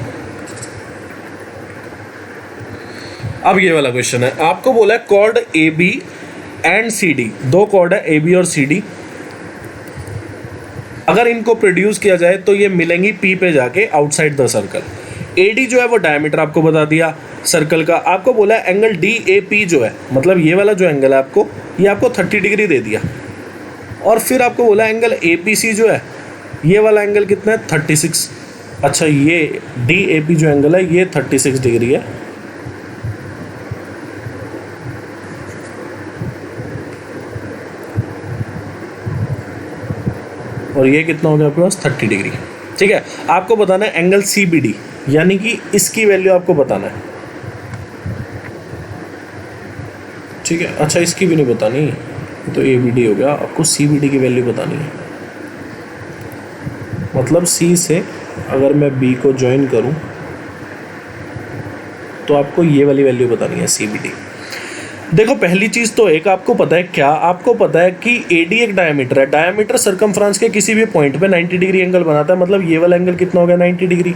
अब ये वाला क्वेश्चन है, आपको बोला है chord A B and C D, दो कॉर्ड है ए बी और सी डी, अगर इनको प्रोड्यूस किया जाए तो ये मिलेंगी पी पे जाके outside the circle. A D जो है वो डायमीटर आपको बता दिया सर्कल का, आपको बोला है एंगल डी ए पी जो है, मतलब ये वाला जो एंगल है आपको, ये आपको 30 डिग्री दे दिया। और फिर आपको बोला एंगल ए पी सी जो है, ये वाला एंगल कितना है 36। अच्छा, ये डी ए पी जो एंगल है ये 36 डिग्री है, और ये कितना हो गया आपके पास 30 डिग्री, ठीक है। आपको बताना है एंगल सी बी डी, यानी कि इसकी वैल्यू आपको बताना है, ठीक है। अच्छा, इसकी भी नहीं बतानी, तो ए बी डी हो गया, आपको सी बी डी की वैल्यू बतानी है। मतलब सी से अगर मैं बी को ज्वाइन करूं तो आपको ये वाली वैल्यू बतानी है सी बी डी। देखो पहली चीज़ तो एक आपको पता है क्या, आपको पता है कि ए डी एक डायमीटर है, डायमीटर सर्कमफ्रेंस के किसी भी पॉइंट पे 90 डिग्री एंगल बनाता है, मतलब ये वाला एंगल कितना हो गया 90 डिग्री।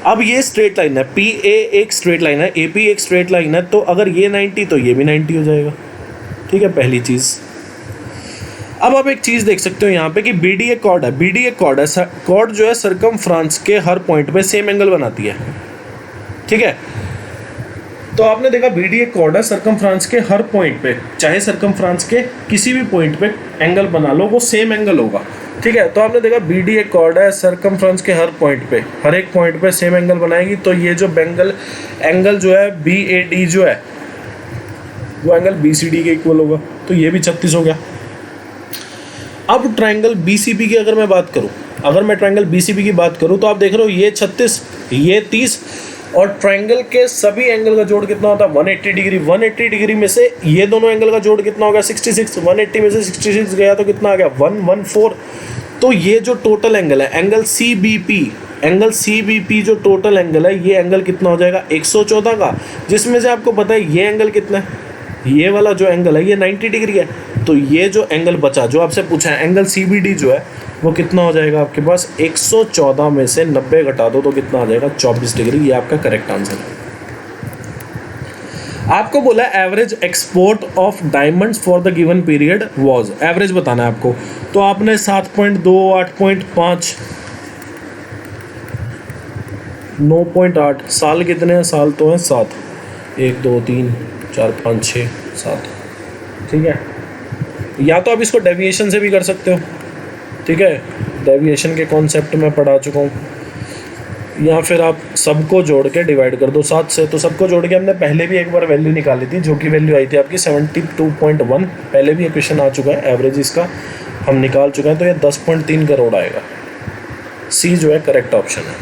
अब ये स्ट्रेट लाइन है, पी ए एक स्ट्रेट लाइन है, ए पी एक स्ट्रेट लाइन है, तो अगर ये 90 तो ये भी 90 हो जाएगा, ठीक है, पहली चीज़। अब आप एक चीज़ देख सकते हो यहाँ पे कि बी डी एक कॉर्ड है, बी डी एक कॉर्ड है, कॉर्ड जो है सर्कमफ्रेंस के हर पॉइंट पे सेम एंगल बनाती है, ठीक है। तो आपने देखा बी डी एक कॉर्ड है, सर्कमफ्रेंस के हर पॉइंट पे, चाहे सर्कमफ्रेंस के किसी भी पॉइंट पे एंगल बना लो वो सेम एंगल होगा, ठीक है। तो आपने देखा बी डी एक कॉर्ड है, सर्कमफ्रेंस के हर पॉइंट पे, हर एक पॉइंट पे सेम एंगल बनाएगी, तो ये जो एंगल जो है बी ए डी जो है वो एंगल बी सी डी के इक्वल होगा, तो ये भी 36 हो गया। अब ट्रायंगल बी सी बी की अगर मैं बात करूँ, अगर मैं ट्रायंगल बी सी बी की बात करूँ तो आप देख रहे हो ये 36, ये 30, और ट्रायंगल के सभी एंगल का जोड़ कितना होता है 180 डिग्री। 180 डिग्री में से ये दोनों एंगल का जोड़ कितना हो गया 66, 180 में से 66 गया तो कितना आ गया 114। तो ये जो टोटल एंगल है angle C B P, angle C B P जो टोटल एंगल है ये एंगल कितना हो जाएगा 114 का, जिसमें से आपको पता है ये एंगल कितना है, ये वाला जो एंगल है ये 90 डिग्री है, तो ये जो एंगल बचा जो आपसे पूछा है एंगल सी बी डी जो है वो कितना हो जाएगा आपके पास 114 में से 90 घटा दो तो कितना आ जाएगा 24 डिग्री। ये आपका करेक्ट आंसर है। आपको बोला average export of diamonds for the given period was, average बताना है आपको, तो आपने 7.2, 8.5, 9.8, साल कितने हैं, साल तो हैं 7, 1 2 3 4 5 6 7, ठीक है। या तो आप इसको डेविएशन से भी कर सकते हो, ठीक है, डेविएशन के कॉन्सेप्ट में पढ़ा चुका हूँ, या फिर आप सबको जोड़ के डिवाइड कर दो 7 से। तो सबको जोड़ के हमने पहले भी एक बार वैल्यू निकाली थी, जो कि वैल्यू आई थी आपकी 72.1, पहले भी एक क्वेश्चन आ चुका है, एवरेज इसका हम निकाल चुके हैं, तो ये 10.3 करोड़ आएगा। सी जो है करेक्ट ऑप्शन है।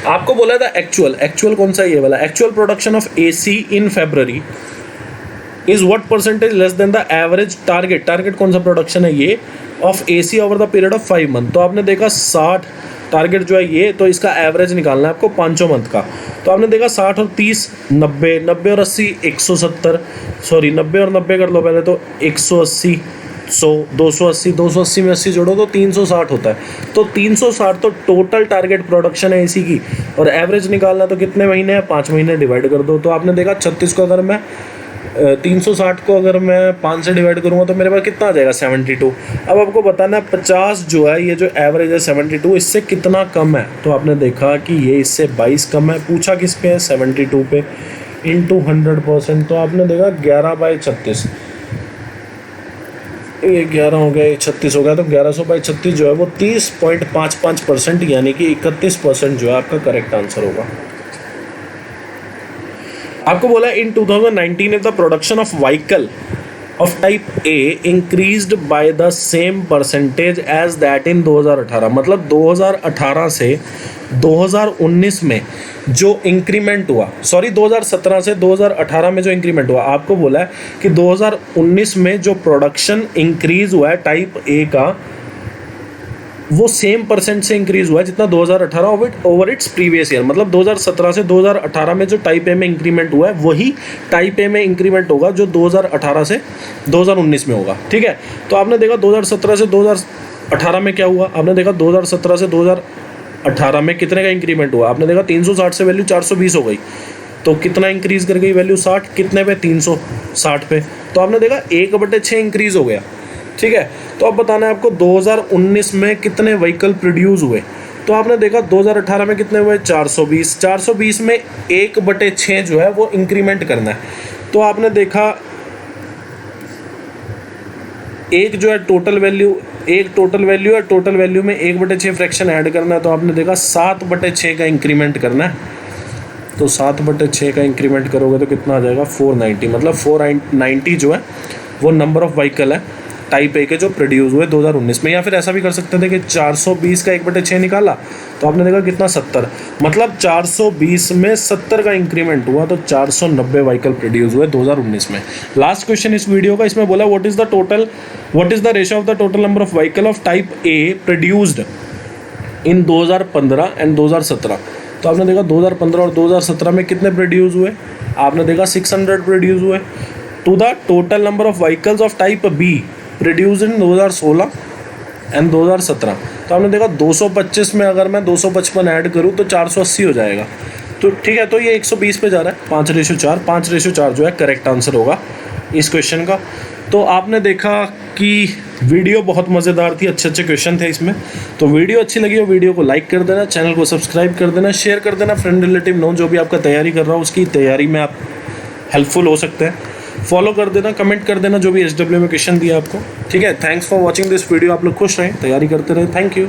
आपको बोला था एक्चुअल कौन सा, ये वाला actual production of AC in February is what percentage less than the average target, target कौन सा प्रोडक्शन है ये, of AC over the period of 5 month. तो आपने देखा 60 टारगेट जो है ये, तो इसका एवरेज निकालना है आपको 5 मंथ का। तो आपने देखा 60 और 30 90, 90 और 80 170, सॉरी 90 और 90 कर लो पहले, तो 180 100 280, 280 में 80 जोड़ो तो 360 होता है। तो 360 तो टोटल टारगेट प्रोडक्शन है इसी की, और एवरेज निकालना तो कितने महीने हैं, 5 महीने डिवाइड कर दो। तो आपने देखा 36 को अगर मैं 360 को अगर मैं 5 से डिवाइड करूँगा तो मेरे पास कितना आ जाएगा 72। अब आपको बताना है 50 जो है, ये जो एवरेज है 72, इससे कितना कम है। तो आपने देखा कि ये इससे 22 कम है। पूछा किस पे है, 72 पे, इंटू 100%। तो आपने देखा 11/36, ये 11 हो गया, ये 36 हो गया, तो 1100/36 जो है वो 30.55% यानी कि 31% जो है आपका करेक्ट आंसर होगा। आपको बोला in 2019 the production of vehicle of type A increased by the same percentage as that in 2018। मतलब 2018 से 2019 में जो इंक्रीमेंट हुआ, सॉरी 2017 से 2018 में जो इंक्रीमेंट हुआ, आपको बोला है कि 2019 में जो प्रोडक्शन इंक्रीज हुआ है टाइप ए का, वो सेम परसेंट से इंक्रीज हुआ है जितना 2018 ओवर इट्स प्रीवियस ईयर। मतलब 2017 से 2018 में जो टाइप ए में इंक्रीमेंट हुआ है वही टाइप ए में इंक्रीमेंट होगा जो 2018 से 2019 में होगा। ठीक है, तो आपने देखा 2017 से 2018 में क्या हुआ, आपने देखा 2017 से 2018 में कितने का इंक्रीमेंट हुआ, आपने देखा 360 से वैल्यू 420 हो गई, तो कितना इंक्रीज कर गई वैल्यू, 60, कितने पे, 360 पे। तो आपने देखा 1/6 इंक्रीज हो गया। ठीक है, तो अब बताना है आपको 2019 में कितने व्हीकल प्रोड्यूस हुए। तो आपने देखा 2018 में कितने हुए, 420, 420 में 1/6 जो है वो इंक्रीमेंट करना है। तो आपने देखा एक जो है टोटल वैल्यू, एक टोटल वैल्यू है, टोटल वैल्यू में 1/6 फ्रैक्शन ऐड करना है। तो आपने देखा 7/6 का इंक्रीमेंट करना है। तो 7/6 का इंक्रीमेंट करोगे तो कितना आ जाएगा, 490। मतलब 490 जो है वो नंबर ऑफ व्हीकल है टाइप ए के जो प्रोड्यूस हुए 2019 में। या फिर ऐसा भी कर सकते थे कि 420 का 1/6 निकाला तो आपने देखा कितना, 70। मतलब 420 में 70 का इंक्रीमेंट हुआ, तो 490 व्हीकल प्रोड्यूस हुए 2019 में। लास्ट क्वेश्चन इस वीडियो का, इसमें बोला what is the ratio of the total number of vehicle of type A produced in 2015 and 2017। तो आपने देखा 2015 और 2017 में कितने प्रोड्यूस हुए, आपने देखा 600 प्रोड्यूस हुए, to the total number of vehicles of type B produce in 2016 and 2017। तो आपने देखा 225 में अगर मैं 255 ऐड करूँ तो 480 हो जाएगा। तो ठीक है, तो ये 120 पे जा रहा है, 5/4, 5/4 जो है करेक्ट आंसर होगा इस क्वेश्चन का। तो आपने देखा कि वीडियो बहुत मज़ेदार थी, अच्छे क्वेश्चन थे इसमें। तो वीडियो अच्छी लगी हो वीडियो को लाइक कर देना, चैनल को सब्सक्राइब कर देना, शेयर कर देना, फ्रेंड रिलेटिव नो जो भी आपका तैयारी कर रहा हो उसकी तैयारी में आप हेल्पफुल हो सकते हैं। फॉलो कर देना, कमेंट कर देना जो भी SW में क्वेश्चन दिया आपको। ठीक है, thanks for watching this video. आप लोग खुश रहें, तैयारी करते रहें। Thank you.